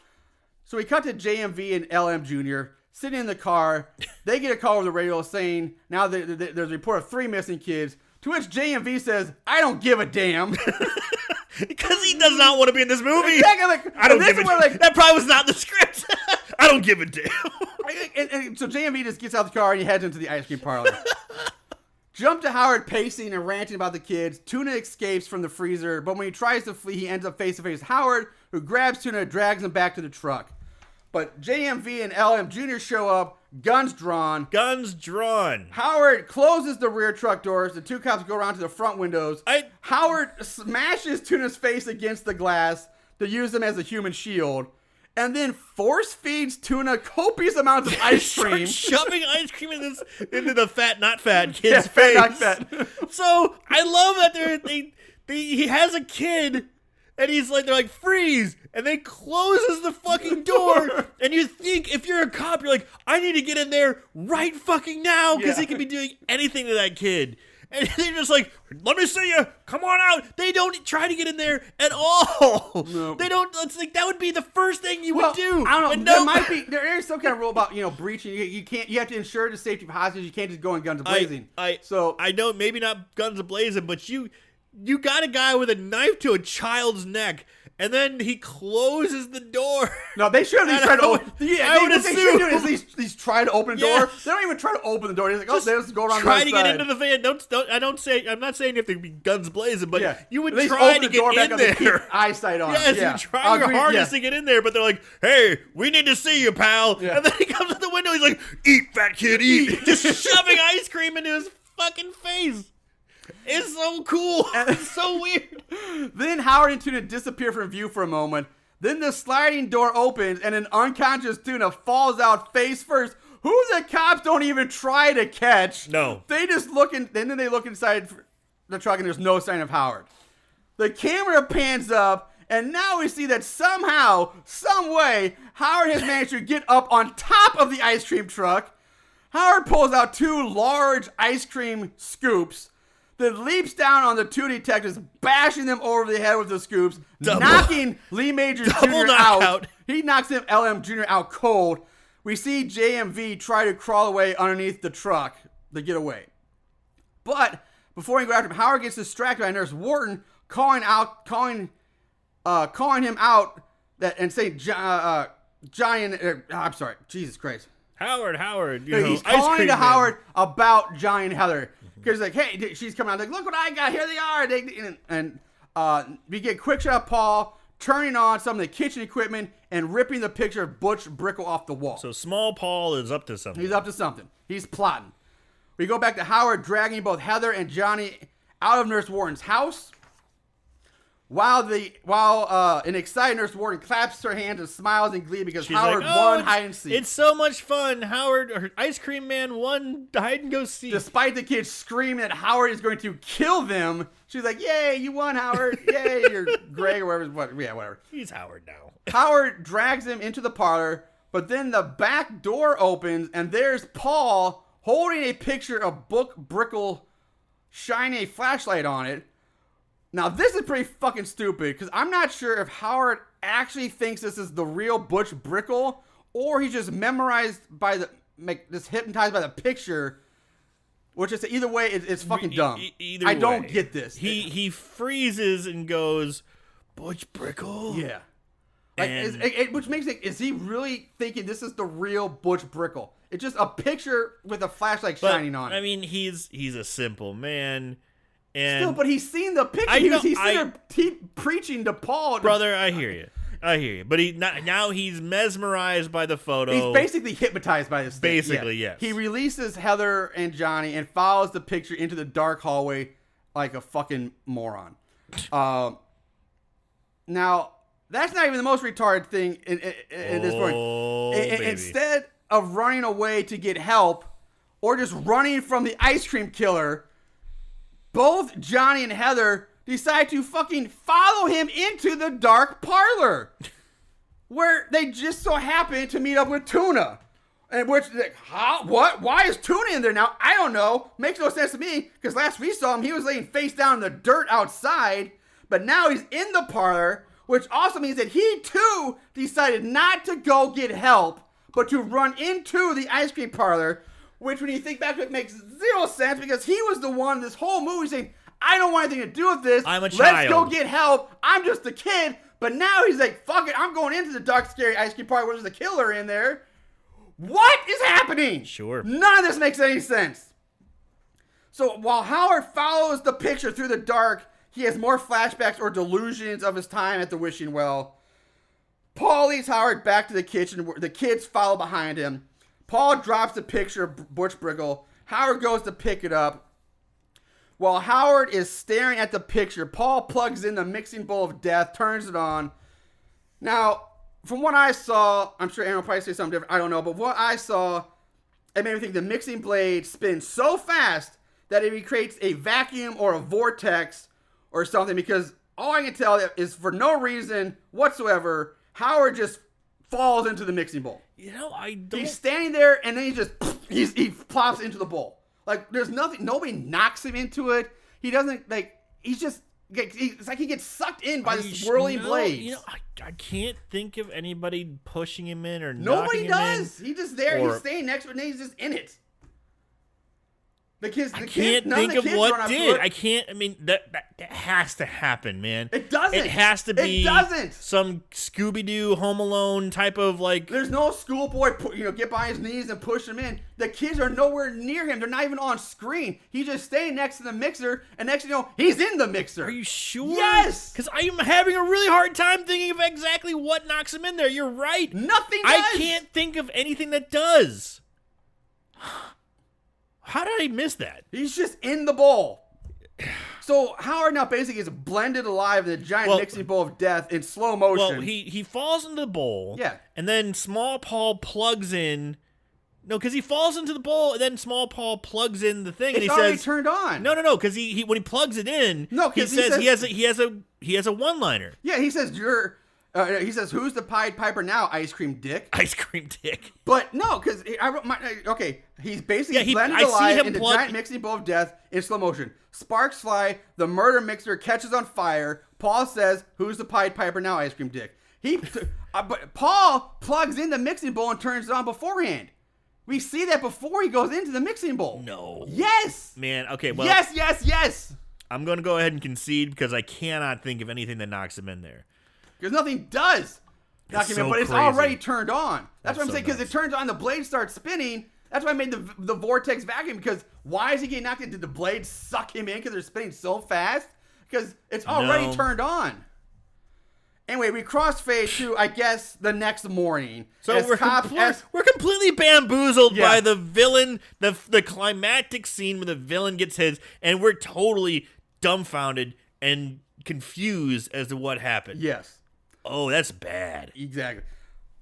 So we cut to JMV and LM Jr. sitting in the car. They get a call over the radio saying now there's a report of 3 missing kids. To which JMV says, "I don't give a damn." Because he does not want to be in this movie. Exactly. Like, I don't give a damn. That probably was not the script. I don't give a damn. And so JMV just gets out of the car and he heads into the ice cream parlor. Jump to Howard pacing and ranting about the kids. Tuna escapes from the freezer, but when he tries to flee, he ends up face to face with Howard, who grabs Tuna and drags him back to the truck. But JMV and LM Jr. show up, guns drawn. Guns drawn. Howard closes the rear truck doors. The two cops go around to the front windows. Howard smashes Tuna's face against the glass to use them as a human shield. And then force feeds Tuna copious amounts of ice cream. Shoving ice cream into the fat, not fat kid's face. Not fat. So I love that he has a kid, and they're like, "Freeze!" And then closes the fucking door. And you think, if you're a cop, you're like, "I need to get in there right fucking now," because he could be doing anything to that kid. And they're just like, "Let me see you. Come on out." They don't try to get in there at all. No. They don't. It's like that would be the first thing you would do. I don't know. There is some kind of rule about breaching. You can't. You have to ensure the safety of hostages. You can't just go in guns blazing. I know maybe not guns blazing, but you got a guy with a knife to a child's neck. And then he closes the door. No, they should at least try to open. I would assume. They should do is at least try to open the door. They don't even try to open the door. He's like, "Oh, they just go around the other side." Try to get into the van. I'm not saying you have to be guns blazing, but you would at least try open to the door get back in up there. And keep eyesight on. Yes, you try your hardest to get in there, but they're like, "Hey, we need to see you, pal." Yeah. And then he comes to the window. He's like, "Eat, fat kid, eat!" Just shoving ice cream into his fucking face. It's so cool. It's so weird. Then Howard and Tuna disappear from view for a moment. Then the sliding door opens and an unconscious Tuna falls out face first. Who the cops don't even try to catch. No. They just look in, and then they look inside. the truck and there's no sign of Howard. The camera pans up, and now we see that somehow, some way, Howard has managed to get up on top of the ice cream truck. Howard pulls out 2 large ice cream scoops, then leaps down on the 2 detectives, bashing them over the head with the scoops, knocking Lee Majors Jr. out. He knocks him LM Jr. out cold. We see JMV try to crawl away underneath the truck to get away. But before he can go after him, Howard gets distracted by Nurse Wharton calling him out and saying, I'm sorry, Jesus Christ. Howard. He's calling to Howard about Johnny and Heather. Because he's like, hey, she's coming out. Like, look what I got. Here they are. And we get quick shot of Paul turning on some of the kitchen equipment and ripping the picture of Butch Brickle off the wall. So small Paul is up to something. He's up to something. He's plotting. We go back to Howard dragging both Heather and Johnny out of Nurse Wharton's house. While an excited Nurse Wharton claps her hands and smiles in glee because she's Howard won hide and seek. It's so much fun. Howard, Ice Cream Man won hide and go seek. Despite the kids screaming that Howard is going to kill them, she's like, "Yay, you won, Howard! Yay, you're Greg or whatever." He's Howard now. Howard drags him into the parlor, but then the back door opens and there's Paul holding a picture of Butch Brickle, shining a flashlight on it. Now, this is pretty fucking stupid because I'm not sure if Howard actually thinks this is the real Butch Brickle or he's just just hypnotized by the picture, which is either way, it's fucking dumb. I don't get this. He freezes and goes, Butch Brickle? Yeah. Which makes it, is he really thinking this is the real Butch Brickle? It's just a picture with a flashlight shining on it. I mean, he's a simple man. But he's seen the picture. He's seen her preaching to Paul. Brother, I hear you. But now he's mesmerized by the photo. He's basically hypnized by this thing. Basically, yes. He releases Heather and Johnny and follows the picture into the dark hallway like a fucking moron. Now, that's not even the most retarded thing in this point. Instead of running away to get help or just running from the ice cream killer, both Johnny and Heather decide to fucking follow him into the dark parlor where they just so happen to meet up with Tuna. And which, what? Why is Tuna in there now? I don't know. Makes no sense to me because last we saw him, he was laying face down in the dirt outside, but now he's in the parlor, which also means that he too decided not to go get help, but to run into the ice cream parlor. Which, when you think back to it, makes zero sense because he was the one this whole movie saying, I don't want anything to do with this. I'm a child. Let's go get help. I'm just a kid. But now he's like, fuck it. I'm going into the dark, scary ice cream party where there's a killer in there. What is happening? Sure. None of this makes any sense. So while Howard follows the picture through the dark, he has more flashbacks or delusions of his time at the wishing well. Paul leads Howard back to the kitchen where the kids follow behind him. Paul drops the picture of Butch Brickle. Howard goes to pick it up. While Howard is staring at the picture, Paul plugs in the mixing bowl of death, turns it on. Now, from what I saw, I'm sure Aaron will probably say something different. I don't know. But what I saw, it made me think the mixing blade spins so fast that it creates a vacuum or a vortex or something. Because all I can tell is for no reason whatsoever, Howard just falls into the mixing bowl. You know, I don't. He's standing there, and then he plops into the bowl. Like, there's nothing. Nobody knocks him into it. He doesn't, like, he's just, it's like he gets sucked in by the swirling blades. You know, I can't think of anybody pushing him in or nobody knocking him does. He's just there. He's staying next to it, and he's just in it. I can't think of what did. I can't. I mean, that has to happen, man. It doesn't. It has to be. It doesn't. Some Scooby-Doo Home Alone type of like. There's no schoolboy, get by his knees and push him in. The kids are nowhere near him. They're not even on screen. He's just staying next to the mixer, and next thing you know, he's in the mixer. Are you sure? Yes. Because I am having a really hard time thinking of exactly what knocks him in there. You're right. Nothing does. I can't think of anything that does. How did I miss that? He's just in the bowl. So Howard now basically is blended alive in the giant mixing bowl of death in slow motion. Well, he falls into the bowl. Yeah. And then Small Paul plugs in No, because he falls into the bowl, and then Small Paul plugs in the thing, and he already says, turned on. No, because he when he plugs it in, No, he says he has a one-liner. Yeah, he says he says, "Who's the Pied Piper now, Ice Cream Dick?" Ice Cream Dick. But no, because he's basically blended alive into giant mixing bowl of death in slow motion. Sparks fly. The murder mixer catches on fire. Paul says, "Who's the Pied Piper now, Ice Cream Dick?" But Paul plugs in the mixing bowl and turns it on beforehand. We see that before he goes into the mixing bowl. No. Yes. Man, okay, well. Yes. I'm going to go ahead and concede because I cannot think of anything that knocks him in there. Because nothing does knock him in, but it's already turned on. That's what I'm saying, because it turns on, the blade starts spinning. That's why I made the vortex vacuum, because why is he getting knocked in? Did the blade suck him in because they're spinning so fast? Because it's already turned on. Anyway, we crossfade to, I guess, the next morning. So we're completely bamboozled by the villain, the climactic scene where the villain gets his, and we're totally dumbfounded and confused as to what happened. Yes. Oh, that's bad. Exactly.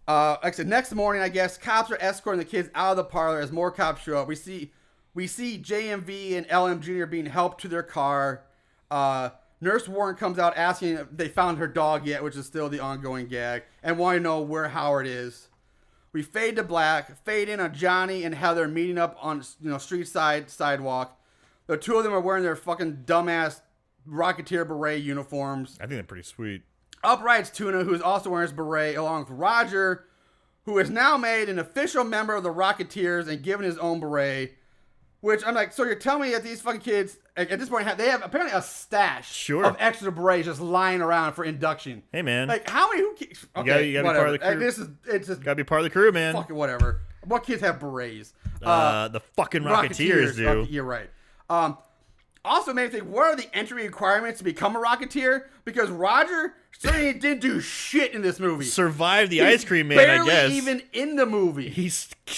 Like I said, next morning, I guess, cops are escorting the kids out of the parlor as more cops show up. We see JMV and LM Jr. being helped to their car. Nurse Warren comes out asking if they found her dog yet, which is still the ongoing gag, and want to know where Howard is. We fade to black, fade in on Johnny and Heather meeting up on street sidewalk. The two of them are wearing their fucking dumbass Rocketeer beret uniforms. I think they're pretty sweet. Up rides Tuna, who is also wearing his beret, along with Roger, who is now made an official member of the Rocketeers and given his own beret. Which I'm like, so you're telling me that these fucking kids at this point they have apparently a stash of extra berets just lying around for induction. Hey man, like how many? Okay, you gotta be part of the crew. It's just gotta be part of the crew, man. Fucking whatever. What kids have berets? The fucking Rocketeers do. Okay, you're right. Also made me think, what are the entry requirements to become a Rocketeer? Because Roger certainly didn't do shit in this movie. Survive the ice cream man, I guess. Barely even in the movie.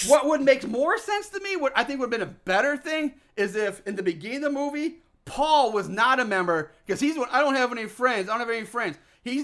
What would make more sense to me, what I think would have been a better thing, is if in the beginning of the movie, Paul was not a member, because I don't have any friends. He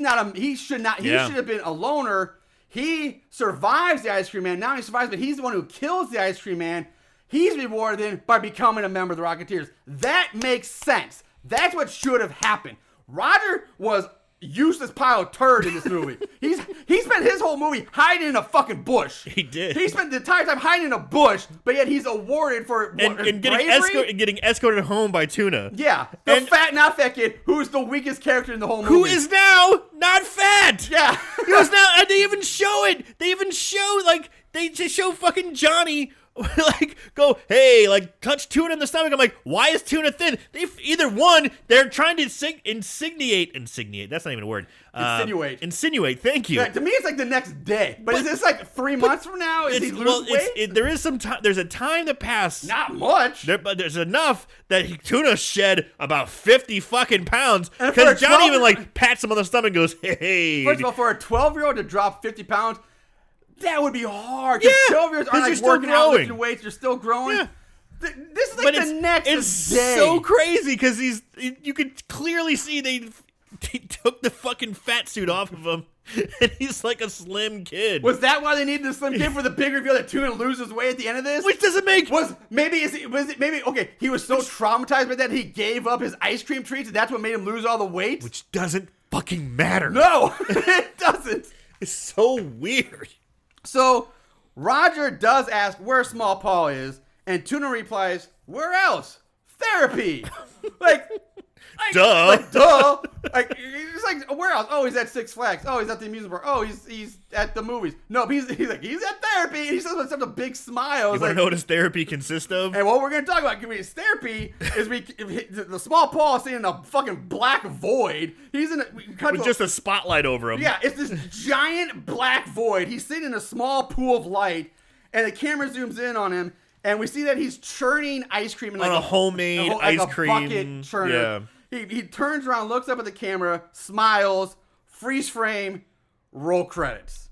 should have been a loner. He survives the ice cream man. Now he survives, but he's the one who kills the ice cream man. He's rewarded then by becoming a member of the Rocketeers. That makes sense. That's what should have happened. Roger was useless pile of turd in this movie. He spent his whole movie hiding in a fucking bush. He did. He spent the entire time hiding in a bush, but yet he's awarded for getting escorted home by Tuna. Yeah, the fat, not fat kid, who's the weakest character in the whole movie. Who is now not fat. Yeah, he was now, and they even show it. They even show they just show fucking Johnny. Go, hey, touch Tuna in the stomach. I'm like, why is Tuna thin? They're trying to insinuate. That's not even a word. Insinuate. Thank you. Yeah, to me, it's like the next day. But is this 3 months from now? Is he lose weight? There is some time. There's a time that passed. Not much. But there's enough that Tuna shed about 50 fucking pounds. Because Johnny even pats him on the stomach and goes, hey. First of all, for a 12-year-old to drop 50 pounds, that would be hard. Yeah, 12-years aren't working out, lifting weights. You're still growing. Yeah. This is the next day. It's so crazy because you could clearly see they took the fucking fat suit off of him, and he's like a slim kid. Was that why they needed a slim kid for the big reveal that Tuna loses weight at the end of this? Which doesn't make he was so traumatized by that he gave up his ice cream treats, and that's what made him lose all the weight. Which doesn't fucking matter. No, it doesn't. It's so weird. So, Roger does ask where Small Paul is, and Tuna replies, where else? Therapy. Duh. Duh. He's where else? Oh, he's at Six Flags. Oh, he's at the amusement park. Oh, he's at the movies. No, he's at therapy. And he says with such a big smile. You want to know what his therapy consists of? And what we're going to talk about his therapy is the Small Paul is sitting in a fucking black void. He's with just a spotlight over him. Yeah, it's this giant black void. He's sitting in a small pool of light, and the camera zooms in on him, and we see that he's churning ice cream in a homemade ice cream bucket churner. Yeah. He turns around, looks up at the camera, smiles, freeze frame, roll credits.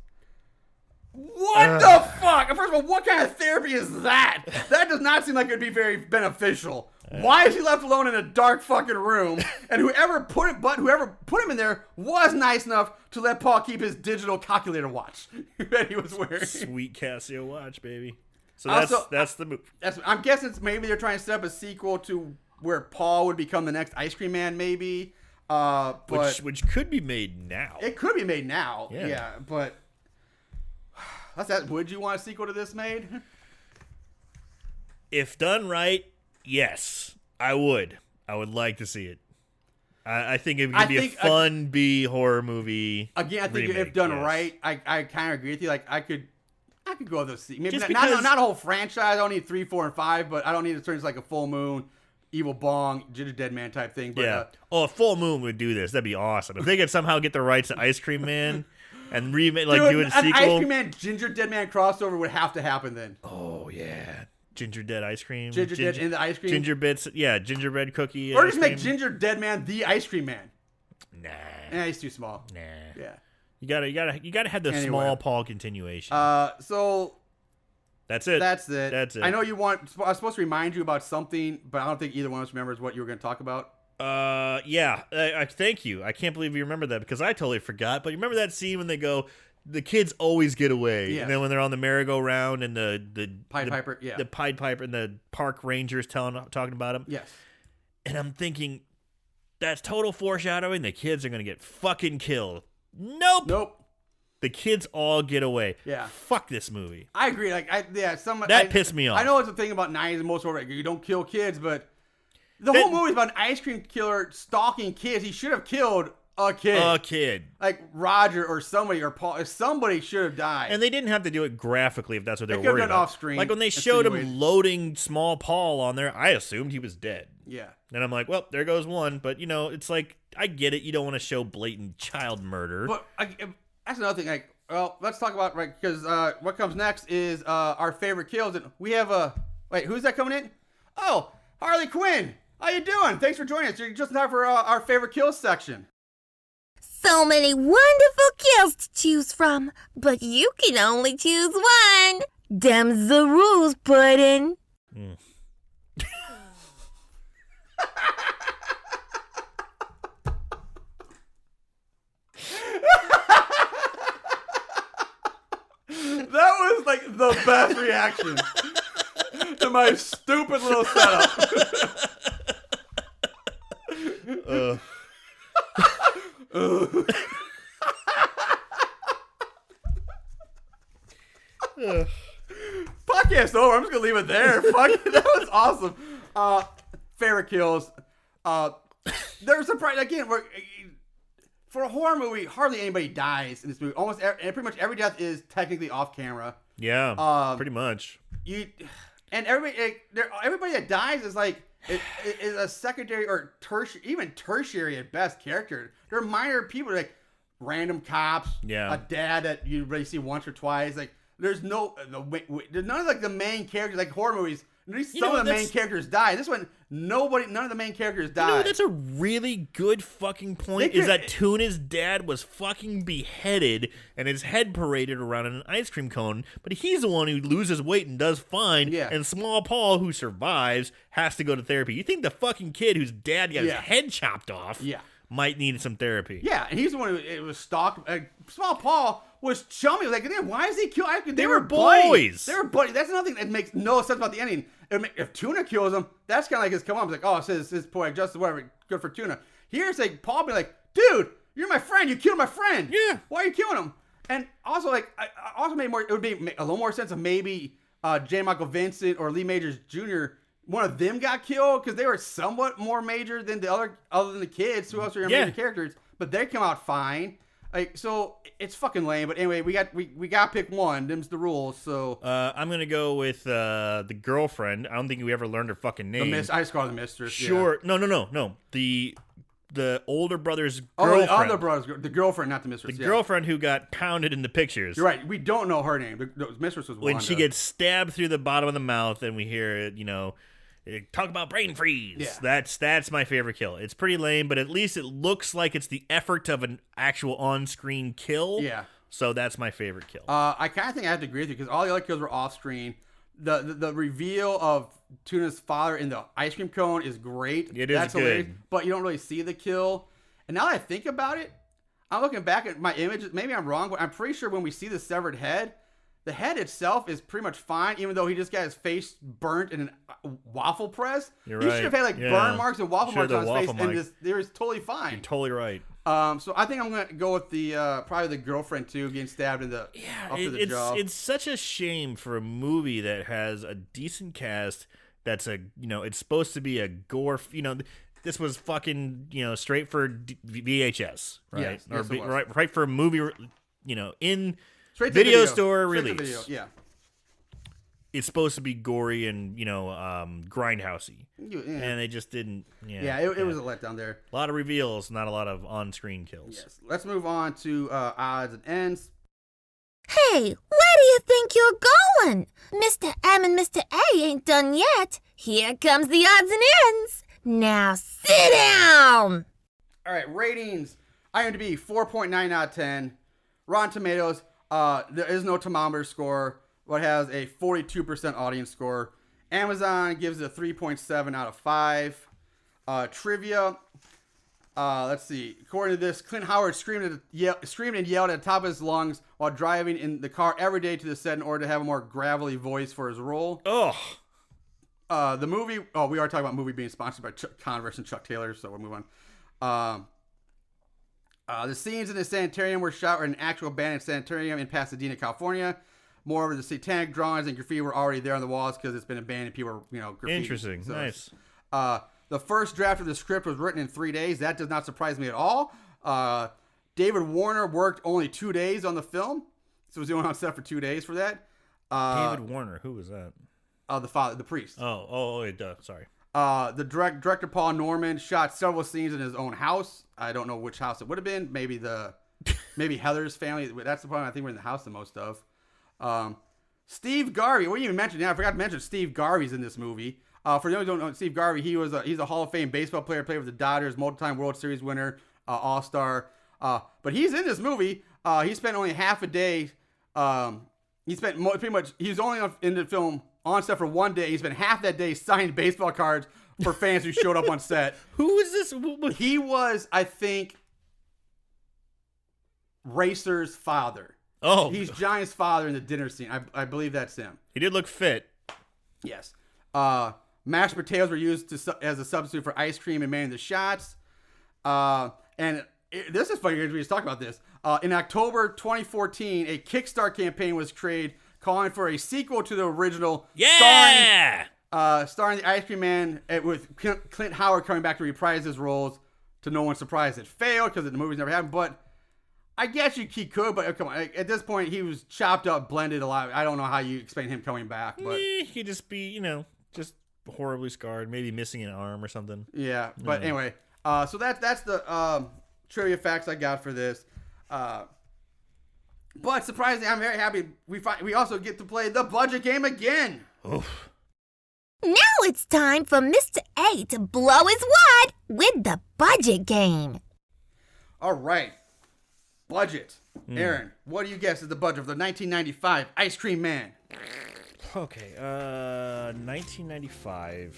What the fuck? First of all, what kind of therapy is that? That does not seem like it would be very beneficial. Why is he left alone in a dark fucking room? And whoever put him in there was nice enough to let Paul keep his digital calculator watch that he was wearing. Sweet Casio watch, baby. So that's the movie. I'm guessing maybe they're trying to set up a sequel to where Paul would become the next Ice Cream Man, maybe. But which could be made now. It could be made now. Yeah, but that's that. Would you want a sequel to this made? If done right, yes, I would. I would like to see it. I think it would be a fun B horror movie. Again, I think remake, if done right, I kind of agree with you. Like I could go with those. Maybe not a whole franchise. I don't need 3, 4, and 5, but I don't need it to turn into like a Full Moon, Evil Bong, Ginger Dead Man type thing. But, a Full Moon would do this. That'd be awesome. If they could somehow get the rights to Ice Cream Man and remake, like do a sequel. An Ice Cream Man, Ginger Dead Man crossover would have to happen then. Oh yeah. Ginger Dead ice cream. Ginger Dead in the ice cream. Ginger bits. Yeah, gingerbread cookie. Or just make Ginger Dead Man the Ice Cream Man. Nah. He's too small. Nah. Yeah. You gotta have the small Paul continuation. So that's it. That's it. That's it. I know I was supposed to remind you about something, but I don't think either one of us remembers what you were going to talk about. Yeah. I thank you. I can't believe you remember that because I totally forgot. But you remember that scene when they go, the kids always get away, and then when they're on the merry-go-round and the Pied Piper, the Pied Piper and the park rangers talking about him. Yes. And I'm thinking, that's total foreshadowing. The kids are gonna get fucking killed. Nope. The kids all get away. Yeah. Fuck this movie. I agree. Pissed me off. I know it's a thing about 90s and most horror. You don't kill kids, but the whole movie is about an ice cream killer stalking kids. He should have killed a kid. Like Roger or somebody or Paul. Somebody should have died. And they didn't have to do it graphically if that's what they were worried about. Off screen. Like when they showed him loading small Paul on there, I assumed he was dead. Yeah. And I'm like, well, there goes one. But, it's like, I get it. You don't want to show blatant child murder. But that's another thing. Let's talk about, because what comes next is our favorite kills. And we have wait, who's that coming in? Oh, Harley Quinn. How you doing? Thanks for joining us. You're just in time for our favorite kills section. So many wonderful kills to choose from, but you can only choose one. Them's the rules, Puddin'. That was like the best reaction to my stupid little setup. Podcast over. I'm just gonna leave it there. Fuck it. That was awesome. Favorite kills. There's a surprise again. For a horror movie, hardly anybody dies in this movie. Pretty much every death is technically off camera. Yeah, pretty much. Everybody that dies is like is a secondary or tertiary at best character. They're minor people, like random cops. Yeah, a dad that you really see once or twice. Like there's none of like the main characters like horror movies. At least some of the main characters die. This one, none of the main characters die. That's a really good fucking point. Is that Tuna's dad was fucking beheaded and his head paraded around in an ice cream cone, but he's the one who loses weight and does fine. Yeah. And Small Paul, who survives, has to go to therapy. You think the fucking kid whose dad got his head chopped off might need some therapy? Yeah, and he's the one who was stalked. Small Paul was chummy. Like, why is he kill? They were boys. They were buddies. That's another thing that makes no sense about the ending. If Tuna kills him, that's kind of like his come on. It's like, oh, it's his poetic justice, whatever. Good for Tuna. Here it's like Paul be like, dude, you're my friend. You killed my friend. Yeah. Why are you killing him? And also, like, I also made more. It would be a little more sense of maybe Jan Michael Vincent or Lee Majors Jr. One of them got killed because they were somewhat more major than the other than the kids. Who else are major characters? But they come out fine. Like, so it's fucking lame. But anyway, we got to pick one. Them's the rules. So I'm gonna go with the girlfriend. I don't think we ever learned her fucking name. I just call her the mistress. Sure. Yeah. No. The older brother's girlfriend. Oh, the other brother's the girlfriend, not the mistress. The girlfriend who got pounded in the pictures. You're right. We don't know her name. The mistress was Wanda. When she gets stabbed through the bottom of the mouth, and we hear it, talk about brain freeze. Yeah. That's my favorite kill. It's pretty lame, but at least it looks like it's the effort of an actual on-screen kill. Yeah. So that's my favorite kill. I kind of think I have to agree with you because all the other kills were off-screen. The reveal of Tuna's father in the ice cream cone is great. That's good. Hilarious, but you don't really see the kill. And now that I think about it, I'm looking back at my images. Maybe I'm wrong, but I'm pretty sure when we see the severed head, the head itself is pretty much fine, even though he just got his face burnt in a waffle press. You're he right. should have had like burn marks and waffle marks on his face, mark. and they were totally fine. You're totally right. So I think I'm gonna go with the probably the girlfriend too, getting stabbed in the up to the jaw. It's such a shame for a movie that has a decent cast. That's it's supposed to be a gore. This was fucking straight for VHS, right? Yes, right for a movie. In straight to video store straight release. To video, yeah. It's supposed to be gory and grindhousey, and they just didn't. It was a letdown there. A lot of reveals, not a lot of on-screen kills. Yes. Let's move on to odds and ends. Hey, where do you think you're going? Mr. M and Mr. A ain't done yet. Here comes the odds and ends. Now sit down. All right, ratings. IMDb 4.9 out of 10. Rotten Tomatoes. There is no thermometer score, but has a 42% audience score. Amazon gives it a 3.7 out of 5. Trivia. Let's see. According to this, Clint Howard screamed and yelled at the top of his lungs while driving in the car every day to the set in order to have a more gravelly voice for his role. Oh. The movie. Oh, we are talking about movie being sponsored by Converse and Chuck Taylor, so we'll move on. The scenes in the sanitarium were shot in an actual abandoned sanitarium in Pasadena, California. Moreover, the satanic drawings and graffiti were already there on the walls because it's been abandoned. People were, graffiti. Interesting. So, nice. The first draft of the script was written in 3 days. That does not surprise me at all. David Warner worked only 2 days on the film, so he was only on set for 2 days for that. David Warner, who was that? The priest. Sorry. The director Paul Norman shot several scenes in his own house. I don't know which house it would have been. Maybe Heather's family. That's the problem. I think we're in the house the most of. Steve Garvey. What did you even mention? Yeah, I forgot to mention Steve Garvey's in this movie. For those who don't know, Steve Garvey, he's a Hall of Fame baseball player. Played with the Dodgers, multi-time World Series winner, All-Star. But he's in this movie. He spent only half a day. He was only in the film on set for 1 day. He spent half that day signing baseball cards for fans who showed up on set. Who is this? He was, I think, Racer's father. Oh. He's Giant's father in the dinner scene. I believe that's him. He did look fit. Yes. Mashed potatoes were used as a substitute for ice cream in many of the shots. This is funny. We just talked about this. In October 2014, a Kickstarter campaign was created calling for a sequel to the original. Yeah! Starring the Ice Cream Man with Clint Howard coming back to reprise his roles. To no one's surprise, it failed because the movie's never happened. But I guess he could. But come on, at this point, he was chopped up, blended a lot. I don't know how you explain him coming back. But he could just be, just horribly scarred, maybe missing an arm or something. Yeah. But anyway, so that's the trivia facts I got for this. But surprisingly, I'm very happy we also get to play the budget game again. Oof. Now it's time for Mr. A to blow his wad with the budget game. All right. Budget. Aaron, what do you guess is the budget of the 1995 Ice Cream Man? Okay, 1995.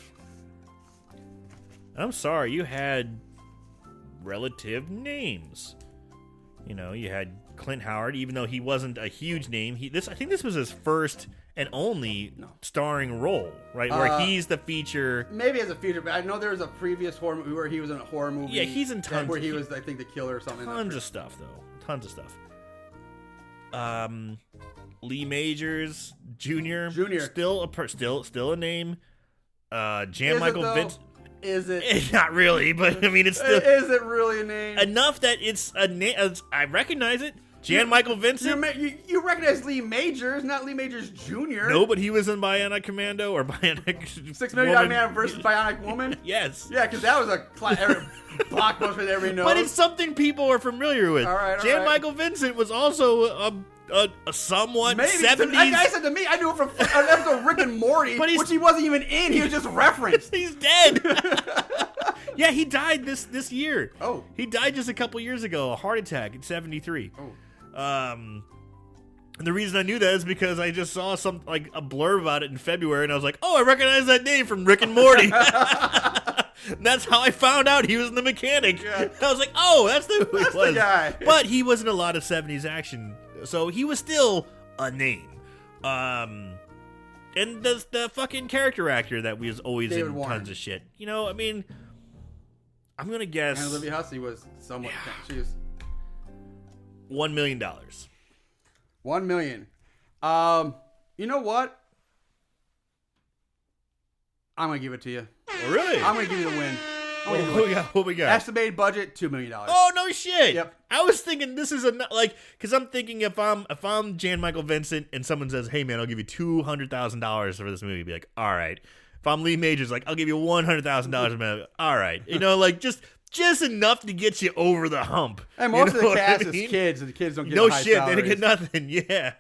I'm sorry, you had relative names. You had Clint Howard, even though he wasn't a huge name. I think this was his first and only starring role, right? Where he's the feature. Maybe as a feature, but I know there was a previous horror movie where he was in a horror movie. Yeah, he's in tons. Where he was, I think, the killer or something. Tons of stuff, though. Tons of stuff. Lee Majors Jr. Still a name. Jan Michael Vincent. Is it? Not really, but I mean, it's still. Is it really a name? Enough that it's a name. I recognize it. Jan Michael Vincent. You recognize Lee Majors, not Lee Majors Jr. No, but he was in Bionic Commando or Bionic $6 Million Man versus Bionic Woman. Yes. Yeah, because that was a blockbuster that everybody knows. But it's something people are familiar with. All right. Jan Michael Vincent was also a somewhat maybe 70s. That guy said to me, I knew it from an episode of Rick and Morty, which he wasn't even in. He was just referenced. He's dead. Yeah, he died this year. Oh. He died just a couple years ago, a heart attack at 73. Oh. And the reason I knew that is because I just saw a blurb about it in February, and I was like, oh, I recognize that name from Rick and Morty. That's how I found out he was in The Mechanic. Yeah. I was like, oh, that's who he was. The guy. But he was in a lot of 70s action, so he was still a name. And the fucking character actor that was always David in Warren. tons of shit. You know, I mean, I'm gonna guess And Olivia Hussey was somewhat. She was $1 million. $1 million. You know what? I'm gonna give it to you. Oh, really? I'm gonna give you the win. What we got? Estimated budget $2 million. Oh, no shit. Yep. I was thinking this is because I'm thinking if I'm Jan Michael Vincent and someone says, hey man, I'll give you $200,000 for this movie, be like, all right. If I'm Lee Majors, like, I'll give you $100,000. All right. You know, like just enough to get you over the hump. And most you of know the cast I mean? is kids, and the kids don't get No high shit, salaries. they didn't get nothing. Yeah.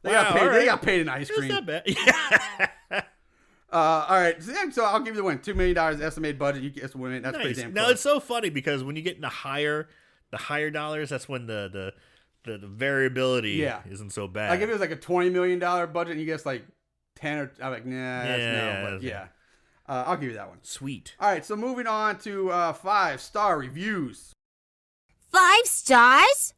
They Wow, got paid. all They right. got paid in ice That's cream. not bad. Yeah. All right, so I'll give you the win. $2 million estimated budget. You guess win it. That's pretty Nice. damn Now close. it's so funny because when you get in the higher dollars, that's when the variability isn't so bad. Like if it was like a $20 million budget, and you guess like 10 or I'm like, nah, that's no. But that's yeah, I'll give you that one. Sweet. All right, so moving on to 5-star reviews. 5 stars?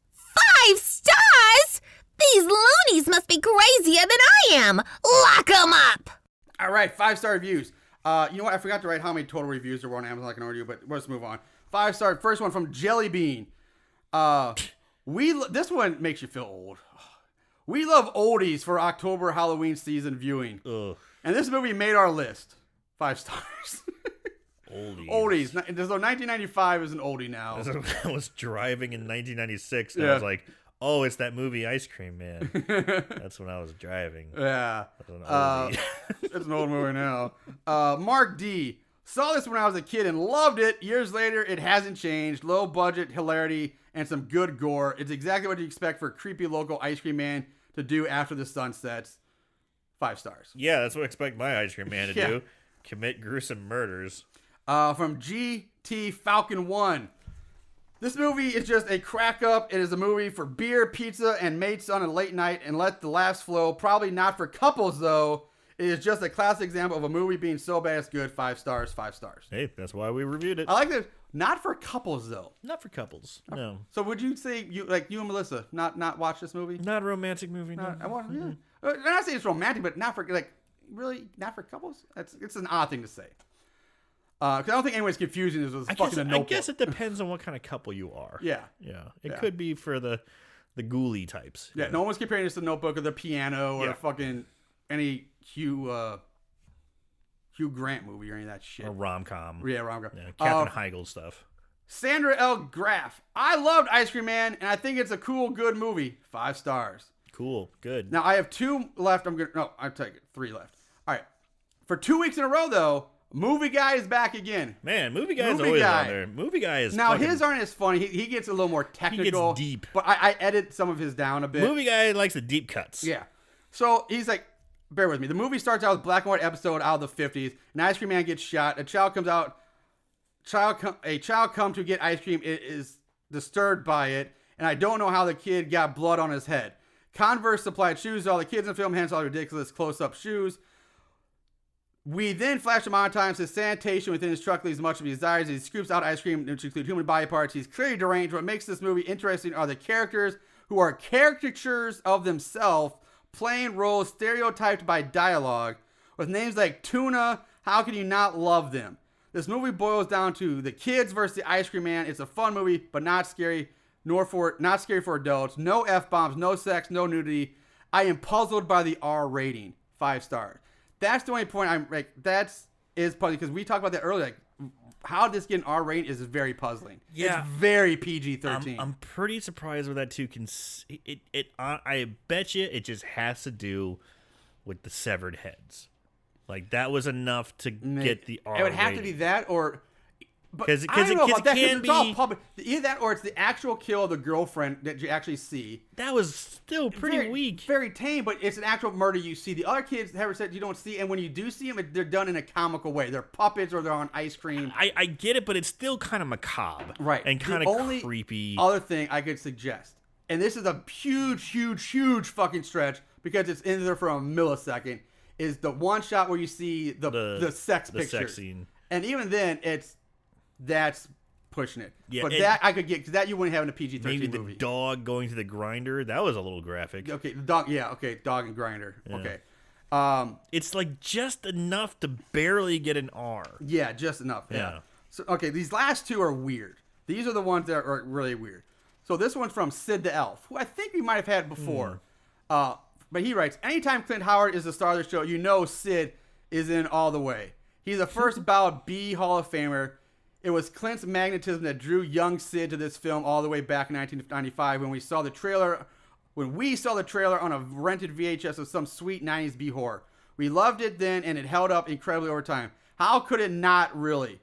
5 stars? These loonies must be crazier than I am. Lock 'em up. All right, 5-star reviews. You know what? I forgot to write how many total reviews there were on Amazon. I can order you, but let's move on. 5-star. First one from Jelly Bean. This one makes you feel old. We love oldies for October Halloween season viewing, Ugh. and this movie made our list. 5 stars. Oldies. Oldies. So 1995 is an oldie now. I was driving in 1996 and Yeah. I was like, oh, it's that movie Ice Cream Man. That's when I was driving. Yeah. That's an oldie. It's an old movie now. Mark D. Saw this when I was a kid and loved it. Years later, it hasn't changed. Low budget, hilarity, and some good gore. It's exactly what you expect for a creepy local ice cream man to do after the sun sets. 5 stars. Yeah, that's what I expect my Ice Cream Man to Yeah. do. Commit gruesome murders. From GT Falcon 1. This movie is just a crack up. It is a movie for beer, pizza, and mates on a late night and let the laughs flow. Probably not for couples, though. It is just a classic example of a movie being so bad it's good. 5 stars, 5 stars. Hey, that's why we reviewed it. I like this. Not for couples, though. Not for couples. No. So would you say you and Melissa not watch this movie? Not a romantic movie. No. I want. Yeah. I'm not saying it's romantic, but not for really not for couples. It's an odd thing to say. Because I don't think anyone's confusing this with fucking a I Notebook. guess it depends on what kind of couple you are. Yeah. Yeah. It Yeah. could be for the ghoulie types. Yeah, no one's comparing this to Notebook or The Piano or Yeah. fucking any Hugh Grant movie or any of that shit. A rom-com. Yeah, rom-com. Yeah, Katherine Heigl stuff. Sandra L. Graff. I loved Ice Cream Man, and I think it's a cool, good movie. 5 stars. Cool. Good. Now, I have 2 left. I'll take it. 3 left. All right. For 2 weeks in a row, though, Movie Guy is back again. Man, Movie Guy's Movie always Guy. on there. Movie Guy is Now, fucking, his aren't as funny. He gets a little more technical. deep. But I edit some of his down a bit. Movie Guy likes the deep cuts. Yeah. So he's like, bear with me. The movie starts out with a black and white episode out of the 50s. An ice cream man gets shot. A child comes out. A child comes to get ice cream. It is disturbed by it. And I don't know how the kid got blood on his head. Converse supplied shoes to all the kids in the film, hence all the ridiculous close-up shoes. We then flash him on time, says sanitation within his truck leaves much of his desires. He scoops out ice cream, which include human body parts. He's clearly deranged. What makes this movie interesting are the characters who are caricatures of themselves, playing roles stereotyped by dialogue. With names like Tuna, how can you not love them? This movie boils down to the kids versus the ice cream man. It's a fun movie, but not scary, not scary for adults. No F-bombs, no sex, no nudity. I am puzzled by the R rating. 5 stars. That's the only point I'm like. Is puzzling because we talked about that earlier. Like, how this get an R rating is very puzzling. Yeah. It's very PG-13. I'm pretty surprised with that too. I bet you it just has to do with the severed heads. Like that was enough to get the R. It would have to rating. be that or. But 'Cause I don't know about it that, 'cause can it's all be- public. Either that or it's the actual kill of the girlfriend that you actually see. That was still pretty very, weak. Very tame, but it's an actual murder you see. The other kids, Heather said, you don't see, and when you do see them, they're done in a comical way. They're puppets or they're on ice cream. I get it, but it's still kind of macabre. Right. And kind The of only creepy. Other thing I could suggest, and this is a huge fucking stretch because it's in there for a millisecond, is the one shot where you see the sex the picture. sex scene. And even then, that's pushing it. Yeah, but that I could get, because that you wouldn't have in a PG-13 maybe movie. the dog going to the grinder, that was a little graphic. Okay, the dog. Yeah, okay, dog and grinder. Yeah. Okay. It's like just enough to barely get an R. Yeah, just enough. Yeah. So okay, these last two are weird. These are the ones that are really weird. So this one's from Sid the Elf, who I think we might have had before. But he writes, anytime Clint Howard is the star of the show, you know Sid is in all the way. He's a first ballot B Hall of Famer. It was Clint's magnetism that drew young Sid to this film all the way back in 1995 when we saw the trailer on a rented VHS of some sweet 90s B horror. We loved it then, and it held up incredibly over time. How could it not really?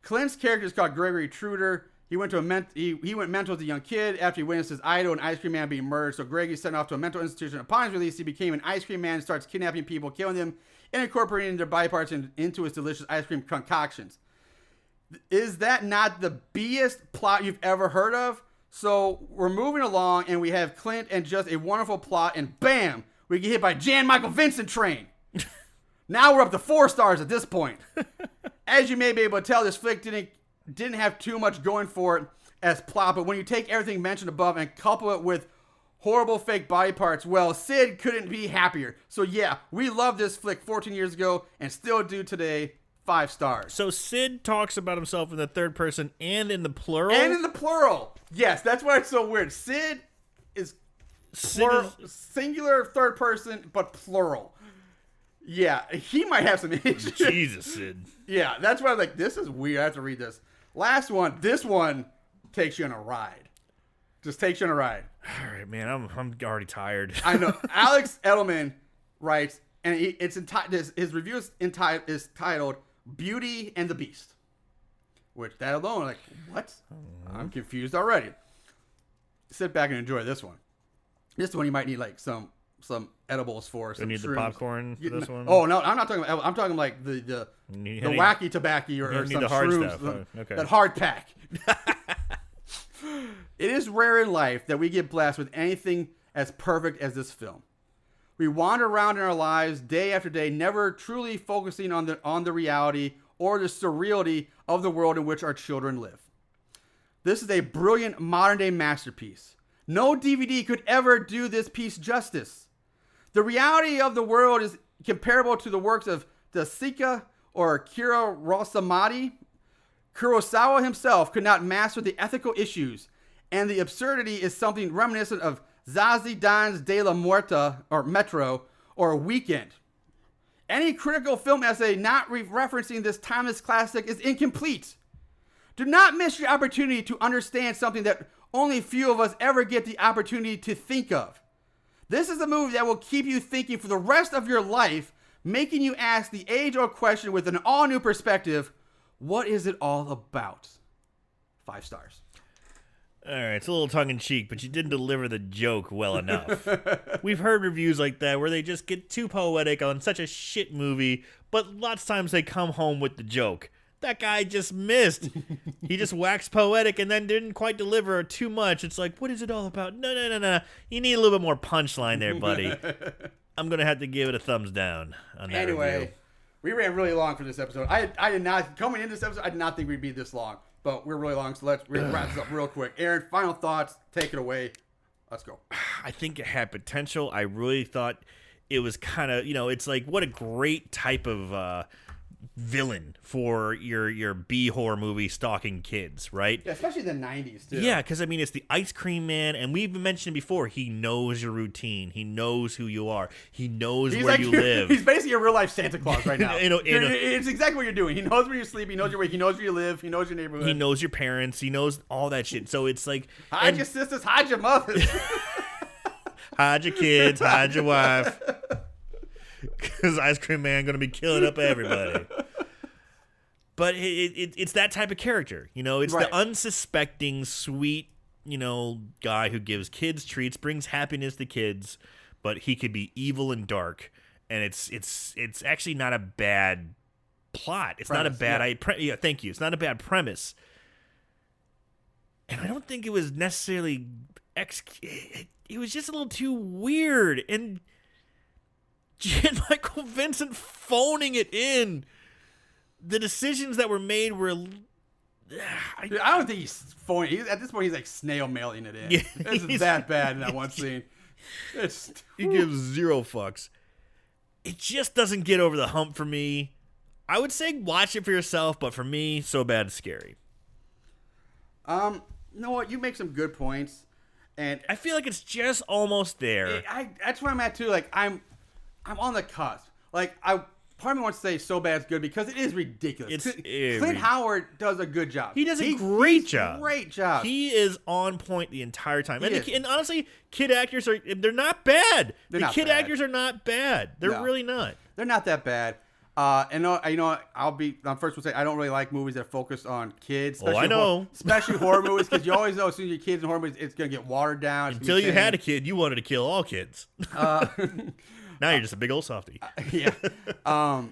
Clint's character is called Gregory Truder. He went mental as a young kid after he witnessed his idol, an ice cream man, being murdered. So Greg is sent off to a mental institution. Upon his release, he became an ice cream man and starts kidnapping people, killing them, and incorporating their body parts into his delicious ice cream concoctions. Is that not the B-est plot you've ever heard of? So we're moving along, and we have Clint and just a wonderful plot, and bam, we get hit by Jan Michael Vincent train. Now we're up to 4 stars at this point. As you may be able to tell, this flick didn't have too much going for it as plot, but when you take everything mentioned above and couple it with horrible fake body parts, well, Sid couldn't be happier. So yeah, we loved this flick 14 years ago and still do today. 5 stars. So Sid talks about himself in the third person and in the plural? And in the plural. Yes, that's why it's so weird. Sid is singular third person, but plural. Yeah, he might have some issues. Jesus, Sid. Yeah, that's why I'm like, this is weird. I have to read this. Last one. This one takes you on a ride. Just takes you on a ride. All right, man. I'm already tired. I know. Alex Edelman writes, and his review is titled Beauty and the Beast. Which, that alone, like, what? I'm confused already. Sit back and enjoy this one. This one you might need, like, some edibles for. You need shrooms. The popcorn for this one? Oh, no, I'm not talking about, I'm talking like the wacky tobacco or some the hard shrooms. Stuff. Okay. That hard pack. It is rare in life that we get blessed with anything as perfect as this film. We wander around in our lives day after day, never truly focusing on the reality or the surreality of the world in which our children live. This is a brilliant modern-day masterpiece. No DVD could ever do this piece justice. The reality of the world is comparable to the works of Dasika or Akira Rosamadi. Kurosawa himself could not master the ethical issues, and the absurdity is something reminiscent of Zazie Don's De La Muerta or Metro or Weekend. Any critical film essay not referencing this timeless classic is incomplete. Do not miss your opportunity to understand something that only few of us ever get the opportunity to think of. This is a movie that will keep you thinking for the rest of your life, making you ask the age-old question with an all-new perspective, what is it all about? 5 stars. All right, it's a little tongue-in-cheek, but you didn't deliver the joke well enough. We've heard reviews like that where they just get too poetic on such a shit movie, but lots of times they come home with the joke. That guy just missed. He just waxed poetic and then didn't quite deliver too much. It's like, what is it all about? No. You need a little bit more punchline there, buddy. I'm going to have to give it a thumbs down on that review. We ran really long for this episode. I did not, coming into this episode, I did not think we'd be this long. But we're really long, so let's wrap this up real quick. Aaron, final thoughts. Take it away. Let's go. I think it had potential. I really thought it was kind of, it's like, what a great type of villain for your B-horror movie stalking kids, right? Yeah, especially the 90s, too. Yeah, because, it's the ice cream man, and we've mentioned before, he knows your routine. He knows who you are. He knows where you live. He's basically a real-life Santa Claus right now. It's exactly what you're doing. He knows where you sleep. He knows your wake. He knows where you live. He knows your neighborhood. He knows your parents. He knows all that shit. So it's like... Hide your sisters. Hide your mothers. Hide your kids. Hide your wife. Because Ice Cream Man going to be killing up everybody. But it's that type of character, It's right. The unsuspecting, sweet, guy who gives kids treats, brings happiness to kids, but he could be evil and dark. And it's actually not a bad plot. It's not a bad thank you. It's not a bad premise. And I don't think it was necessarily it was just a little too weird. And Jan Michael Vincent phoning it in. The decisions that were made were I don't think he's phony. At this point, he's like snail mailing it in. Yeah, It's that bad in that one scene. He gives zero fucks. It just doesn't get over the hump for me. I would say watch it for yourself, but for me, so bad it's scary. You know what? You make some good points, and I feel like it's just almost there. That's where I'm at too. Like I'm on the cusp. Like part of me wants to say so bad it's good because it is ridiculous. Clint Howard does a good job. He does a great job. Great job. He is on point the entire time. And honestly, kid actors they're not bad. The kid actors are not bad. They're really not. They're not that bad. And I'm first to say I don't really like movies that focus on kids. I know. Especially horror movies, because you always know as soon as you're kids in horror movies, it's gonna get watered down. Until you had a kid, you wanted to kill all kids. Now you're just a big old softie. Yeah. But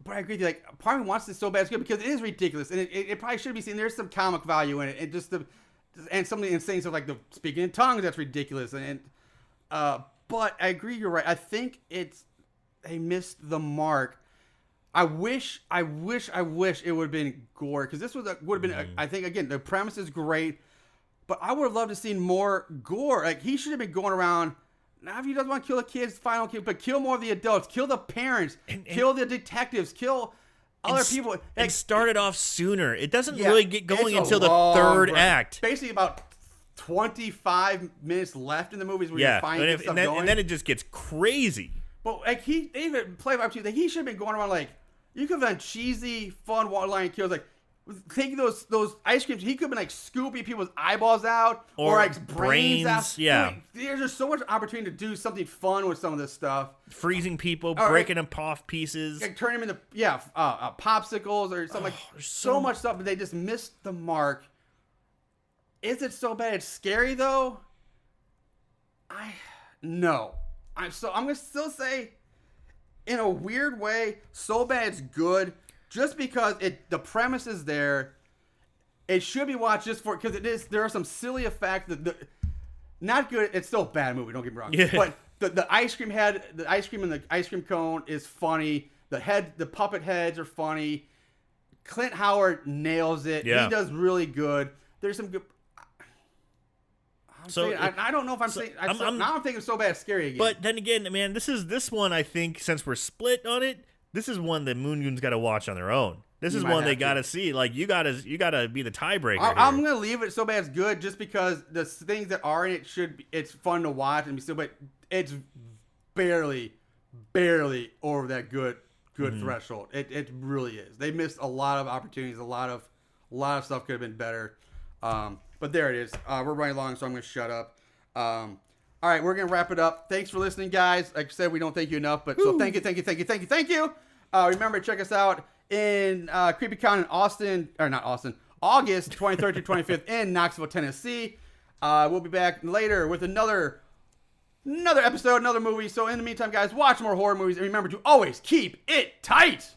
I agree with you. Like, part of me wants this so bad it's good because it is ridiculous, and it probably should be seen. There's some comic value in it, and some of the insane stuff like the speaking in tongues that's ridiculous. But I agree, you're right. I think they missed the mark. I wish it would have been gore, because this would have been. I think again the premise is great, but I would have loved to see more gore. Like, he should have been going around. Now, if he doesn't want to kill the kids, final kill, but kill more of the adults, kill the parents, kill the detectives, kill other people. And start it off sooner. It doesn't really get going until the third act. Basically, about 25 minutes left in the movies where you find stuff going. And then it just gets crazy. But like they even play up to that he should have been going around like, you could have done cheesy, fun one-line kills, like taking those ice creams. He could have been like scooping people's eyeballs out or like brains out. Yeah, there's just so much opportunity to do something fun with some of this stuff. Freezing people, breaking them off pieces, like turn them into popsicles or something. There's so much stuff, but they just missed the mark. Is it so bad it's scary though? No. I'm gonna still say, in a weird way, so bad it's good, just because the premise is there. It should be watched just for, because there are some silly effects that not good. It's still a bad movie, don't get me wrong. Yeah. But the ice cream head, the ice cream and the ice cream cone is funny. The puppet heads are funny. Clint Howard nails it. Yeah. He does really good. There's some good. I don't know if I'm saying. Now I'm thinking so bad, it's scary again. But then again, man, this one. I think since we're split on it, this is one that Moon Goon's got to watch on their own. This is one they got to see. Like, you gotta be the tiebreaker. I'm gonna leave it so bad it's good, just because the things that are in it it's fun to watch and be still, but it's barely over that good threshold. It really is. They missed a lot of opportunities. A lot of stuff could have been better. But there it is. We're running long, so I'm going to shut up. All right, we're going to wrap it up. Thanks for listening, guys. Like I said, we don't thank you enough, but so thank you. Remember, check us out in CreepyCon in August 23rd to 25th in Knoxville, Tennessee. We'll be back later with another episode, another movie. So in the meantime, guys, watch more horror movies, and remember to always keep it tight.